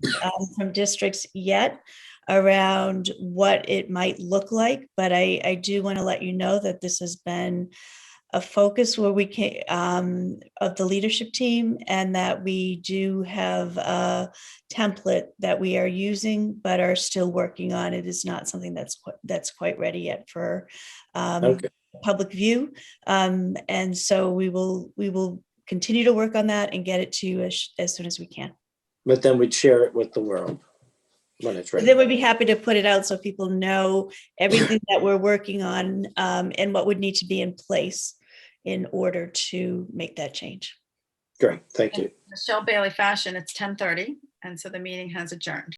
from districts yet around what it might look like, but I do want to let you know that this has been a focus where we can of the leadership team, and that we do have a template that we are using but are still working on. It is not something that's quite ready yet for Okay. public view, and so we will continue to work on that and get it to you as soon as we can. But then we'd share it with the world when it's ready. Then we'd be happy to put it out so people know everything that we're working on, and what would need to be in place in order to make that change. Great, thank you. Michelle Bailey fashion, it's 10:30, and so the meeting has adjourned.